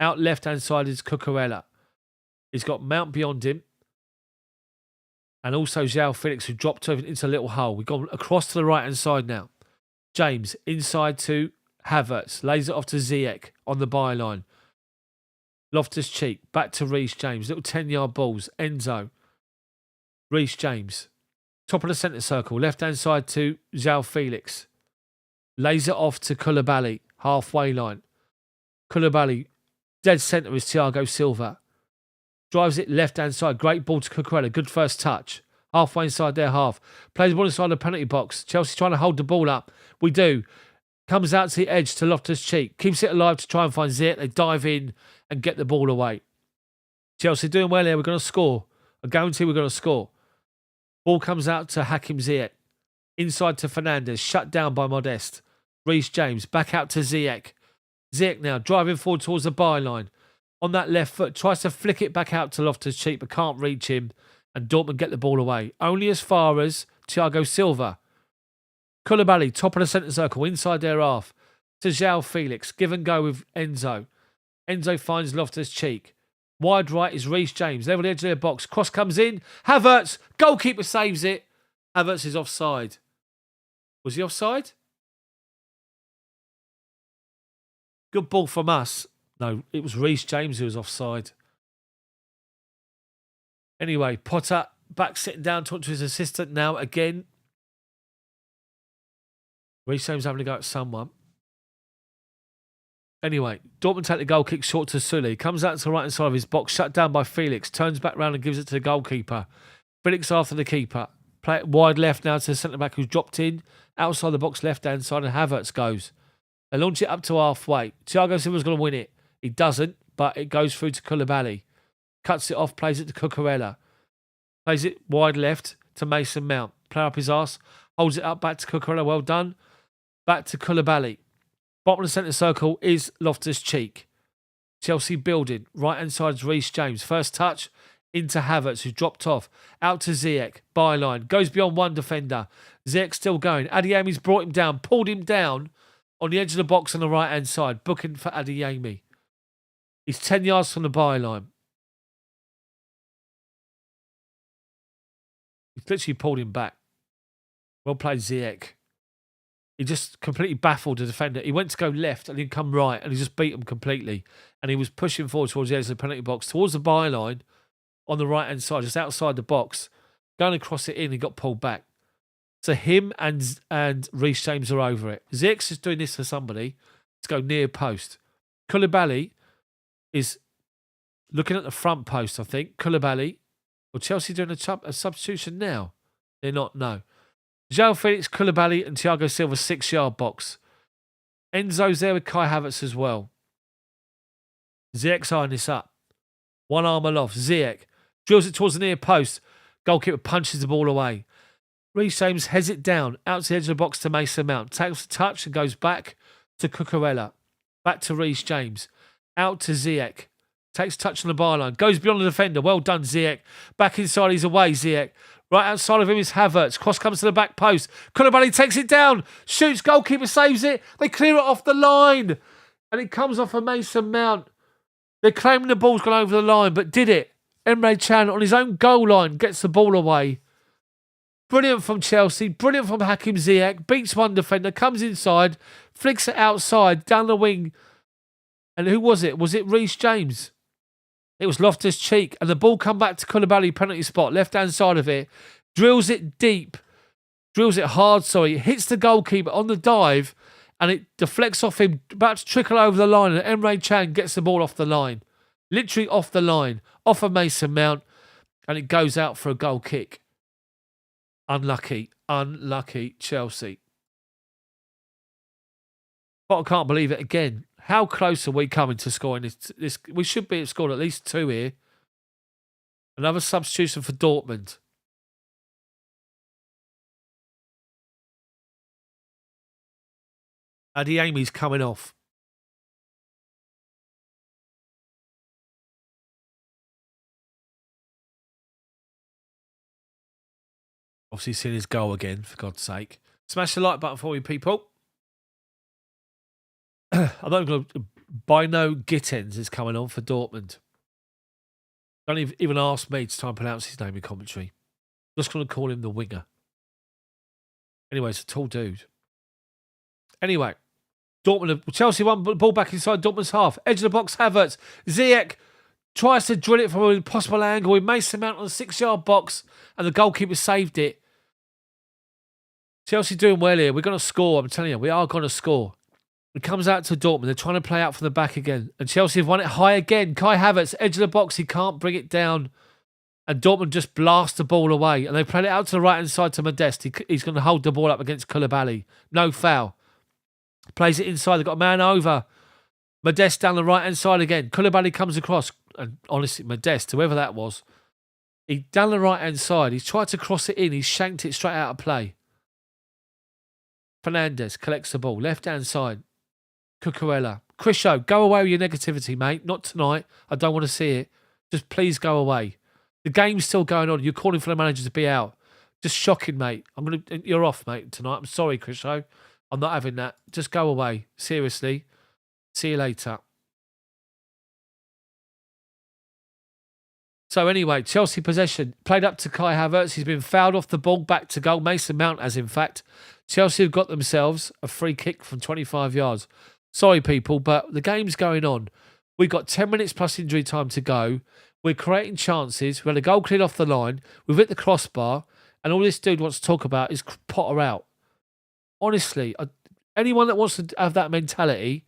Out left-hand side is Cucurella. He's got Mount beyond him. And also João Felix, who dropped into a little hole. We've gone across to the right-hand side now. James inside to Havertz. Lays it off to Ziyech on the byline. Loftus-Cheek. Back to Reece James. Little 10-yard balls. Enzo. Reece James. Top of the centre circle. Left-hand side to João Felix. Lays it off to Koulibaly. Halfway line. Koulibaly. Dead centre is Thiago Silva. Drives it left-hand side. Great ball to Cucurella. Good first touch. Halfway inside their half. Plays the ball inside the penalty box. Chelsea trying to hold the ball up. We do. Comes out to the edge to Loftus-Cheek. Keeps it alive to try and find Ziyech. They dive in and get the ball away. Chelsea doing well here. We're going to score. I guarantee we're going to score. Ball comes out to Hakim Ziyech. Inside to Fernandes. Shut down by Modeste. Reece James. Back out to Ziyech. Ziyech now driving forward towards the byline. On that left foot, tries to flick it back out to Loftus-Cheek, but can't reach him. And Dortmund get the ball away. Only as far as Thiago Silva. Koulibaly, top of the centre circle, inside their half. To João Felix. Give and go with Enzo. Enzo finds Loftus-Cheek. Wide right is Reece James. Level the edge of their box. Cross comes in. Havertz. Goalkeeper saves it. Havertz is offside. Was he offside? Good ball from us. No, it was Reece James who was offside. Anyway, Potter back sitting down, talking to his assistant now again. Reece James having to go at someone. Anyway, Dortmund take the goal kick short to Sully. Comes out to the right-hand side of his box, shut down by Felix. Turns back round and gives it to the goalkeeper. Felix after the keeper. Play it wide left now to the centre-back who's dropped in. Outside the box, left-hand side, and Havertz goes. They launch it up to halfway. Thiago Silva's going to win it. He doesn't, but it goes through to Koulibaly. Cuts it off, plays it to Cucurella. Plays it wide left to Mason Mount. Player up his arse. Holds it up back to Cucurella. Well done. Back to Koulibaly. Bottom of the centre circle is Loftus-Cheek. Chelsea building. Right-hand side is Reece James. First touch into Havertz, who dropped off. Out to Ziyech. Byline. Goes beyond one defender. Ziyech still going. Adeyemi's brought him down. Pulled him down on the edge of the box on the right-hand side. Booking for Adeyemi. He's 10 yards from the byline. He's literally pulled him back. Well played, Ziyech. He just completely baffled the defender. He went to go left and he'd come right and he just beat him completely. And he was pushing forward towards the edge of the penalty box, towards the byline on the right-hand side, just outside the box. Going across it in, he got pulled back. So him and Reece James are over it. Ziyech's just doing this for somebody to go near post. Koulibaly is looking at the front post, I think. Koulibaly. Or Chelsea doing a substitution now? They're not, no. João Felix, Koulibaly and Thiago Silva, 6-yard box. Enzo's there with Kai Havertz as well. Ziyech eyeing this up. One arm aloft. Ziyech drills it towards the near post. Goalkeeper punches the ball away. Reece James heads it down, out to the edge of the box to Mason Mount. Takes the touch and goes back to Cucurella. Back to Reece James. Out to Ziyech. Takes touch on the byline. Goes beyond the defender. Well done, Ziyech. Back inside, he's away, Ziyech. Right outside of him is Havertz. Cross comes to the back post. Koulibaly takes it down. Shoots. Goalkeeper saves it. They clear it off the line. And it comes off of Mason Mount. They're claiming the ball's gone over the line, but did it? Emre Can on his own goal line gets the ball away. Brilliant from Chelsea. Brilliant from Hakim Ziyech. Beats one defender, comes inside, flicks it outside, down the wing. And who was it? Was it Reece James? It was Loftus-Cheek. And the ball come back to Koulibaly, penalty spot, left-hand side of it. Drills it deep. Drills it hard, sorry. Hits the goalkeeper on the dive. And it deflects off him, about to trickle over the line. And Emre Can gets the ball off the line. Literally off the line. Off of Mason Mount. And it goes out for a goal kick. Unlucky Chelsea. But I can't believe it again. How close are we coming to scoring this? We should be scored at least 2 here. Another substitution for Dortmund. Adeyemi's coming off. Obviously seen his goal again, for God's sake. Smash the like button for me, people. I'm not going to... Bino Gittens is coming on for Dortmund. Don't even ask me to try and pronounce his name in commentary. I'm just going to call him the winger. Anyway, it's a tall dude. Anyway, Chelsea won the ball back inside Dortmund's half. Edge of the box, Havertz. Ziyech tries to drill it from an impossible angle with Mason Mount on the 6-yard box, and the goalkeeper saved it. Chelsea doing well here. We're going to score. I'm telling you, we are going to score. It comes out to Dortmund. They're trying to play out from the back again. And Chelsea have won it high again. Kai Havertz, edge of the box. He can't bring it down. And Dortmund just blast the ball away. And they played it out to the right-hand side to Modeste. He's going to hold the ball up against Koulibaly. No foul. Plays it inside. They've got a man over. Modeste down the right-hand side again. Koulibaly comes across. And honestly, Modeste, whoever that was, he down the right-hand side. He's tried to cross it in. He's shanked it straight out of play. Fernandes collects the ball. Left-hand side. Cucurella. Crisho, go away with your negativity, mate. Not tonight. I don't want to see it. Just please go away. The game's still going on. You're calling for the manager to be out. Just shocking, mate. You're off, mate, tonight. I'm sorry, Crisho. I'm not having that. Just go away. Seriously. See you later. So anyway, Chelsea possession. Played up to Kai Havertz. He's been fouled off the ball. Back to goal. Mason Mount has, in fact. Chelsea have got themselves a free kick from 25 yards. Sorry, people, but the game's going on. We've got 10 minutes plus injury time to go. We're creating chances. We had a goal cleared off the line. We've hit the crossbar. And all this dude wants to talk about is Potter out. Honestly, anyone that wants to have that mentality,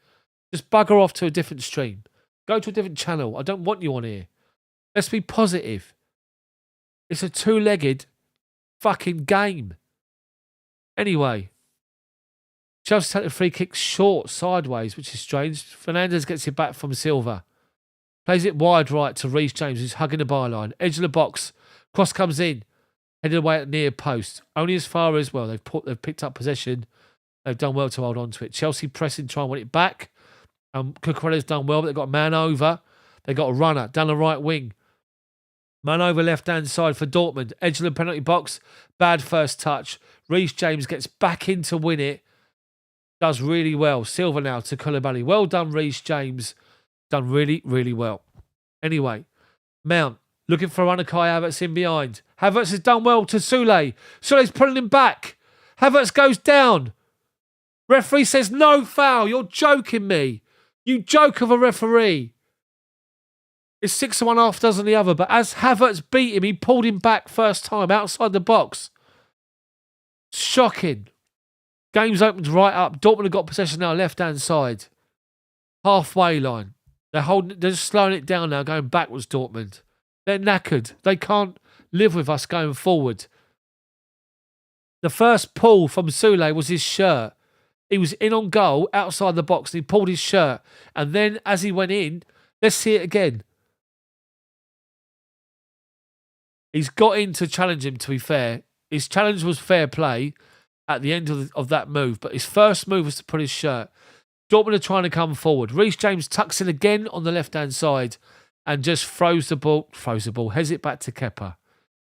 just bugger off to a different stream. Go to a different channel. I don't want you on here. Let's be positive. It's a 2-legged fucking game. Anyway. Chelsea take the free kick short, sideways, which is strange. Fernandes gets it back from Silva. Plays it wide right to Reece James, who's hugging the byline. Edge of the box. Cross comes in. Headed away at near post. Only as far as, well, they've picked up possession. They've done well to hold on to it. Chelsea pressing, try and win it back. Cucurella's done well, but they've got a man over. They've got a runner down the right wing. Man over left-hand side for Dortmund. Edge of the penalty box. Bad first touch. Reece James gets back in to win it. Does really well. Silva now to Koulibaly. Well done, Reece James. Done really, really well. Anyway, Mount looking for a runner. Kai Havertz in behind. Havertz has done well to Soulé. Soulé's pulling him back. Havertz goes down. Referee says no foul. You're joking me. You joke of a referee. It's 6-1 half dozen the other, but as Havertz beat him, he pulled him back first time outside the box. Shocking. Game's opened right up. Dortmund have got possession now, left-hand side. Halfway line. They're just slowing it down now, going backwards, Dortmund. They're knackered. They can't live with us going forward. The first pull from Soulé was his shirt. He was in on goal, outside the box, and he pulled his shirt. And then, as he went in, let's see it again. He's got in to challenge him, to be fair. His challenge was fair play at the end of that move, but his first move was to put his shirt. Dortmund are trying to come forward. Reece James tucks in again on the left-hand side and just throws the ball, heads it back to Kepa.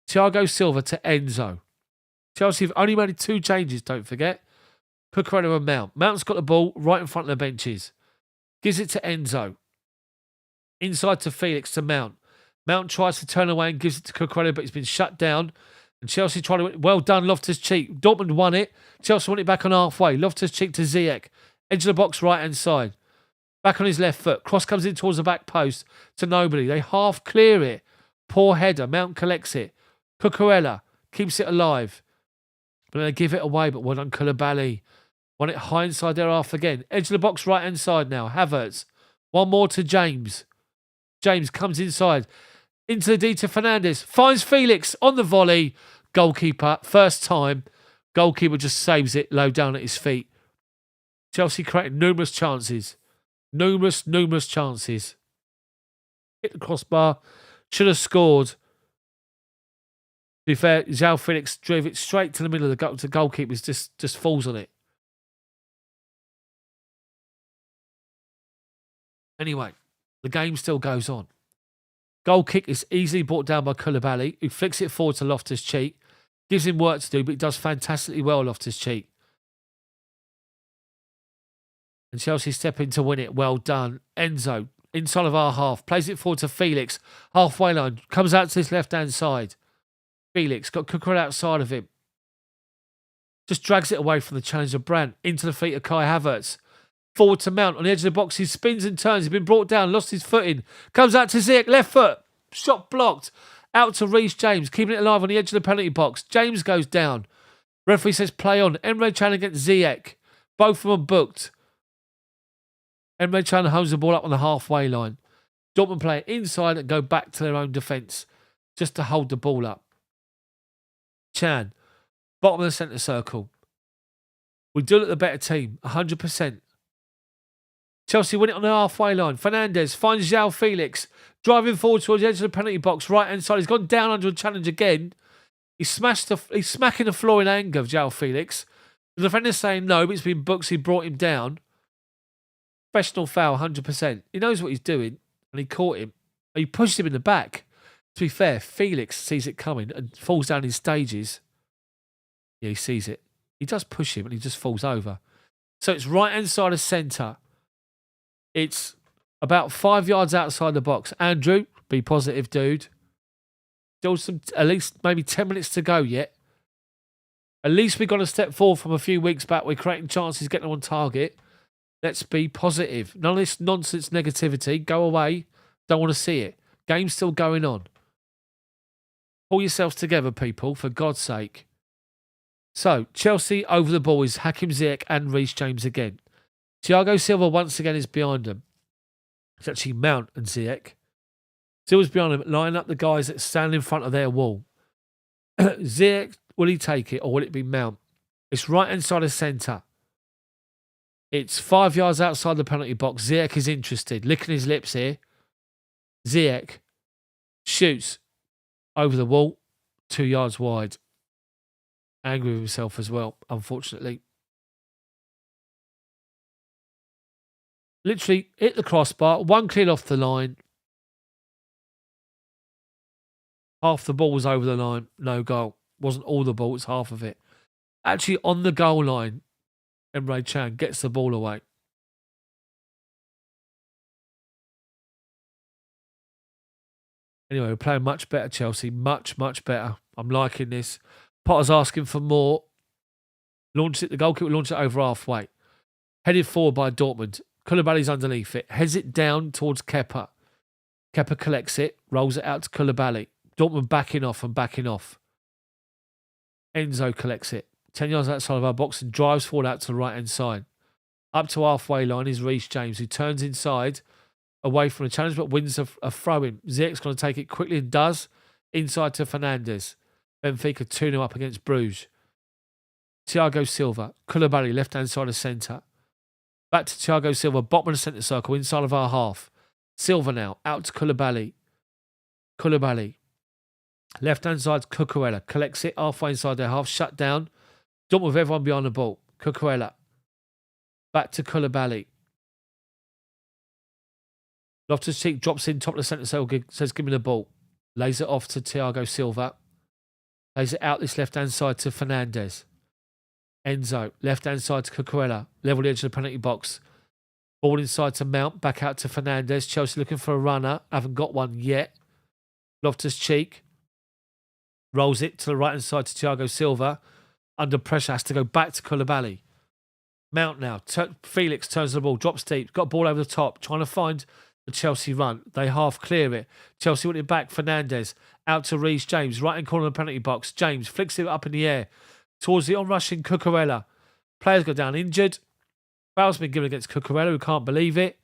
Thiago Silva to Enzo. Chelsea have only made 2 changes, don't forget. Cucurella and Mount. Mount's got the ball right in front of the benches. Gives it to Enzo. Inside to Felix to Mount. Mount tries to turn away and gives it to Cucurella, but he's been shut down. And Chelsea try to win. Well done, Loftus-Cheek. Dortmund won it. Chelsea won it back on halfway. Loftus-Cheek to Ziyech. Edge of the box, right-hand side. Back on his left foot. Cross comes in towards the back post to nobody. They half clear it. Poor header. Mount collects it. Cucurella keeps it alive. But they give it away. But well done, Koulibaly. Won it high inside there half again. Edge of the box, right-hand side now. Havertz. One more to James. James comes inside. Into the D to Fernandes. Finds Felix on the volley. Goalkeeper. First time. Goalkeeper just saves it low down at his feet. Chelsea created numerous chances. Numerous chances. Hit the crossbar. Should have scored. To be fair, João Felix drove it straight to the middle of the goal. The goalkeeper just falls on it. Anyway, the game still goes on. Goal kick is easily brought down by Koulibaly, who flicks it forward to Loftus-Cheek. Gives him work to do, but he does fantastically well, Loftus-Cheek. And Chelsea step in to win it. Well done. Enzo, inside of our half, plays it forward to Felix. Halfway line, comes out to his left-hand side. Felix got Cucurella outside of him. Just drags it away from the challenger Brandt. Into the feet of Kai Havertz. Forward to Mount on the edge of the box. He spins and turns. He's been brought down. Lost his footing. Comes out to Ziyech. Left foot. Shot blocked. Out to Reece James. Keeping it alive on the edge of the penalty box. James goes down. Referee says play on. Emre Can against Ziyech. Both of them booked. Emre Can holds the ball up on the halfway line. Dortmund play it inside and go back to their own defence. Just to hold the ball up. Can. Bottom of the centre circle. We do look the better team. 100%. Chelsea win it on the halfway line. Fernandes finds João Felix. Driving forward towards the edge of the penalty box. Right hand side. He's gone down under a challenge again. He's smacking the floor in anger of João Felix. The defender's saying no, but it's been booked, so he brought him down. Professional foul, 100%. He knows what he's doing, and he caught him. And he pushed him in the back. To be fair, Felix sees it coming and falls down in stages. Yeah, he sees it. He does push him, and he just falls over. So it's right-hand side of centre. It's about 5 yards outside the box. Andrew, be positive, dude. Still at least maybe 10 minutes to go yet. At least we got a step forward from a few weeks back. We're creating chances, getting on target. Let's be positive. None of this nonsense negativity. Go away. Don't want to see it. Game's still going on. Pull yourselves together, people, for God's sake. So, Chelsea over the ball is Hakim Ziyech and Reece James again. Thiago Silva once again is behind them. It's actually Mount and Ziyech. Silva's behind them, lining up the guys that stand in front of their wall. Ziyech, will he take it or will it be Mount? It's right inside the centre. It's 5 yards outside the penalty box. Ziyech is interested, licking his lips here. Ziyech shoots over the wall, 2 yards wide. Angry with himself as well, unfortunately. Literally hit the crossbar, one cleared off the line. Half the ball was over the line, no goal. Wasn't all the ball, it's half of it. Actually on the goal line, Emre Can gets the ball away. Anyway, we're playing much better, Chelsea. Much better. I'm liking this. Potter's asking for more. The goalkeeper launched it over halfway. Headed forward by Dortmund. Koulibaly's underneath it. Heads it down towards Kepa. Kepa collects it. Rolls it out to Koulibaly. Dortmund backing off. Enzo collects it. 10 yards outside of our box and drives forward out to the right-hand side. Up to halfway line is Reece James, who turns inside away from the challenge but wins a throw-in. Ziyech's going to take it quickly and does. Inside to Fernandes. Benfica 2-0 up against Bruges. Thiago Silva. Koulibaly, left-hand side of centre. Back to Thiago Silva, bottom of the centre circle, inside of our half. Silva now, out to Koulibaly. Koulibaly. Left-hand side, Cucurella. Collects it halfway inside their half, shut down. Dortmund with everyone behind the ball. Cucurella. Back to Koulibaly. Loftus-Cheek drops in top of the centre circle, says give me the ball. Lays it off to Thiago Silva. Lays it out this left-hand side to Fernandes. Enzo, left-hand side to Cucurella. Level the edge of the penalty box. Ball inside to Mount, back out to Fernandes. Chelsea looking for a runner. Haven't got one yet. Loftus-Cheek rolls it to the right-hand side to Thiago Silva. Under pressure, has to go back to Koulibaly. Mount now. Felix turns the ball, drops deep. Got ball over the top, trying to find the Chelsea run. They half clear it. Chelsea want it back. Fernandes out to Reece James. Right-hand corner of the penalty box. James flicks it up in the air towards the on-rushing Cucurella. Players go down injured. Foul's been given against Cucurella, who can't believe it.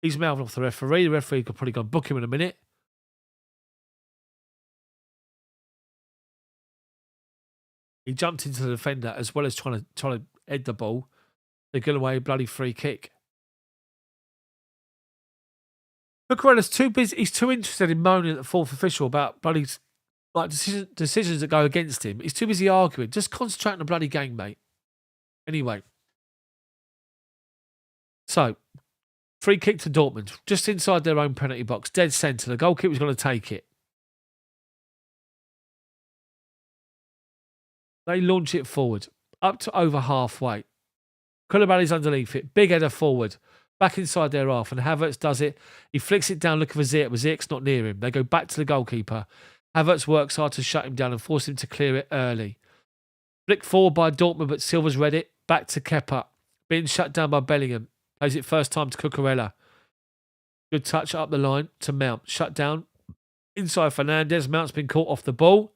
He's mouthing off the referee. The referee could probably go and book him in a minute. He jumped into the defender as well as trying to head the ball. They get away a bloody free kick. Cucurella's too busy. He's too interested in moaning at the fourth official about bloody decisions that go against him. He's too busy arguing. Just concentrate on the bloody game, mate. Anyway. So, free kick to Dortmund. Just inside their own penalty box. Dead centre. The goalkeeper's going to take it. They launch it forward. Up to over halfway. Koulibaly's underneath it. Big header forward. Back inside their half. And Havertz does it. He flicks it down looking for Ziyech. But Ziyech's not near him. They go back to the goalkeeper. Havertz works hard to shut him down and force him to clear it early. Flick forward by Dortmund, but Silva's read it. Back to Kepa. Being shut down by Bellingham. Plays it first time to Cucurella. Good touch up the line to Mount. Shut down. Inside Fernandes. Mount's been caught off the ball.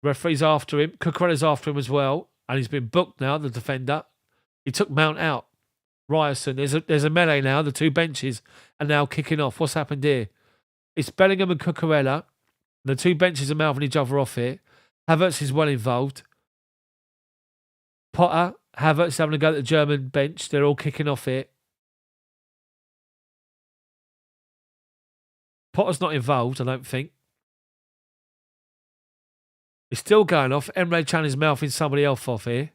Referee's after him. Cucurella's after him as well. And he's been booked now, the defender. He took Mount out. Ryerson. There's a melee now. The two benches are now kicking off. What's happened here? It's Bellingham and Cucurella. The two benches are mouthing each other off here. Havertz is well involved. Potter, Havertz having a go at the German bench. They're all kicking off here. Potter's not involved, I don't think. It's still going off. Emre Can is mouthing somebody else off here.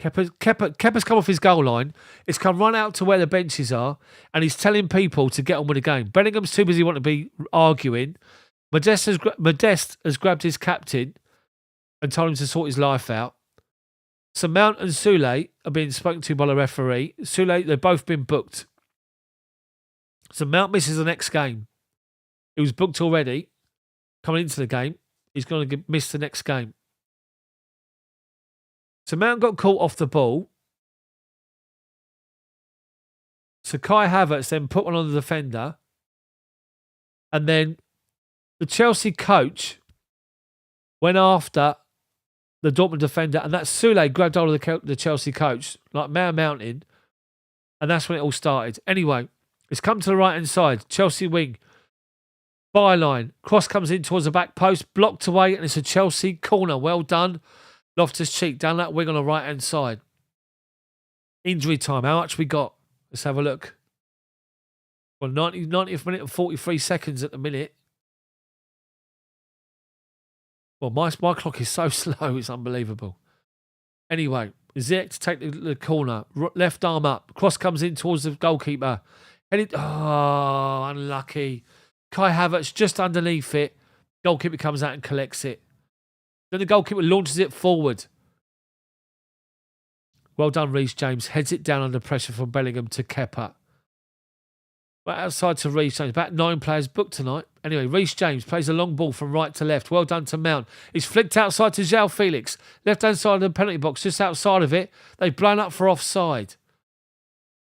Kepa's come off his goal line. It's come run out to where the benches are, and he's telling people to get on with the game. Bellingham's too busy wanting to be arguing. Modeste has grabbed his captain and told him to sort his life out. So Mount and Soulé are being spoken to by the referee. Soulé, they've both been booked. So Mount misses the next game. He was booked already. Coming into the game, he's going to miss the next game. So Mount got caught off the ball. So Kai Havertz then put one on the defender. And then the Chelsea coach went after the Dortmund defender. And that Soulé grabbed hold of the Chelsea coach, like man mountain. And that's when it all started. Anyway, it's come to the right-hand side. Chelsea wing. Byline. Cross comes in towards the back post. Blocked away. And it's a Chelsea corner. Well done. Loftus-Cheek down that wing on the right-hand side. Injury time. How much we got? Let's have a look. Well, 90th minute and 43 seconds at the minute. Well, my clock is so slow, it's unbelievable. Anyway, Ziyech to take the corner. Left arm up. Cross comes in towards the goalkeeper. Unlucky. Kai Havertz just underneath it. Goalkeeper comes out and collects it. Then the goalkeeper launches it forward. Well done, Reece James. Heads it down under pressure from Bellingham to Kepa. Right outside to Reece James. About 9 players booked tonight. Anyway, Reece James plays a long ball from right to left. Well done to Mount. He's flicked outside to João Felix. Left-hand side of the penalty box, just outside of it. They've blown up for offside.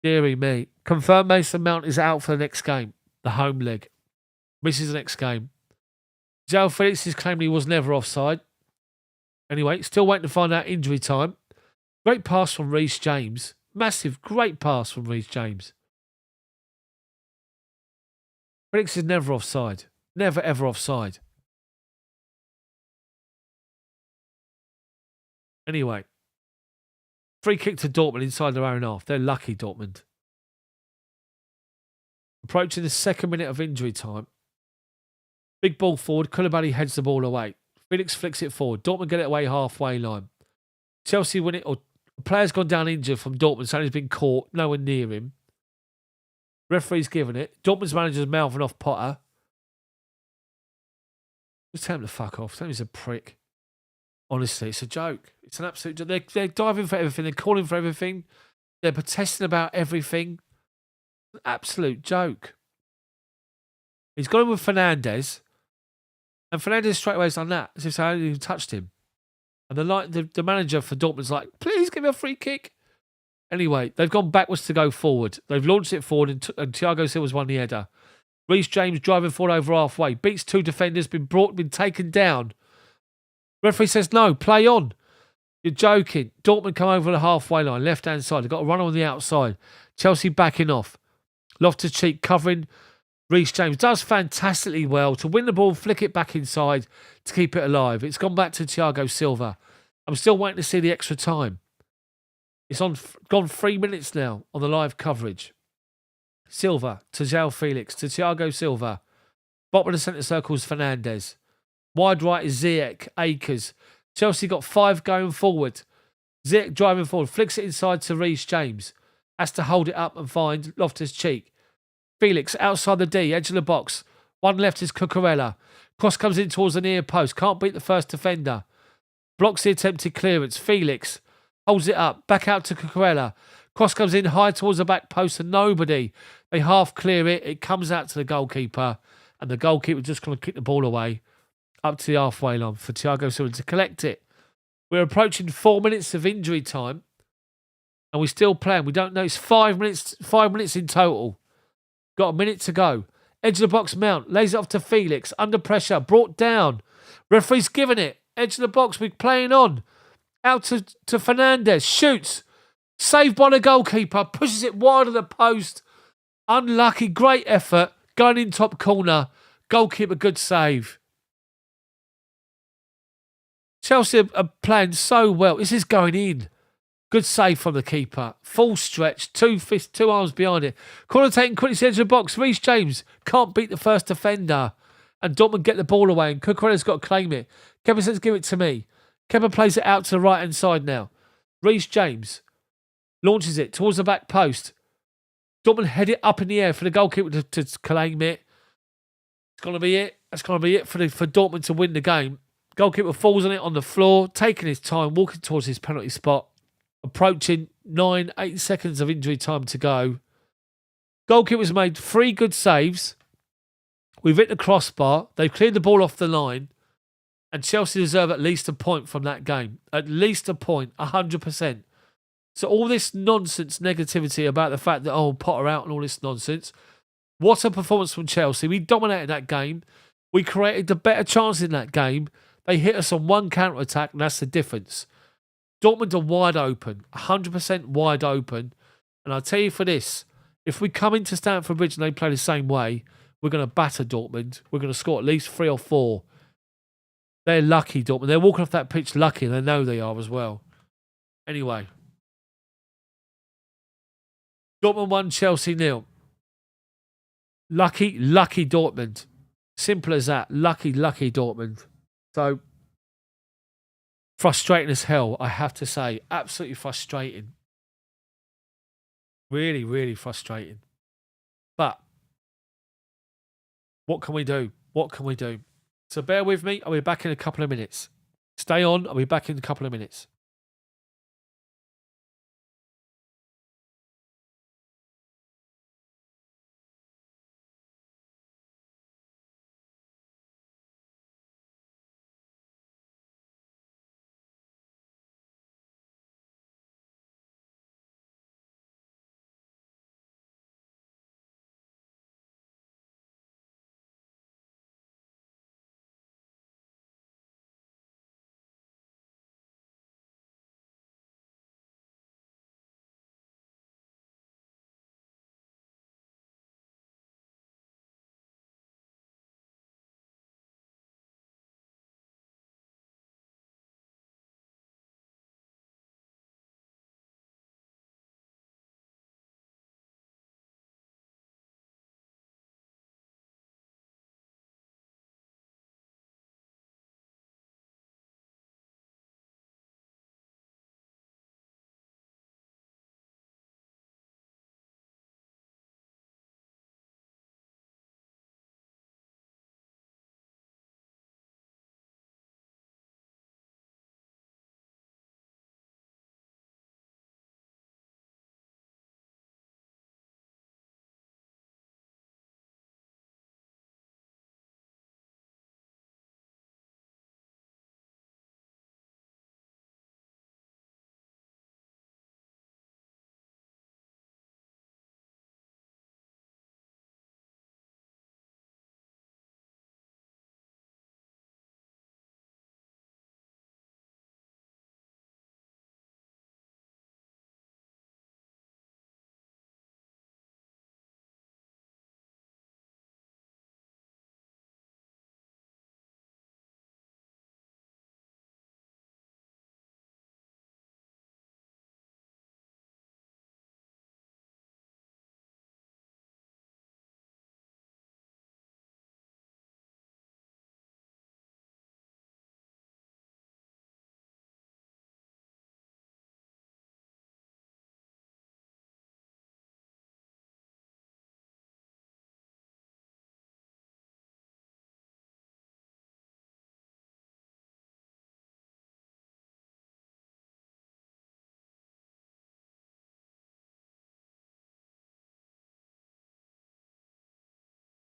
Deary me. Confirmed Mason Mount is out for the next game. The home leg. Misses the next game. João Felix is claiming he was never offside. Anyway, still waiting to find out injury time. Great pass from Reece James. Massive, great pass from Reece James. Felix is never offside. Never, ever offside. Anyway. Free kick to Dortmund inside their own half. They're lucky, Dortmund. Approaching the second minute of injury time. Big ball forward. Koulibaly heads the ball away. Felix flicks it forward. Dortmund get it away halfway line. Chelsea win it. Or a player's gone down injured from Dortmund, so he's been caught. No one near him. Referee's given it. Dortmund's manager's mouthing off Potter. Just tell him to fuck off. Tell him he's a prick. Honestly, it's a joke. It's an absolute joke. They're diving for everything. They're calling for everything. They're protesting about everything. An absolute joke. He's got him with Fernandez. And Fernandez straight away has done that. As if I hadn't even touched him. And the manager for Dortmund's like, please give me a free kick. Anyway, they've gone backwards to go forward. They've launched it forward and Thiago Silva's won the header. Reece James driving forward over halfway. Beats 2 defenders, been taken down. Referee says no, play on. You're joking. Dortmund come over the halfway line, left-hand side. They've got a runner on the outside. Chelsea backing off. Loftus-Cheek covering. Reece James does fantastically well to win the ball, flick it back inside to keep it alive. It's gone back to Thiago Silva. I'm still waiting to see the extra time. It's gone 3 minutes now on the live coverage. Silva to João Felix to Thiago Silva. Bottom of the centre circle is Fernandez. Wide right is Ziyech, Akers. Chelsea got 5 going forward. Ziyech driving forward, flicks it inside to Reece James. Has to hold it up and find Loftus-Cheek. Felix outside the D, edge of the box. One left is Cucurella. Cross comes in towards the near post. Can't beat the first defender. Blocks the attempted clearance. Felix holds it up. Back out to Cucurella. Cross comes in high towards the back post and nobody. They half clear it. It comes out to the goalkeeper. And the goalkeeper just going to kick the ball away up to the halfway line for Thiago Silva to collect it. We're approaching 4 minutes of injury time. And we're still playing. We don't know. It's 5 minutes in total. Got a minute to go. Edge of the box, Mount. Lays it off to Felix. Under pressure. Brought down. Referee's given it. Edge of the box. We're playing on. Out to Fernandez. Shoots. Saved by the goalkeeper. Pushes it wide of the post. Unlucky. Great effort. Going in top corner. Goalkeeper, good save. Chelsea are playing so well. This is going in. Good save from the keeper. Full stretch. 2 fists, 2 arms behind it. Corner taken quickly to the edge of the box. Reece James can't beat the first defender. And Dortmund get the ball away. And Cucurella's got to claim it. Kepa says, give it to me. Kepa plays it out to the right-hand side now. Reece James launches it towards the back post. Dortmund head it up in the air for the goalkeeper to claim it. It's going to be it. That's going to be it for Dortmund to win the game. Goalkeeper falls on it on the floor, taking his time, walking towards his penalty spot. Approaching 8 seconds of injury time to go. Goalkeeper's made 3 good saves. We've hit the crossbar. They've cleared the ball off the line. And Chelsea deserve at least a point from that game. At least a point, 100%. So all this nonsense negativity about the fact that, Potter out and all this nonsense. What a performance from Chelsea. We dominated that game. We created the better chances in that game. They hit us on one counter-attack, and that's the difference. Dortmund are wide open, 100% wide open. And I'll tell you for this, if we come into Stamford Bridge and they play the same way, we're going to batter Dortmund. We're going to score at least 3 or 4. They're lucky, Dortmund. They're walking off that pitch lucky, and they know they are as well. Anyway. Dortmund 1, Chelsea 0. Lucky Dortmund. Simple as that. Lucky Dortmund. So, frustrating as hell, I have to say. Absolutely frustrating. Really, really frustrating. But, what can we do? What can we do? So bear with me. I'll be back in a couple of minutes. Stay on. I'll be back in a couple of minutes.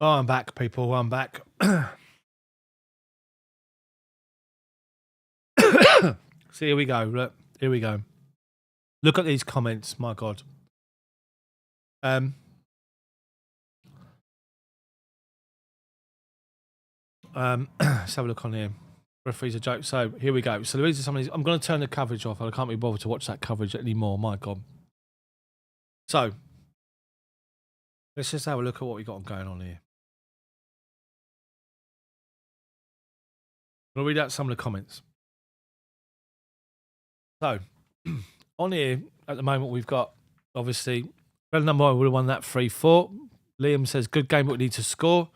Oh, I'm back, people. I'm back. So here we go. Look, here we go. Look at these comments. My God. Let's have a look on here. Referee's a joke. So here we go. So the reason some of these, I'm going to turn the coverage off. I can't be bothered to watch that coverage anymore. My God. So let's just have a look at what we got going on here. I'll read out some of the comments. So on here at the moment, we've got obviously number one would have won that 3-4. Liam says good game, but we need to score.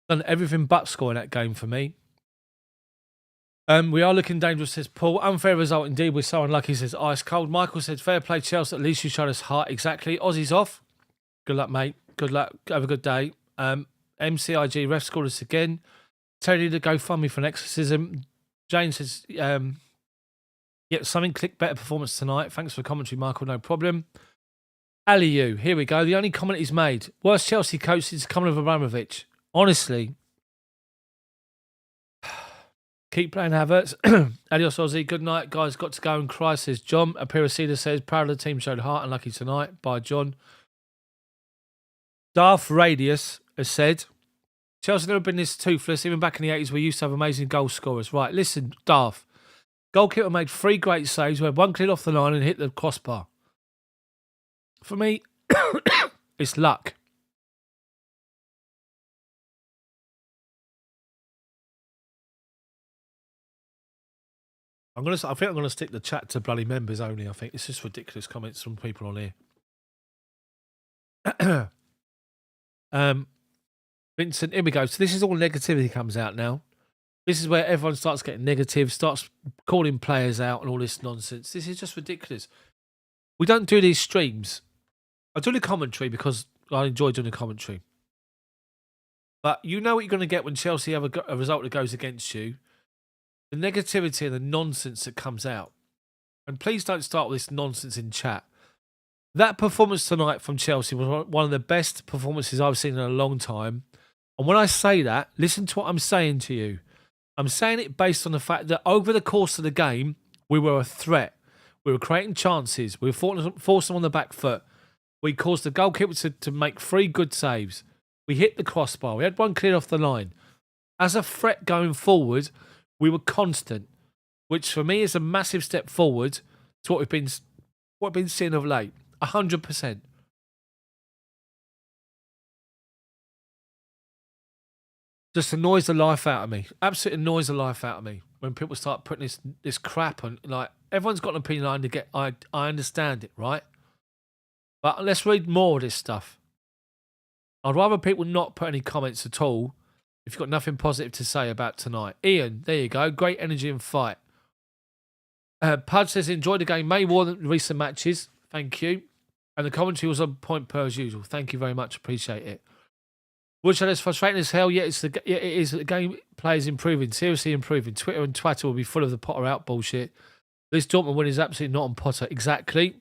Done everything but scoring that game for me. We are looking dangerous, says Paul. Unfair result indeed. We're so unlucky, says Ice Cold. Michael said fair play, Chelsea. At least you showed us heart. Exactly. Aussie's off. Good luck, mate. Good luck. Have a good day. MCIG ref scored us again. Terry to go fund me for an exorcism. Jane says, yeah, something clicked, better performance tonight. Thanks for the commentary, Michael. No problem. Aliu, here we go. The only comment he's made. Worst Chelsea coach is coming of Abramovich. Honestly. Keep playing Havertz. Adios, Aussie. Good night, guys. Got to go and cry, says John. Apiracida says, proud of the team, showed heart. Unlucky tonight. By John. Daft Radius has said, Chelsea never been this toothless. Even back in the 80s, we used to have amazing goal scorers. Right, listen, Daft. Goalkeeper made 3 great saves. We had one cleared off the line and hit the crossbar. For me, it's luck. I think I'm gonna stick the chat to bloody members only. I think it's just ridiculous comments from people on here. Vincent, here we go. So this is all negativity comes out now. This is where everyone starts getting negative, starts calling players out and all this nonsense. This is just ridiculous. We don't do these streams. I do the commentary because I enjoy doing the commentary. But you know what you're going to get when Chelsea have a result that goes against you. The negativity and the nonsense that comes out. And please don't start with this nonsense in chat. That performance tonight from Chelsea was one of the best performances I've seen in a long time. And when I say that, listen to what I'm saying to you. I'm saying it based on the fact that over the course of the game, we were a threat. We were creating chances. We were forcing them on the back foot. We caused the goalkeeper to make 3 good saves. We hit the crossbar. We had one cleared off the line. As a threat going forward, we were constant, which for me is a massive step forward to what we've been seeing of late. 100%. Just annoys the life out of me. Absolutely annoys the life out of me when people start putting this crap on. Like, everyone's got an opinion. I understand it, right? But let's read more of this stuff. I'd rather people not put any comments at all if you've got nothing positive to say about tonight. Ian, there you go. Great energy and fight. Pudge says, enjoyed the game may more than recent matches. Thank you. And the commentary was on point per as usual. Thank you very much. Appreciate it. Woodshed is frustrating as hell, yet it is the gameplay is improving, seriously improving. Twitter and Twitter will be full of the Potter out bullshit. This Dortmund win is absolutely not on Potter. Exactly.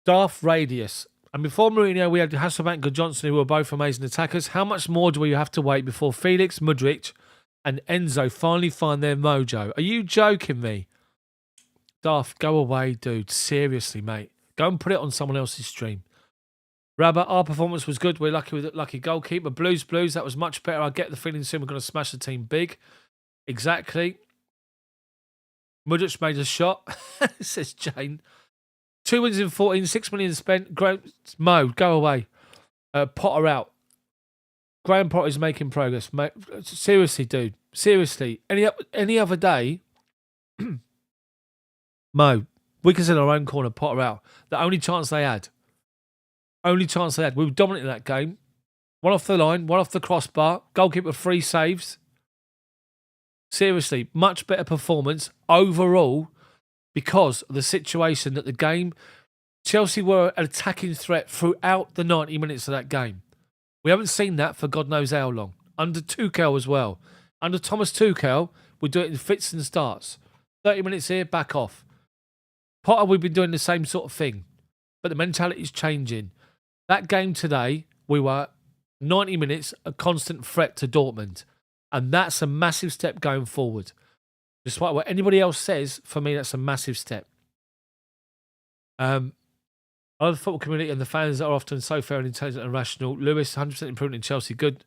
Daft Radius. And before Mourinho, we had Hasselbank and Johnson, who were both amazing attackers. How much more do we have to wait before Felix, Mudryk, and Enzo finally find their mojo? Are you joking me? Daft, go away, dude. Seriously, mate. Go and put it on someone else's stream. Rabbit, our performance was good. We're lucky with a lucky goalkeeper. Blues, that was much better. I get the feeling soon we're going to smash the team big. Exactly. Mudryk made a shot, says Jane. 2 wins in 14, 6 million spent. Mo, go away. Potter out. Graham Potter is making progress. Mate, seriously, dude. Seriously. Any other day, Mo, we can sit in our own corner, Potter out. The only chance they had. We were dominant in that game. One off the line, one off the crossbar. Goalkeeper 3 saves. Seriously, much better performance overall because of the situation that the game, Chelsea were an attacking threat throughout the 90 minutes of that game. We haven't seen that for God knows how long. Under Tuchel as well. Under Thomas Tuchel, we do it in fits and starts. 30 minutes here, back off. Potter, we've been doing the same sort of thing. But the mentality is changing. That game today we were 90 minutes a constant threat to Dortmund. And that's a massive step going forward. Despite what anybody else says, for me, that's a massive step. I love the football community and the fans are often so fair and intelligent and rational. Lewis, 100% improvement in Chelsea. Good.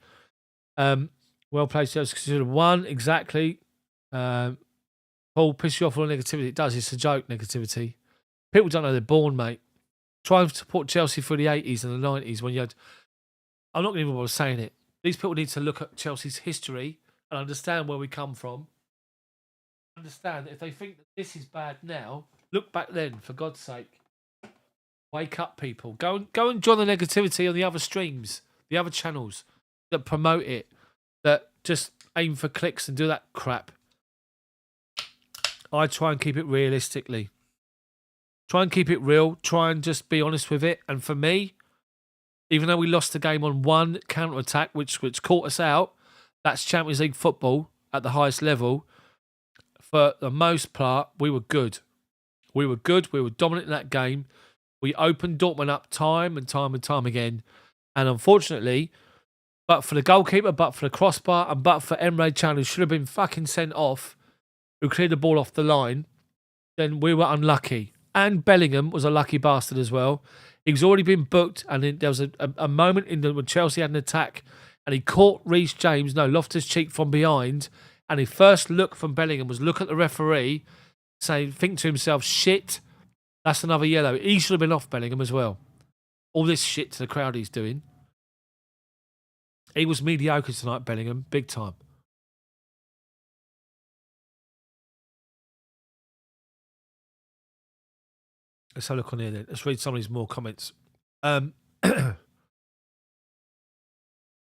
Well played, Chelsea. Considered one, exactly. Paul, piss you off all the negativity. It does. It's a joke, negativity. People don't know they're born, mate. Try and support Chelsea through the 80s and the 90s when you had... I'm not going to even bother saying it. These people need to look at Chelsea's history and understand where we come from. Understand that if they think that this is bad now, look back then, for God's sake. Wake up, people. Go and join the negativity on the other streams, the other channels that promote it, that just aim for clicks and do that crap. I try and keep it realistically. Try and keep it real. Try and just be honest with it. And for me, even though we lost the game on one counter-attack, which caught us out, that's Champions League football at the highest level. For the most part, we were good. We were good. We were dominant in that game. We opened Dortmund up time and time and time again. And unfortunately, but for the goalkeeper, but for the crossbar, and but for Emre Can, who should have been fucking sent off, who cleared the ball off the line, then we were unlucky. And Bellingham was a lucky bastard as well. He's already been booked, and then there was a moment when Chelsea had an attack, and he caught Loftus-Cheek from behind, and his first look from Bellingham was look at the referee, think to himself, shit, that's another yellow. He should have been off, Bellingham, as well. All this shit to the crowd he's doing. He was mediocre tonight, Bellingham, big time. Let's have a look on here then. Let's read some of these more comments.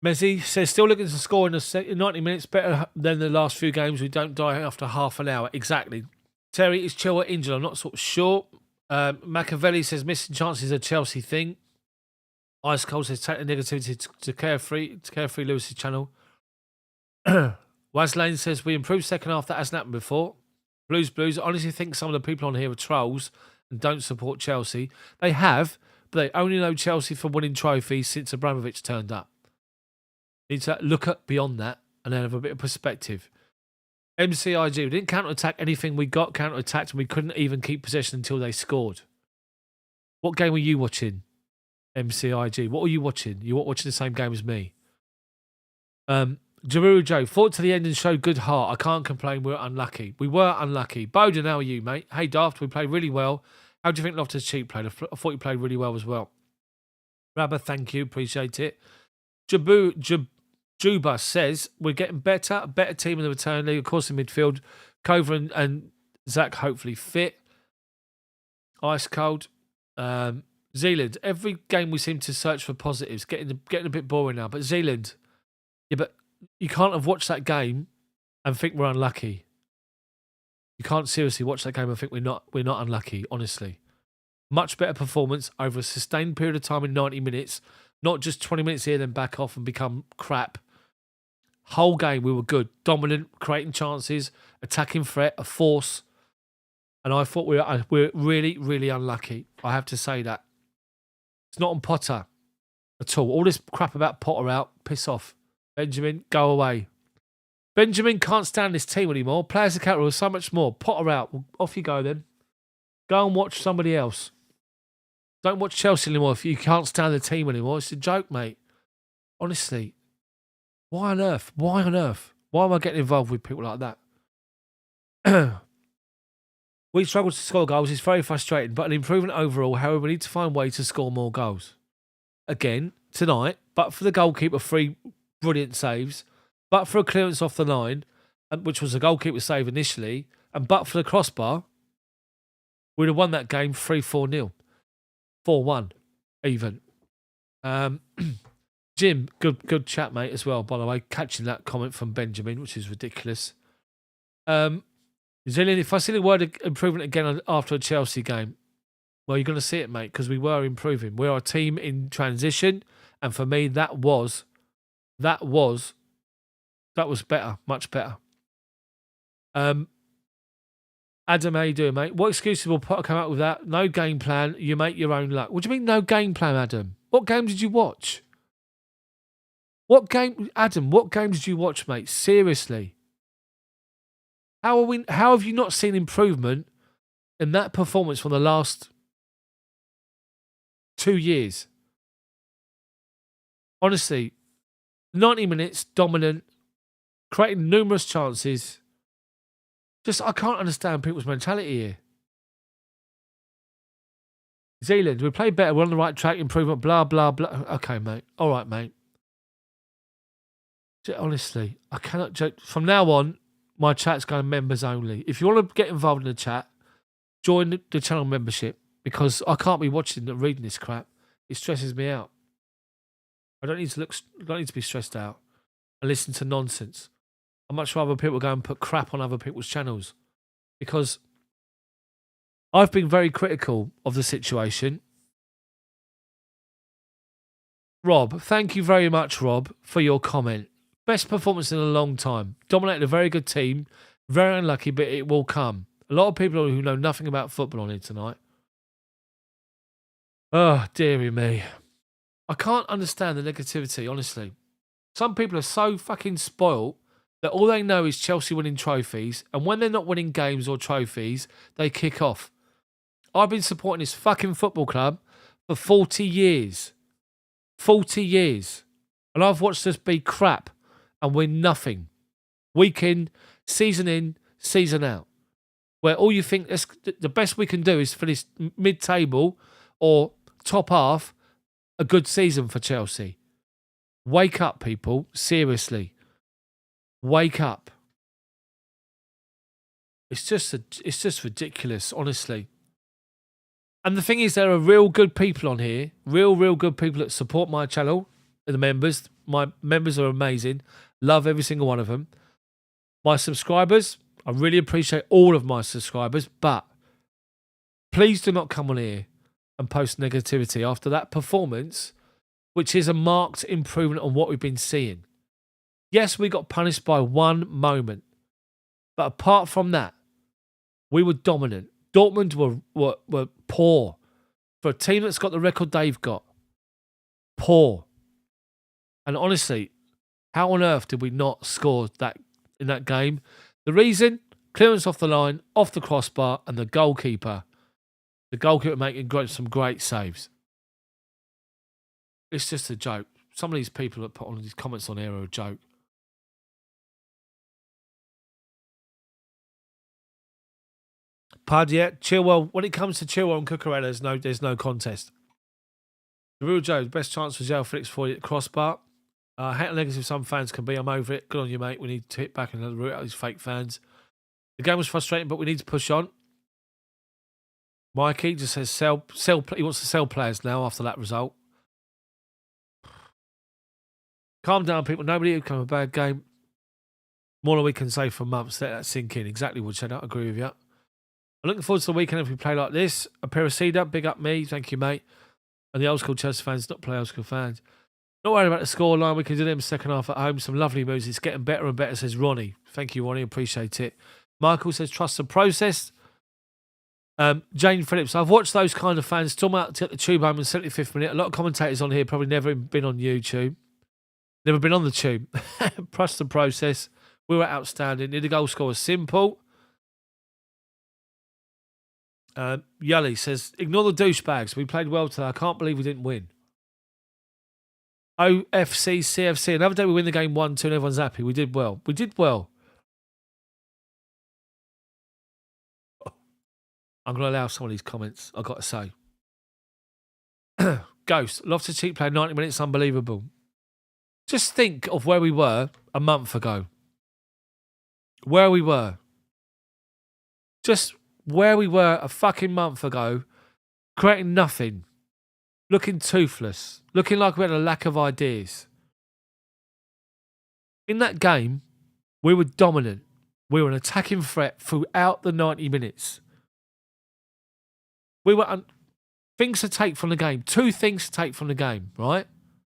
Messi says, still looking to score in 90 minutes, better than the last few games. We don't die after half an hour. Exactly. Terry, is Chilwell injured? I'm not sort of sure. Machiavelli says, missing chances a Chelsea thing. Ice Cold says, take the negativity to Carefree Lewis's channel. Waslane says, we improved second half. That hasn't happened before. Blues. I honestly think some of the people on here are trolls and don't support Chelsea. They have, but they only know Chelsea for winning trophies since Abramovich turned up. Need to look at beyond that and then have a bit of perspective. MCIG, we didn't counter-attack anything. We got counter-attacked and we couldn't even keep possession until they scored. What game were you watching, MCIG? What were you watching? You weren't watching the same game as me. Jaruru Joe, fought to the end and showed good heart. I can't complain, we were unlucky. We were unlucky. Bowden, how are you, mate? Hey, Daft, we played really well. How do you think Loftus-Cheek played? I thought you played really well as well. Rabba, thank you. Appreciate it. Juba says, we're getting better. A better team in the return league. Of course, in midfield. Cover and Zach hopefully fit. Ice Cold. Zealand. Every game we seem to search for positives. Getting a bit boring now. But Zealand. Yeah, but you can't have watched that game and think we're unlucky. You can't seriously watch that game and think we're not unlucky, honestly. Much better performance over a sustained period of time in 90 minutes. Not just 20 minutes here, then back off and become crap. Whole game, we were good. Dominant, creating chances, attacking threat, a force. And I thought we were really, really unlucky. I have to say that. It's not on Potter at all. All this crap about Potter out, piss off. Benjamin, go away. Benjamin can't stand this team anymore. Players accountable, so much more. Potter out. Well, off you go then. Go and watch somebody else. Don't watch Chelsea anymore if you can't stand the team anymore. It's a joke, mate. Honestly. Why on earth? Why on earth? Why am I getting involved with people like that? We struggle to score goals. It's very frustrating, but an improvement overall. However, we need to find ways to score more goals. Again, tonight, but for the goalkeeper, 3 brilliant saves, but for a clearance off the line, which was a goalkeeper save initially, and but for the crossbar, we'd have won that game 3-4-0. 4-1, even. Jim, good chat, mate, as well, by the way. Catching that comment from Benjamin, which is ridiculous. Zillian, if I see the word improvement again after a Chelsea game, well, you're going to see it, mate, because we were improving. We are a team in transition, and for me, that was better, much better. Adam, how you doing, mate? What excuses will Potter come out with that? No game plan. You make your own luck. What do you mean, no game plan, Adam? What game did you watch? What game, Adam? What games did you watch, mate? Seriously, how have you not seen improvement in that performance from the last 2 years? Honestly, 90 minutes, dominant, creating numerous chances. Just, I can't understand people's mentality here. Zealand, we play better, we're on the right track, improvement, blah, blah, blah. Okay, mate. All right, mate. Honestly, I cannot joke. From now on, my chat's going members only. If you want to get involved in the chat, join the channel membership, because I can't be watching and reading this crap. It stresses me out. I don't need to be stressed out and listen to nonsense. I'd much rather people go and put crap on other people's channels, because I've been very critical of the situation. Rob, thank you very much, Rob, for your comment. Best performance in a long time. Dominated a very good team. Very unlucky, but it will come. A lot of people who know nothing about football on here tonight. Oh, dearie me. I can't understand the negativity, honestly. Some people are so fucking spoilt that all they know is Chelsea winning trophies, and when they're not winning games or trophies, they kick off. I've been supporting this fucking football club for 40 years. 40 years. And I've watched us be crap and win nothing. Week in, season out. Where all you think the best we can do is finish mid-table or top half, a good season for Chelsea. Wake up, people. Seriously. Wake up. It's just ridiculous, honestly. And the thing is, there are real good people on here. Real good people that support my channel. The members. My members are amazing. Love every single one of them. My subscribers, I really appreciate all of my subscribers, but please do not come on here and post negativity after that performance, which is a marked improvement on what we've been seeing. Yes, we got punished by one moment, but apart from that, we were dominant. Dortmund were poor. For a team that's got the record they've got, poor. And honestly, how on earth did we not score that in that game? The reason, clearance off the line, off the crossbar, and the goalkeeper. The goalkeeper making some great saves. It's just a joke. Some of these people that put on these comments on here are a joke. Pud, yeah. Chilwell, when it comes to Chilwell and Cucurella, there's no contest. The real joke, best chance for João Felix for you at crossbar. Hate and negative some fans can be. I'm over it. Good on you, mate. We need to hit back and root out these fake fans. The game was frustrating, but we need to push on. Mikey just says sell. He wants to sell players now after that result. Calm down, people. Nobody will come a bad game. More than we can say for months. Let that sink in. Exactly, Woodshed. I agree with you. I'm looking forward to the weekend if we play like this. A pair of cedar, big up me. Thank you, mate. And the old school Chelsea fans, not play old school fans. Not worried about the scoreline. We can do them second half at home. Some lovely moves. It's getting better and better, says Ronnie. Thank you, Ronnie. Appreciate it. Michael says, trust the process. Jane Phillips, I've watched those kind of fans storm out to get the tube home in the 75th minute. A lot of commentators on here probably never been on YouTube. Never been on the tube. Trust the process. We were outstanding. Did the goal score was simple. Yully says, ignore the douchebags. We played well today. I can't believe we didn't win. OFC, CFC. Another day we win the game 1-2 and everyone's happy. We did well. We did well. I'm going to allow some of these comments, I've got to say. Ghost, Loftus-Cheek played 90 minutes. Unbelievable. Just think of where we were a month ago. Where we were. Just where we were a fucking month ago, creating nothing. Looking toothless. Looking like we had a lack of ideas. In that game, we were dominant. We were an attacking threat throughout the 90 minutes. We were... things to take from the game. Two things to take from the game, right?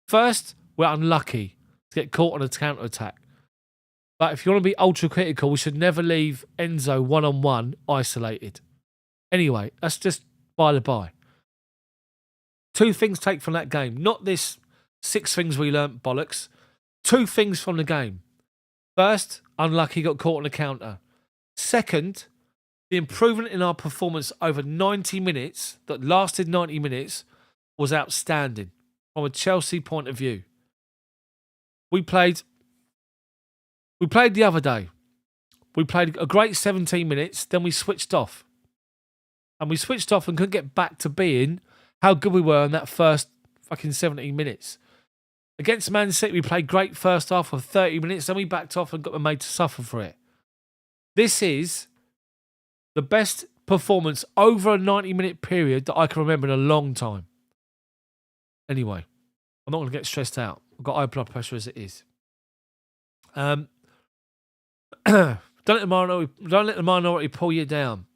First, we're unlucky to get caught on a counter-attack. But if you want to be ultra-critical, we should never leave Enzo one-on-one isolated. Anyway, that's just by the by. Two things to take from that game. Not this 6 things we learnt bollocks. 2 things from the game. First, unlucky, got caught on a counter. Second, the improvement in our performance over 90 minutes, that lasted 90 minutes, was outstanding from a Chelsea point of view. We played the other day. We played a great 17 minutes, then we switched off. And we switched off and couldn't get back to being how good we were in that first fucking 17 minutes. Against Man City, we played great first half for 30 minutes, then we backed off and got made to suffer for it. This is the best performance over a 90-minute period that I can remember in a long time. Anyway, I'm not going to get stressed out. I've got high blood pressure as it is. Don't let the minority pull you down.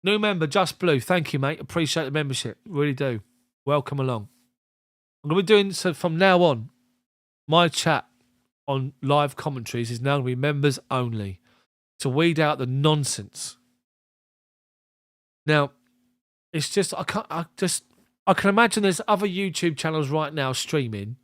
New member, Just Blue. Thank you, mate. Appreciate the membership. Really do. Welcome along. I'm going to be doing, so from now on, my chat on live commentaries is now going to be members only to weed out the nonsense. Now, it's just, I can imagine there's other YouTube channels right now streaming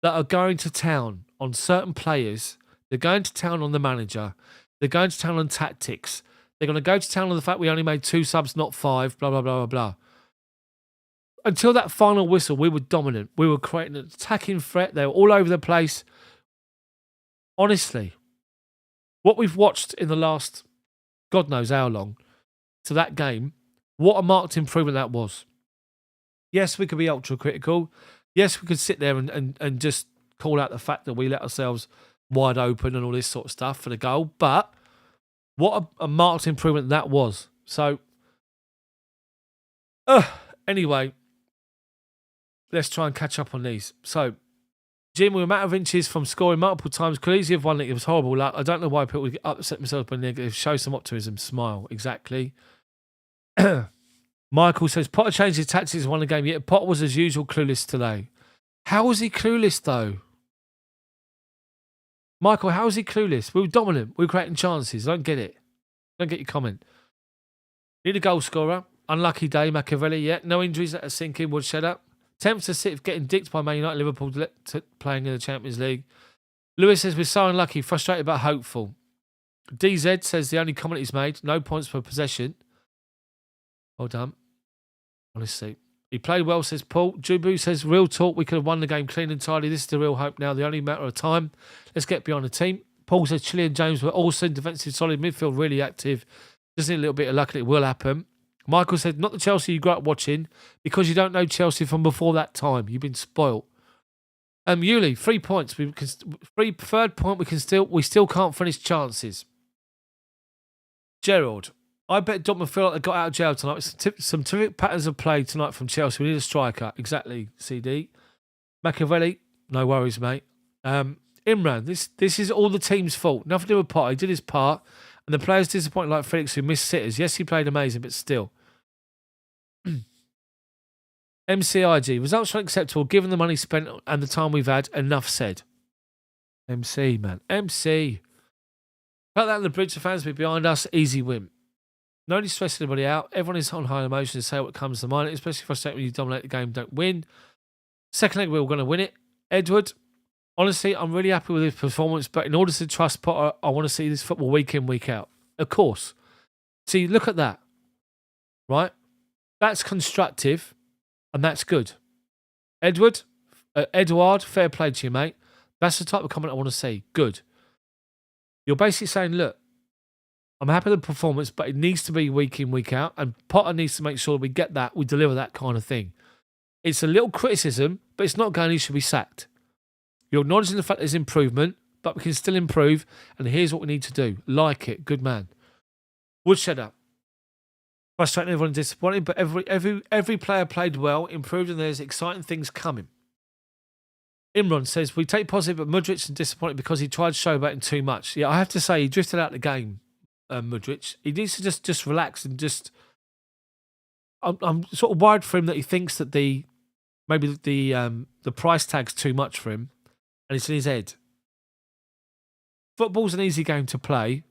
that are going to town on certain players. They're going to town on the manager. They're going to town on tactics. They're going to go to town on the fact we only made 2 subs, not 5, blah, blah, blah, blah, blah. Until that final whistle, we were dominant. We were creating an attacking threat. They were all over the place. Honestly, what we've watched in the last, God knows how long, to that game, what a marked improvement that was. Yes, we could be ultra critical. Yes, we could sit there and just call out the fact that we let ourselves wide open and all this sort of stuff for the goal. But what a marked improvement that was. So, anyway, let's try and catch up on these. So, Jim, we were a matter of inches from scoring multiple times. Could easily have won it. It was horrible luck. I don't know why people would get upset themselves by negative. Show some optimism. Smile. Exactly. Michael says, Potter changed his tactics and won the game, yet Potter was as usual clueless today. How was he clueless, though? Michael, how was he clueless? We were dominant. We were creating chances. I don't get it. Don't get your comment. Need a goal scorer. Unlucky day, Machiavelli. Yeah, no injuries that are sinking. Would shed up. Attempts to sit getting dicked by Man United, Liverpool playing in the Champions League. Lewis says, we're so unlucky, frustrated but hopeful. DZ says the only comment he's made, no points per possession. Well done. Honestly. He played well, says Paul. Jubu says, real talk, we could have won the game clean and tidy. This is the real hope now, the only matter of time. Let's get beyond the team. Paul says, Chile and James were awesome, defensive, solid, midfield, really active. Just need a little bit of luck and it will happen. Michael said, not the Chelsea you grew up watching, because you don't know Chelsea from before that time. You've been spoilt. Yuli, 3 points. Third point, we still can't finish chances. Gerald, I bet Dortmund feel like they got out of jail tonight. Some terrific patterns of play tonight from Chelsea. We need a striker. Exactly, CD. Machiavelli, no worries, mate. Imran, this is all the team's fault. Nothing to do with Potter. He did his part. And the players disappointed like Felix, who missed sitters. Yes, he played amazing, but still. MCIG, results are unacceptable given the money spent and the time we've had. Enough said. MC, man. MC. Cut that on the bridge, the fans will be behind us. Easy win. No need to stress anybody out. Everyone is on high emotions to say what comes to mind. It's especially frustrating when you dominate the game, don't win. Second leg, we're going to win it. Edward, honestly, I'm really happy with his performance, but in order to trust Potter, I want to see this football week in, week out. Of course. See, look at that. Right? That's constructive, and that's good. Edward, fair play to you, mate. That's the type of comment I want to see. Good. You're basically saying, look, I'm happy with the performance, but it needs to be week in, week out, and Potter needs to make sure we get that, we deliver that kind of thing. It's a little criticism, but it's not going he should be sacked. You're acknowledging the fact there's improvement, but we can still improve, and here's what we need to do. Like it. Good man. Woodshed up. Frustrating, everyone disappointed, but every player played well, improved, and there's exciting things coming. Imran says, we take positive, but Mudryk is disappointed because he tried showboating too much. Yeah, I have to say, he drifted out of the game, Mudryk. He needs to just relax and just... I'm sort of worried for him that he thinks that maybe the price tag's too much for him, and it's in his head. Football's an easy game to play.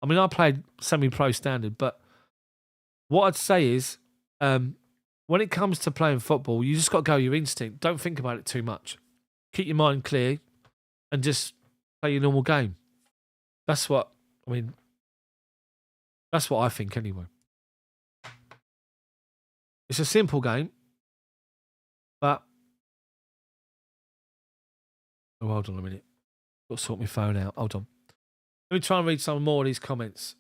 I mean, I played semi-pro standard, but what I'd say is when it comes to playing football, you just got to go your instinct. Don't think about it too much. Keep your mind clear and just play your normal game. That's what that's what I think anyway. It's a simple game, but hold on a minute. Got to sort my phone out. Hold on. Let me try and read some more of these comments.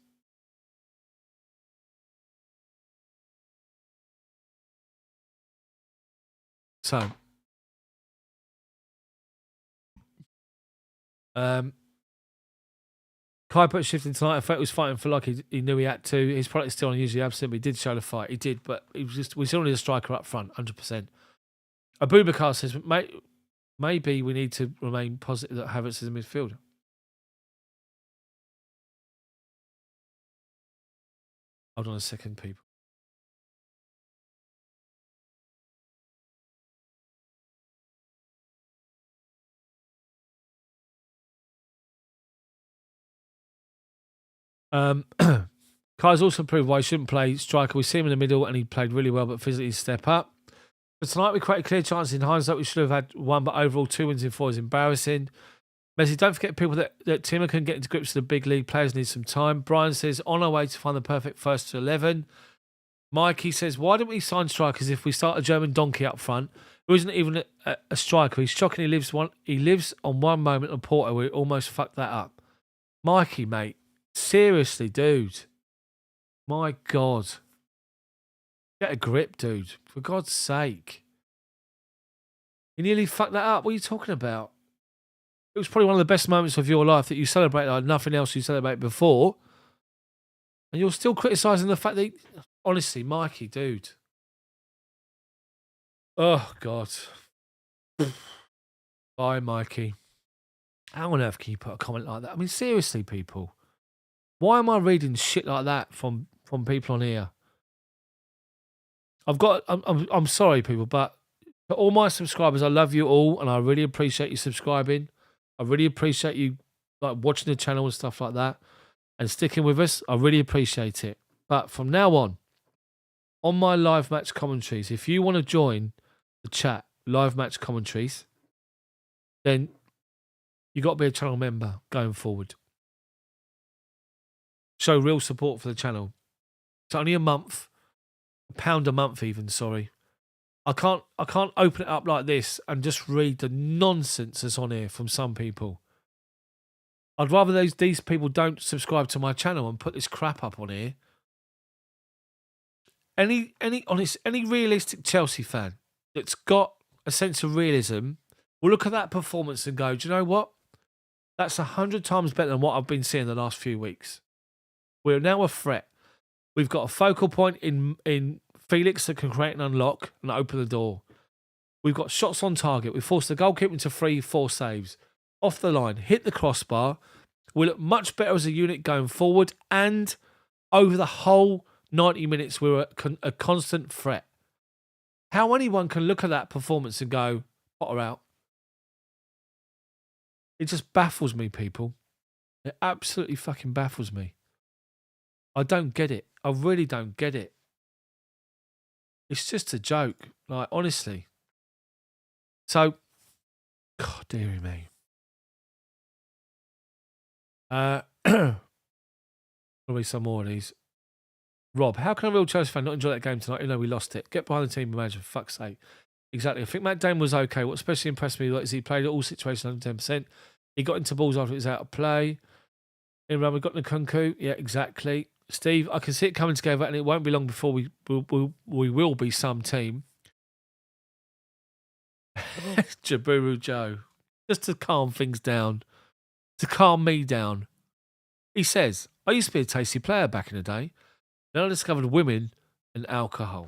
So, Kai put shifting tonight. I thought he was fighting for like he knew he had to. His product is still unusually absent, but he did show the fight. He did, but we still need a striker up front, 100%. Abubakar says, maybe we need to remain positive that Havertz is a midfielder. Hold on a second, people. Kai's also proved why he shouldn't play striker. We see him in the middle and he played really well, but physically step up. But tonight we created clear chances in hindsight. We should have had one, but overall 2 wins in 4 is embarrassing. Messi, don't forget people that Timmer can get into grips with the big league. Players need some time. Brian says, on our way to find the perfect first to 11. Mikey says, why don't we sign strikers if we start a German donkey up front who isn't even a striker? He's shocking. He lives on one moment on Porto. We almost fucked that up. Mikey, mate. Seriously, dude. My God. Get a grip, dude. For God's sake. You nearly fucked that up. What are you talking about? It was probably one of the best moments of your life that you celebrated like nothing else you celebrated before. And you're still criticising the fact that... Honestly, Mikey, dude. Oh, God. Bye, Mikey. How on earth can you put a comment like that? I mean, seriously, people. Why am I reading shit like that from people on here? I'm sorry, people, but for all my subscribers, I love you all, and I really appreciate you subscribing. I really appreciate you like watching the channel and stuff like that, and sticking with us. I really appreciate it. But from now on my live match commentaries, if you want to join the chat, live match commentaries, then you got to be a channel member going forward. Show real support for the channel. It's only a month, £1 a month even, sorry. I can't open it up like this and just read the nonsense that's on here from some people. I'd rather these people don't subscribe to my channel and put this crap up on here. Any realistic Chelsea fan that's got a sense of realism will look at that performance and go, do you know what? That's 100 times better than what I've been seeing the last few weeks. We're now a threat. We've got a focal point in Felix that can create and unlock and open the door. We've got shots on target. We forced the goalkeeper into 3-4 saves. Off the line, hit the crossbar. We look much better as a unit going forward, and over the whole 90 minutes, we were a constant threat. How anyone can look at that performance and go, Potter out. It just baffles me, people. It absolutely fucking baffles me. I don't get it. I really don't get it. It's just a joke. Like, honestly. So, God, dearie me. Probably some more of these. Rob, how can a real Chelsea fan not enjoy that game tonight even though we lost it? Get behind the team and manager, for fuck's sake. Exactly. I think Matt Dane was okay. What especially impressed me is he played at all situations 110%. He got into balls after it was out of play. In run, we got Nkunku. Yeah, exactly. Steve, I can see it coming together, and it won't be long before we will be some team. Jaburu Joe, just to calm things down, to calm me down. He says, I used to be a tasty player back in the day. Then I discovered women and alcohol.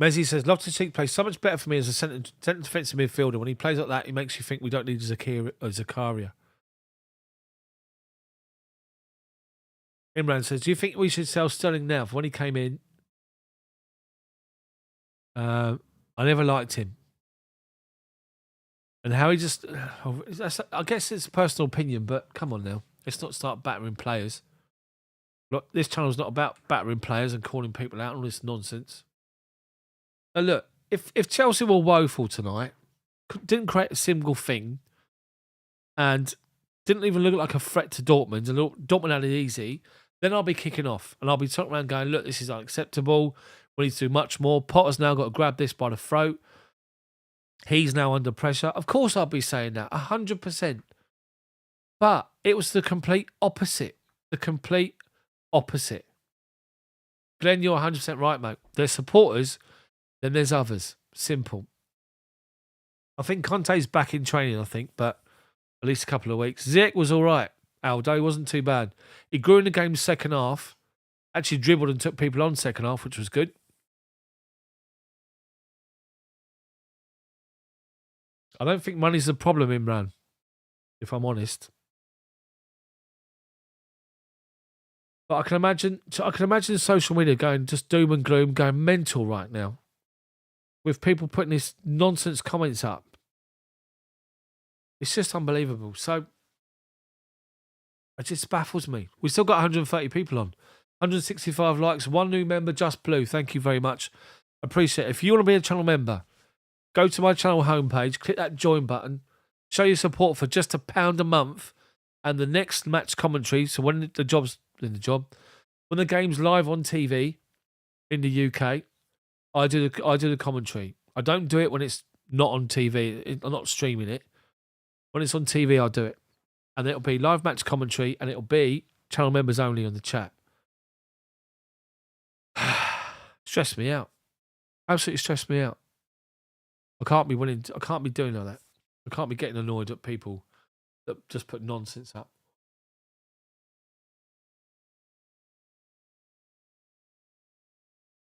Messi says, Loftus-Cheek plays so much better for me as a centre defensive midfielder. When he plays like that, he makes you think we don't need Zakaria. Imran says, do you think we should sell Sterling now? For when he came in, I never liked him. And how he just, I guess it's a personal opinion, but come on now. Let's not start battering players. Look, this channel's not about battering players and calling people out and all this nonsense. And look, if Chelsea were woeful tonight, didn't create a single thing, and didn't even look like a threat to Dortmund, and Dortmund had it easy, then I'll be kicking off. And I'll be talking around going, look, this is unacceptable. We need to do much more. Potter's now got to grab this by the throat. He's now under pressure. Of course I'll be saying that, 100%. But it was the complete opposite. The complete opposite. Glenn, you're 100% right, mate. There's supporters, then there's others. Simple. I think Conte's back in training, but at least a couple of weeks. Ziyech was all right. Aldo, he wasn't too bad. He grew in the game's second half. Actually dribbled and took people on second half, which was good. I don't think money's the problem, Imran, if I'm honest. But I can imagine social media going just doom and gloom, going mental right now, with people putting this nonsense comments up. It's just unbelievable. So it just baffles me. We still got 130 people on, 165 likes, one new member, Just Blue. Thank you very much. Appreciate it. If you want to be a channel member, go to my channel homepage, click that join button, show your support for just £1 a month, and the next match commentary. So when when the game's live on TV in the UK, I do the commentary. I don't do it when it's not on TV. I'm not streaming it. When it's on TV, I'll do it. And it'll be live match commentary, and it'll be channel members only on the chat. Stressed me out. Absolutely stressed me out. I can't be doing all that. I can't be getting annoyed at people that just put nonsense up.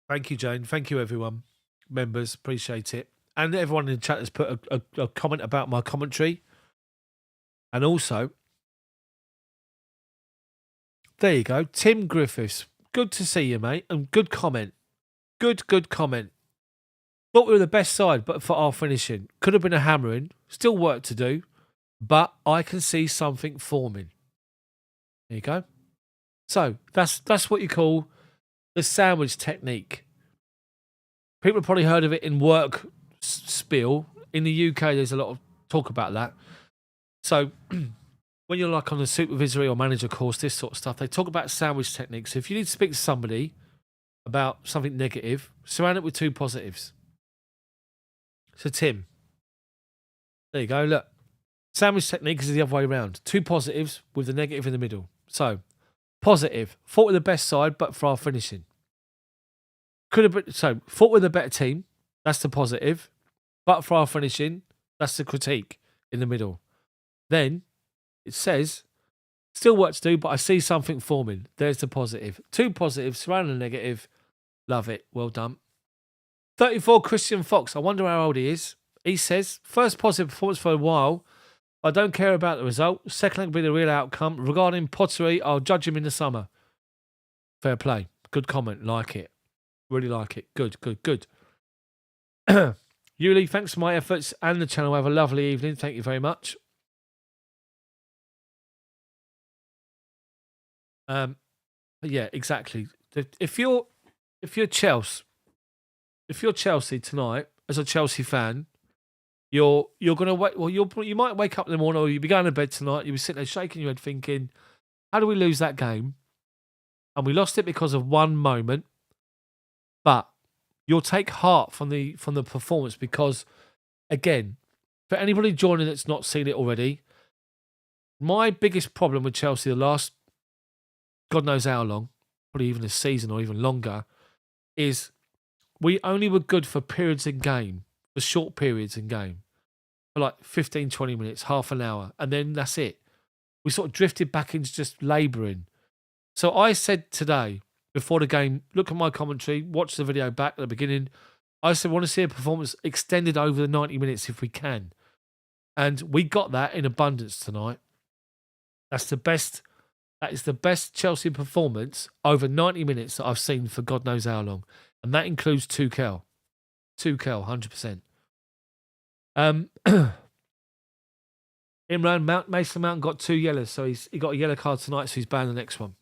Thank you, Jane. Thank you, everyone. Members, appreciate it. And everyone in the chat has put a comment about my commentary. And also, there you go. Tim Griffiths. Good to see you, mate. And good comment. Good comment. Thought we were the best side, but for our finishing. Could have been a hammering. Still work to do. But I can see something forming. There you go. So, that's what you call the sandwich technique. People have probably heard of it in work spiel. In the UK, there's a lot of talk about that. So, when you're like on the supervisory or manager course, this sort of stuff, they talk about sandwich techniques. So if you need to speak to somebody about something negative, surround it with two positives. So, Tim, there you go. Look, sandwich technique is the other way around. Two positives with the negative in the middle. So, positive, fought with the best side, but for our finishing. Fought with a better team, that's the positive, but for our finishing, that's the critique in the middle. Then it says, still work to do, but I see something forming. There's the positive. Two positives, surrounding the negative. Love it. Well done. 34 Christian Fox. I wonder how old he is. He says, first positive performance for a while. I don't care about the result. Second will be the real outcome. Regarding pottery, I'll judge him in the summer. Fair play. Good comment. Like it. Really like it. Good. Yuli, thanks for my efforts and the channel. Have a lovely evening. Thank you very much. Yeah, exactly. If you're Chelsea tonight as a Chelsea fan, you're gonna wait. Well, you might wake up in the morning, or you'll be going to bed tonight. You'll be sitting there shaking your head, thinking, "How do we lose that game?" And we lost it because of one moment. But you'll take heart from the performance because, again, for anybody joining that's not seen it already, my biggest problem with Chelsea the last God knows how long, probably even a season or even longer, is we only were good for periods in game, for short periods in game, for like 15, 20 minutes, half an hour, and then that's it. We sort of drifted back into just labouring. So I said today, before the game, look at my commentary, watch the video back at the beginning. I said, I want to see a performance extended over the 90 minutes if we can. And we got that in abundance tonight. That is the best Chelsea performance over 90 minutes that I've seen for God knows how long. And that includes Tuchel. 100%. Imran Mason Mount got 2 yellows, so he got a yellow card tonight, so he's banned the next one.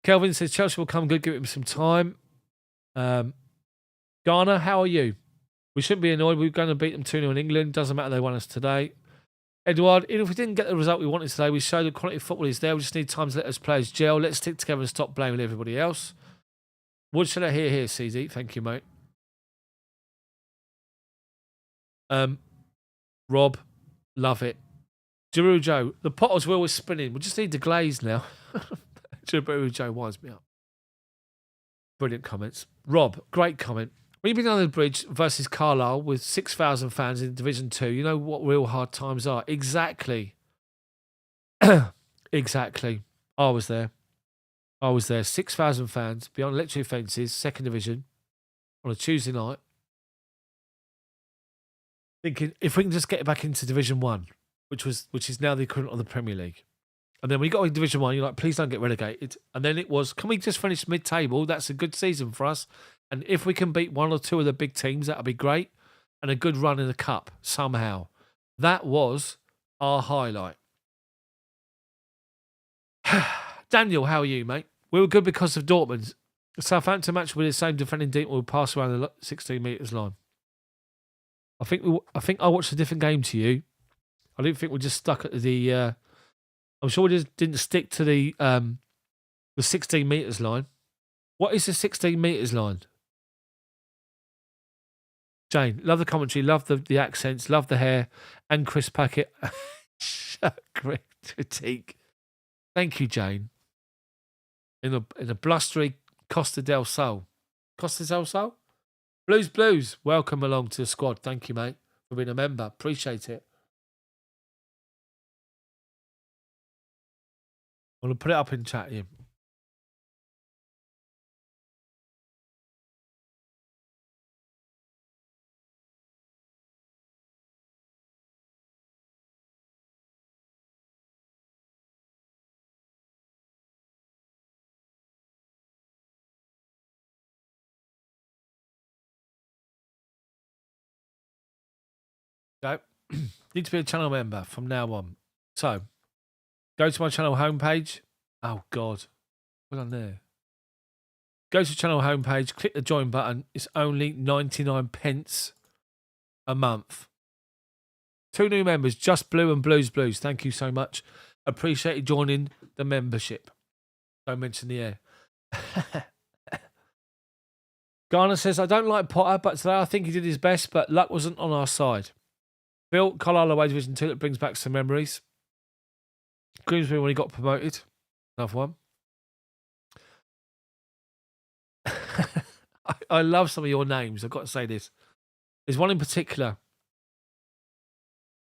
Kelvin says Chelsea will come good, give him some time. Garner, how are you? We shouldn't be annoyed. We're going to beat them 2-0 in England. Doesn't matter, they won us today. Edward, even if we didn't get the result we wanted today, we showed the quality of football is there. We just need time to let us players gel. Let's stick together and stop blaming everybody else. What should I hear here, CZ? Thank you, mate. Rob, love it. Giroud Joe, the Potter's wheel is spinning. We just need the glaze now. Giroud Joe winds me up. Brilliant comments. Rob, great comment. When you've been under the bridge versus Carlisle with 6,000 fans in Division 2, you know what real hard times are. Exactly. Exactly. I was there. 6,000 fans beyond electric fences, second division, on a Tuesday night. Thinking if we can just get back into Division 1, which is now the equivalent of the Premier League. And then when you got in Division 1, you're like, please don't get relegated. And then it was, can we just finish mid-table? That's a good season for us. And if we can beat 1 or 2 of the big teams, that'll be great. And a good run in the cup somehow. That was our highlight. Daniel, how are you, mate? We were good because of Dortmund. The Southampton match with the same defending team will pass around the 16 metres line. I think I watched a different game to you. I didn't think we just stuck at the. I'm sure we just didn't stick to the 16 metres line. What is the 16 metres line? Jane, love the commentary, love the accents, love the hair, and Chris Packett. Great critique. Thank you, Jane. In a blustery Costa del Sol. Costa del Sol? Blues. Welcome along to the squad. Thank you, mate, for being a member. Appreciate it. I'm going to put it up in chat here. Go. Need to be a channel member from now on. So, go to my channel homepage. Oh, God. What's on there? Go to channel homepage, click the join button. It's only 99 pence a month. 2 new members, Just Blue and Blues. Thank you so much. Appreciate you joining the membership. Don't mention the air. Garner says, I don't like Potter, but today I think he did his best, but luck wasn't on our side. Bill, Carlisle away Division 2, that brings back some memories. Grimsby when he got promoted. Another one. I love some of your names. I've got to say this. There's one in particular.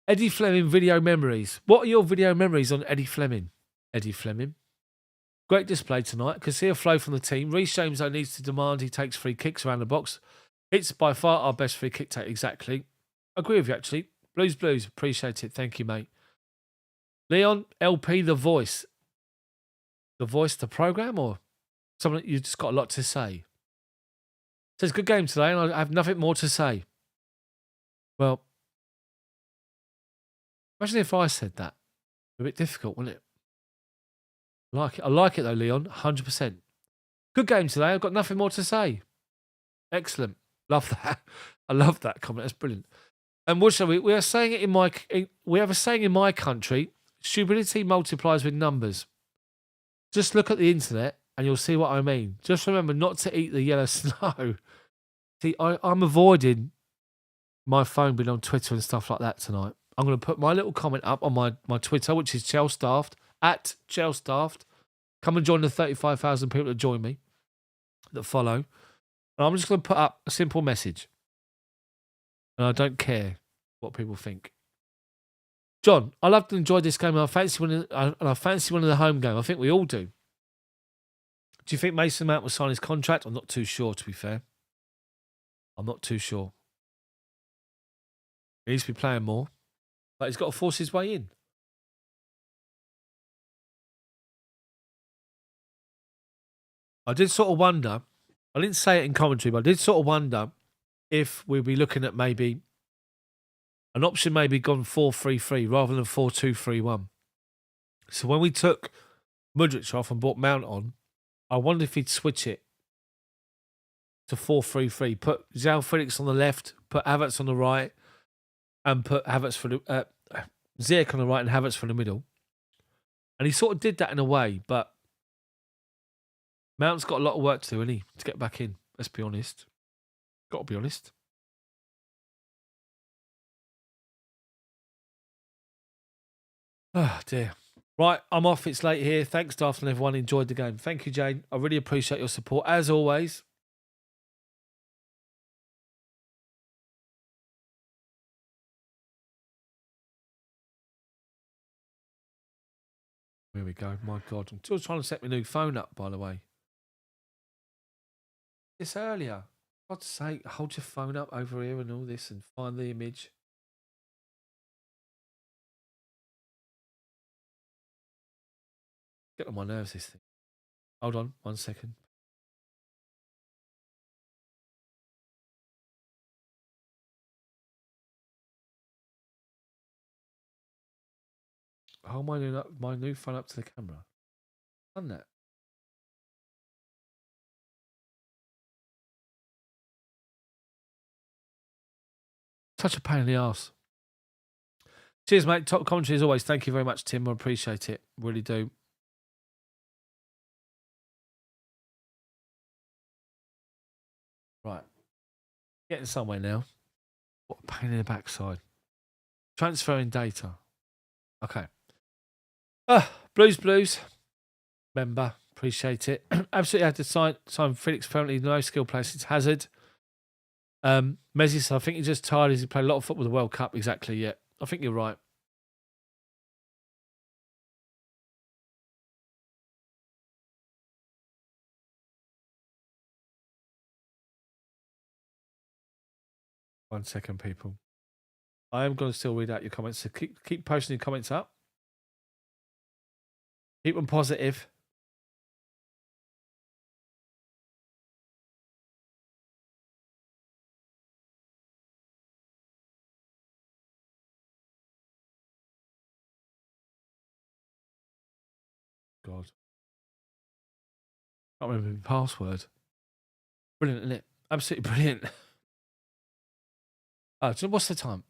Eddie Fleming video memories. What are your video memories on Eddie Fleming? Eddie Fleming. Great display tonight. Can see a flow from the team. Reece James though needs to demand he takes free kicks around the box. It's by far our best free kick take. Exactly. Agree with you actually. Blues. Appreciate it. Thank you, mate. Leon, LP, The Voice. The Voice, the programme, or something you just got a lot to say? Says, good game today, and I have nothing more to say. Well, imagine if I said that. A bit difficult, wouldn't it? I like it though, Leon, 100%. Good game today, I've got nothing more to say. Excellent. Love that. I love that comment. That's brilliant. And what shall we are saying it we have a saying in my country, stupidity multiplies with numbers. Just look at the internet and you'll see what I mean. Just remember not to eat the yellow snow. See, I'm avoiding my phone being on Twitter and stuff like that tonight. I'm going to put my little comment up on my Twitter, which is ChelsDaft, at ChelsDaft. Come and join the 35,000 people that join me, that follow. And I'm just going to put up a simple message. And I don't care what people think. John, I loved and enjoyed this game. And I fancy one of the home game. I think we all do. Do you think Mason Mount will sign his contract? I'm not too sure, to be fair. I'm not too sure. He needs to be playing more. But he's got to force his way in. I did sort of wonder, I didn't say it in commentary, but I did sort of wonder if we'll be looking at maybe an option maybe gone 4-3-3 rather than 4-2-3-1. So when we took Mudryk off and brought Mount on, I wondered if he'd switch it to 4-3-3. Put João Felix on the left, put Havertz on the right, and put Havertz for the Ziyech on the right and Havertz for the middle. And he sort of did that in a way, but Mount's got a lot of work to do, hasn't he, to get back in. Let's be honest. Got to be honest. Oh, dear. Right, I'm off. It's late here. Thanks, Daft, and everyone. Enjoyed the game. Thank you, Jane. I really appreciate your support, as always. Here we go. My God. I'm still trying to set my new phone up, by the way. It's earlier. For God's sake, hold your phone up over here and all this and find the image. Get on my nerves, this thing. Hold on, 1 second. Hold my new phone up to the camera. Done that. Such a pain in the arse. Cheers, mate. Top commentary as always. Thank you very much, Tim. I appreciate it. Really do. Right. Getting somewhere now. What a pain in the backside. Transferring data. Okay. Blues. Member. Appreciate it. Absolutely had to sign Felix. Apparently no skill player since Hazard. Messi, I think he's just tired. He's played a lot of football in the World Cup. Exactly, yeah. I think you're right. One second, people. I am going to still read out your comments, so keep posting your comments up. Keep them positive. God. I can't remember my password. Brilliant, isn't it? Absolutely brilliant. So what's the time?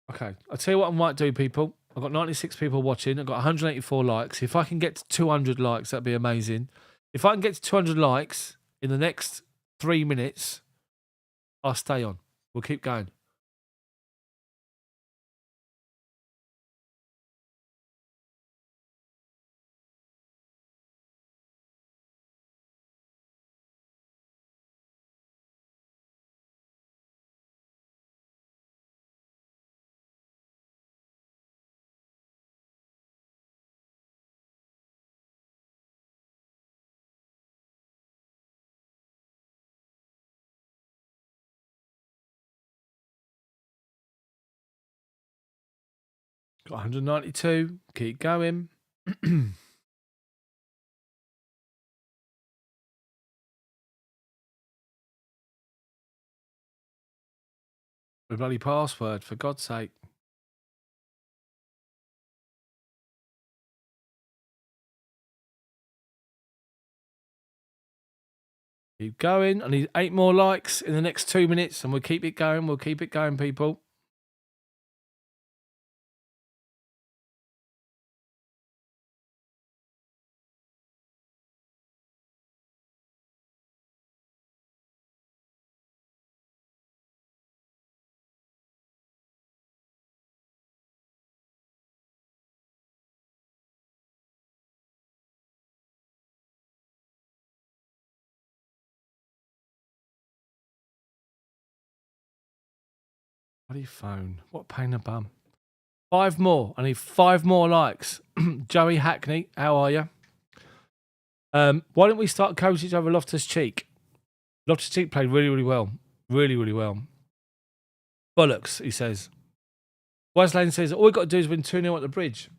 Okay, I'll tell you what I might do, people. I've got 96 people watching. I've got 184 likes. If I can get to 200 likes, that'd be amazing. If I can get to 200 likes in the next 3 minutes, I'll stay on. We'll keep going. Got 192. Keep going. The bloody password, for God's sake. Keep going. I need 8 more likes in the next 2 minutes, and we'll keep it going. We'll keep it going, people. Bloody phone. What a pain in the bum. 5 more. I need 5 more likes. Joey Hackney, how are you? Why don't we start coaching over Loftus-Cheek? Loftus-Cheek played really, really well. Really, really well. Bollocks, he says. Weslane says, all we've got to do is win 2-0 at the bridge.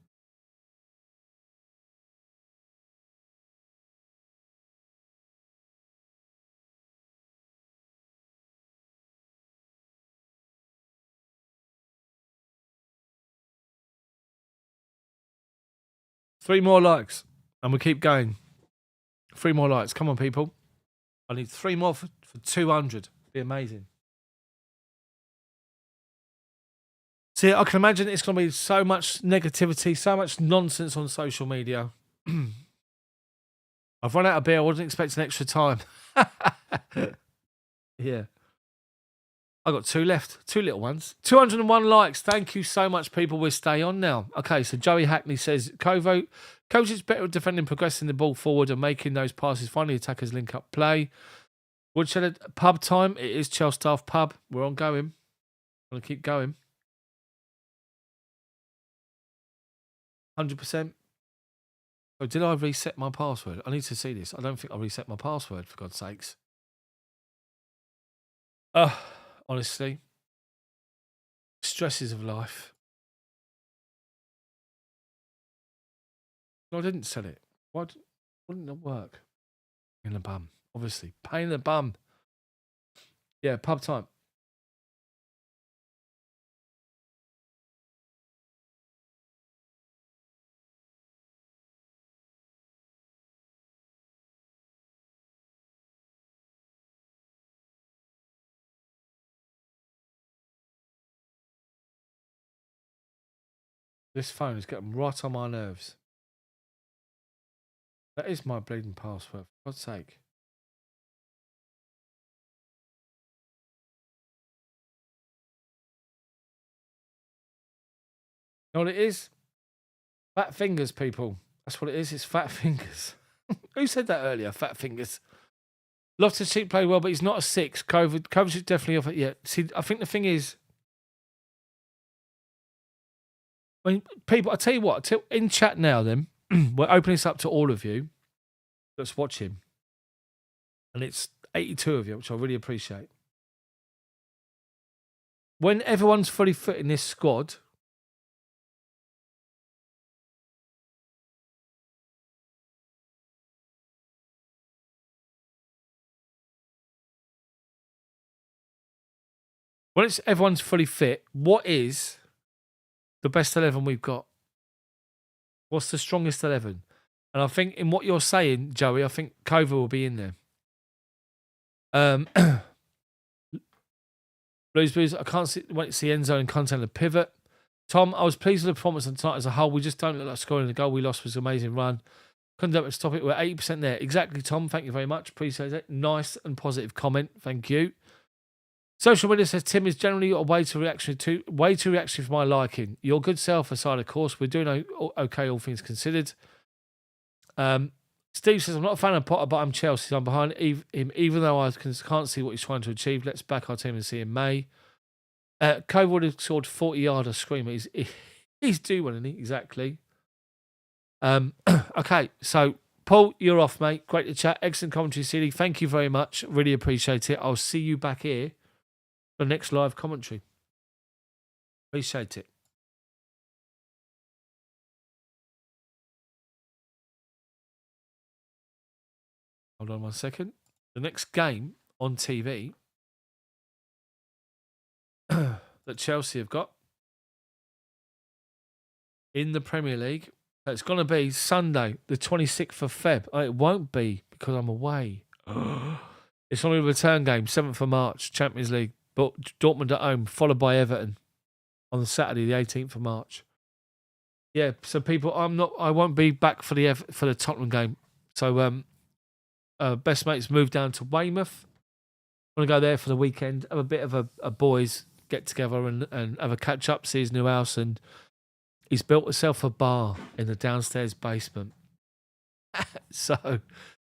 3 more likes, and we keep going. 3 more likes. Come on, people. I need 3 more for 200. Be amazing. See, I can imagine it's going to be so much negativity, so much nonsense on social media. I've run out of beer. I wasn't expecting extra time. Yeah. I got 2 left. 2 little ones. 201 likes. Thank you so much, people. We'll stay on now. Okay, so Joey Hackney says, Kovo, coach is better at defending, progressing the ball forward and making those passes. Finally, attackers link up play. Woodshed pub time. It is ChelsDaft pub. We're on going. I'm going to keep going. 100%. Oh, did I reset my password? I need to see this. I don't think I reset my password, for God's sakes. Honestly. Stresses of life. No, I didn't set it. Why wouldn't it work? In the bum, obviously. Pain in the bum. Yeah, pub time. This phone is getting right on my nerves. That is my bleeding password, for God's sake. You know what it is? Fat fingers, people. That's what it is. It's fat fingers. Who said that earlier? Fat fingers. Loftus-Cheek played well, but he's not a 6. Kovacic definitely off it. Yeah. See, I think the thing is, when people, I tell you what, in chat now, then we're opening this up to all of you that's watching, and it's 82 of you, which I really appreciate. When everyone's fully fit in this squad, when everyone's fully fit, what is the best 11 we've got? What's the strongest 11? And I think in what you're saying, Joey, I think Kova will be in there. Blues, I can't see end zone content and pivot. Tom, I was pleased with the performance tonight as a whole. We just don't look like scoring the goal we lost was an amazing run. Couldn't do it to stop it. We're 80% there. Exactly, Tom. Thank you very much. Appreciate it. Nice and positive comment. Thank you. Social media says Tim is generally a way too reactionary for my liking. Your good self aside, of course. We're doing okay, all things considered. Steve says, I'm not a fan of Potter, but I'm Chelsea. I'm behind him, even though I can't see what he's trying to achieve. Let's back our team and see in May. Cove would have scored 40-yarder screamer. He's due one, isn't he? Exactly. Okay, so Paul, you're off, mate. Great to chat. Excellent commentary, CD. Thank you very much. Really appreciate it. I'll see you back here for the next live commentary. Appreciate it. Hold on 1 second. The next game on TV that Chelsea have got in the Premier League, it's going to be Sunday, the 26th of Feb. It won't be because I'm away. It's only a return game, 7th of March, Champions League. But Dortmund at home, followed by Everton on the Saturday, the 18th of March. Yeah, so people, I won't be back for the Tottenham game. So best mates moved down to Weymouth. I'm going to go there for the weekend, have a bit of a boys get together and have a catch up, see his new house, and he's built himself a bar in the downstairs basement. So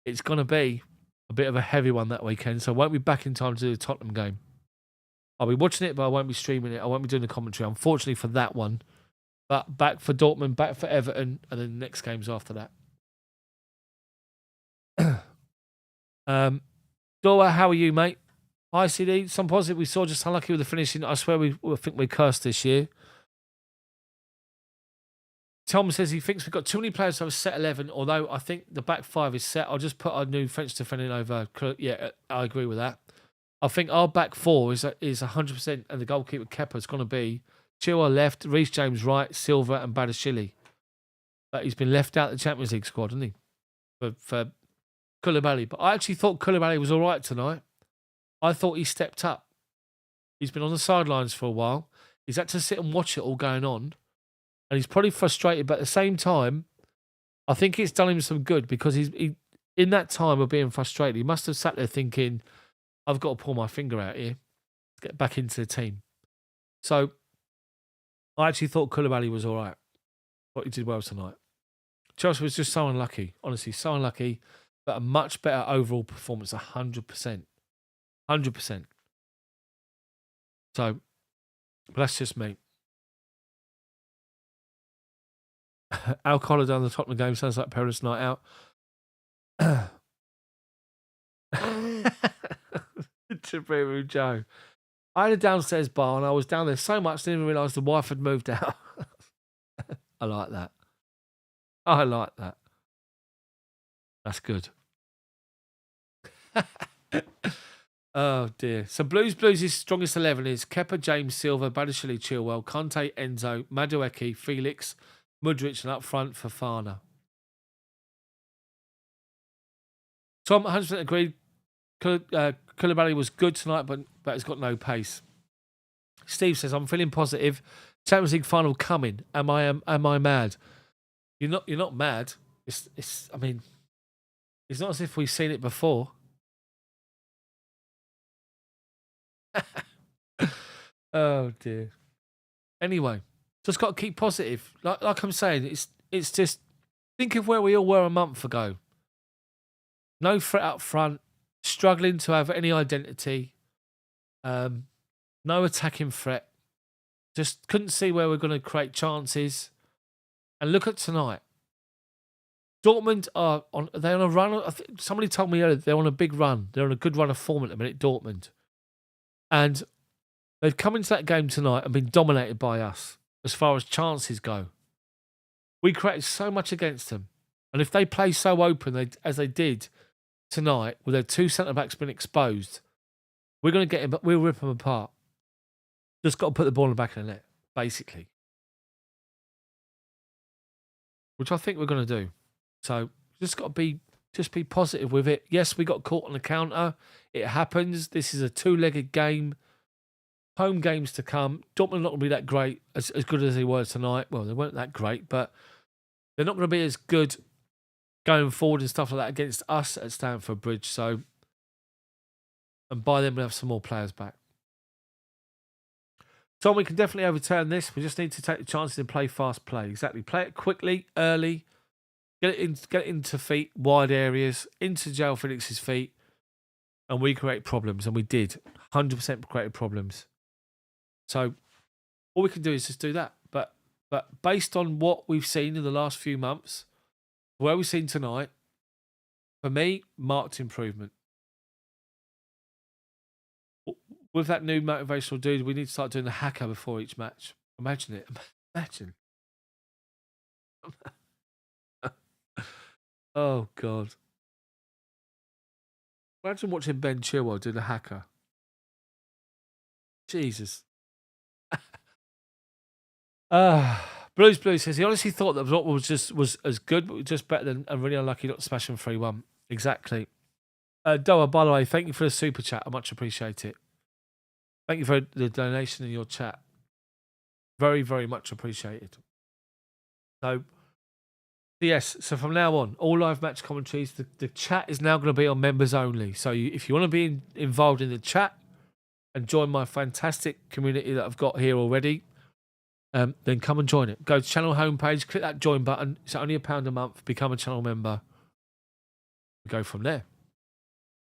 it's going to be a bit of a heavy one that weekend. So I won't be back in time to do the Tottenham game. I'll be watching it, but I won't be streaming it. I won't be doing the commentary, unfortunately, for that one. But back for Dortmund, back for Everton, and then the next game's after that. Dora, how are you, mate? Hi, CD. Some positive. We saw just unlucky with the finishing. I swear I think we cursed this year. Tom says he thinks we've got too many players to have a set 11, although I think the back 5 is set. I'll just put our new French defender over. Yeah, I agree with that. I think our back 4 is 100%, and the goalkeeper Kepa is going to be Chilwell left, Reece James right, Silva and Badashili. But he's been left out of the Champions League squad, hasn't he? For Koulibaly. But I actually thought Koulibaly was all right tonight. I thought he stepped up. He's been on the sidelines for a while. He's had to sit and watch it all going on. And he's probably frustrated. But at the same time, I think it's done him some good because he in that time of being frustrated, he must have sat there thinking, I've got to pull my finger out here to get back into the team. So I actually thought Koulibaly was all right. Thought he did well tonight. Chelsea was just so unlucky. Honestly, so unlucky. But a much better overall performance, 100%. 100%. So, but that's just me. Al Collar down the Tottenham game sounds like Paris night out. To Joe. I had a downstairs bar and I was down there so much I didn't even realise the wife had moved out. I like that. I like that. That's good. Oh dear. So Blues' strongest 11 is Kepa, James, Silva, Badiashile, Chilwell, Conte, Enzo, Madueke, Felix, Mudryk, and up front Fofana. Tom 100% agreed. Koulibaly was good tonight, but he's got no pace. Steve says, I'm feeling positive. Champions League final coming. Am I mad? You're not mad. It's I mean, it's not as if we've seen it before. Oh dear. Anyway, just got to keep positive. Like I'm saying, it's just think of where we all were a month ago. No threat up front, struggling to have any identity, no attacking threat. Just couldn't see where we're going to create chances. And look at tonight. Dortmund they're on a run. Somebody told me earlier they're on a big run. They're on a good run of form at the minute, Dortmund. And they've come into that game tonight and been dominated by us as far as chances go. We created so much against them. And if they play so open as they did tonight, with their two centre-backs being exposed, we're going to get him, but we'll rip them apart. Just got to put the ball in the back of the net, basically. Which I think we're going to do. So just got to be positive with it. Yes, we got caught on the counter. It happens. This is a two-legged game. Home games to come. Dortmund not going to be that great, as good as they were tonight. Well, they weren't that great, but they're not going to be as good going forward and stuff like that against us at Stamford Bridge. So, and by then we'll have some more players back. So we can definitely overturn this. We just need to take the chances and play fast play. Exactly. Play it quickly, early. Get it into feet, wide areas, into João Felix's feet, and we create problems. And we did. 100% created problems. So all we can do is just do that. But based on what we've seen in the last few months, where we've seen tonight, for me, marked improvement. With that new motivational dude, we need to start doing the hacker before each match. Imagine it. Imagine. Oh, God. Imagine watching Ben Chilwell do the hacker. Jesus. Blues says he honestly thought that Dortmund was as good, but just better than and really unlucky not to smash him 3-1. Exactly. Doa, by the way, thank you for the super chat. I much appreciate it. Thank you for the donation in your chat. Very, very much appreciated. So, yes, so from now on, all live match commentaries, the chat is now going to be on members only. So if you want to be involved in the chat and join my fantastic community that I've got here already, then come and join it. Go to channel homepage, click that join button. It's only £1 a month. Become a channel member. Go from there.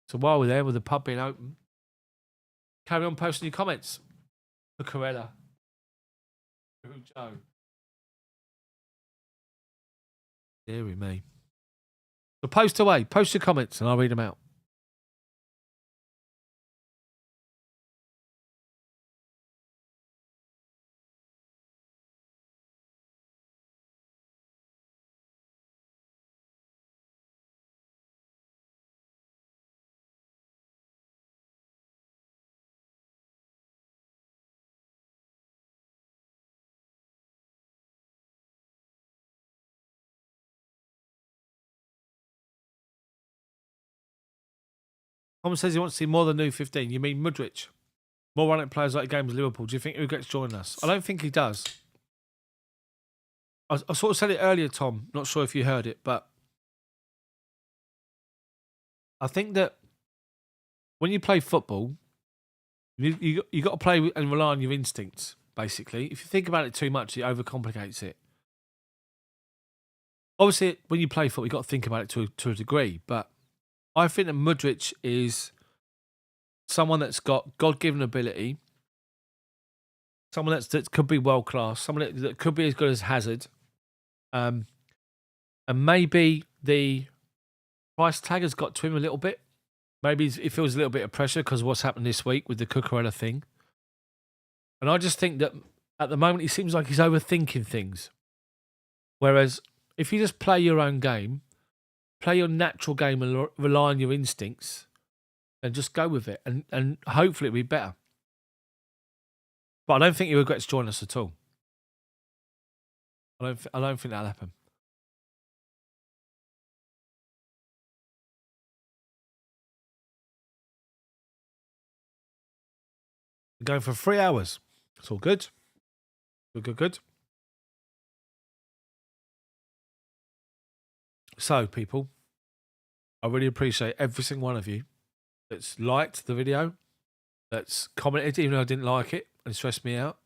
So while we're there with the pub being open, carry on posting your comments for Corella. For Joe. Deary me. So post away. Post your comments and I'll read them out. Tom says he wants to see more than new 15. You mean Mudrich? More running players like games Liverpool. Do you think he gets joining us? I don't think he does. I sort of said it earlier, Tom. Not sure if you heard it, but I think that when you play football, you got to play and rely on your instincts, basically. If you think about it too much, it overcomplicates it. Obviously, when you play football, you got to think about it to a degree, but I think that Mudrich is someone that's got God-given ability, someone that could be world-class, someone that could be as good as Hazard, and maybe the price tag has got to him a little bit. Maybe it feels a little bit of pressure because of what's happened this week with the Cucurella thing. And I just think that at the moment, he seems like he's overthinking things. Whereas if you just play your own game, play your natural game and rely on your instincts and just go with it, and hopefully it'll be better. But I don't think he regrets joining us at all. I don't think that'll happen. We're going for 3 hours. It's all good. Good. So, people, I really appreciate every single one of you that's liked the video, that's commented, even though I didn't like it and it stressed me out.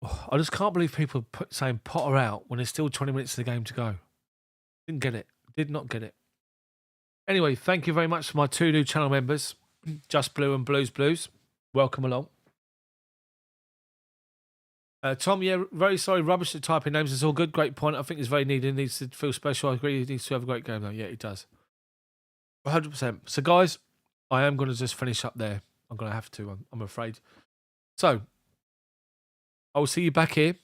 I just can't believe people saying Potter out when there's still 20 minutes of the game to go. Didn't get it. Did not get it. Anyway, thank you very much for my 2 new channel members, Just Blue and Blues. Welcome along. Tom, yeah, very sorry, rubbish at typing names. It's all good. Great point. I think it's very needed. He needs to feel special. I agree. He needs to have a great game, though. Yeah, he does. 100%. So, guys, I am going to just finish up there. I'm going to have to, I'm afraid. So, I will see you back here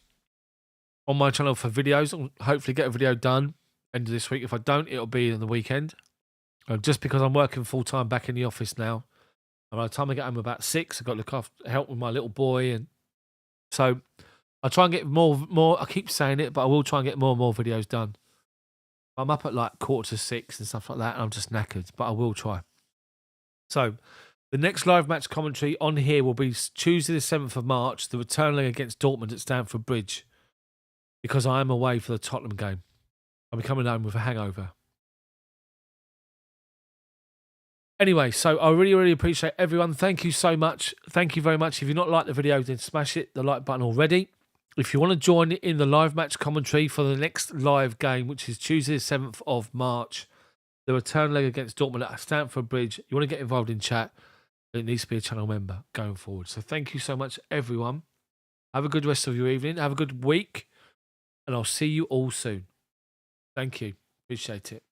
on my channel for videos. I'll hopefully get a video done end of this week. If I don't, it'll be on the weekend. Just because I'm working full-time back in the office now. And by the time I get home about 6, I've got to look after, help with my little boy. And so I'll try and get more. I keep saying it, but I will try and get more and more videos done. I'm up at like 5:45 and stuff like that, and I'm just knackered, but I will try. So the next live match commentary on here will be Tuesday the 7th of March, the return leg against Dortmund at Stamford Bridge, because I am away for the Tottenham game. I'll be coming home with a hangover. Anyway, so I really, really appreciate everyone. Thank you so much. Thank you very much. If you've not liked the video, then smash the like button already. If you want to join in the live match commentary for the next live game, which is Tuesday the 7th of March, the return leg against Dortmund at Stamford Bridge, you want to get involved in chat, it needs to be a channel member going forward. So thank you so much, everyone. Have a good rest of your evening. Have a good week. And I'll see you all soon. Thank you. Appreciate it.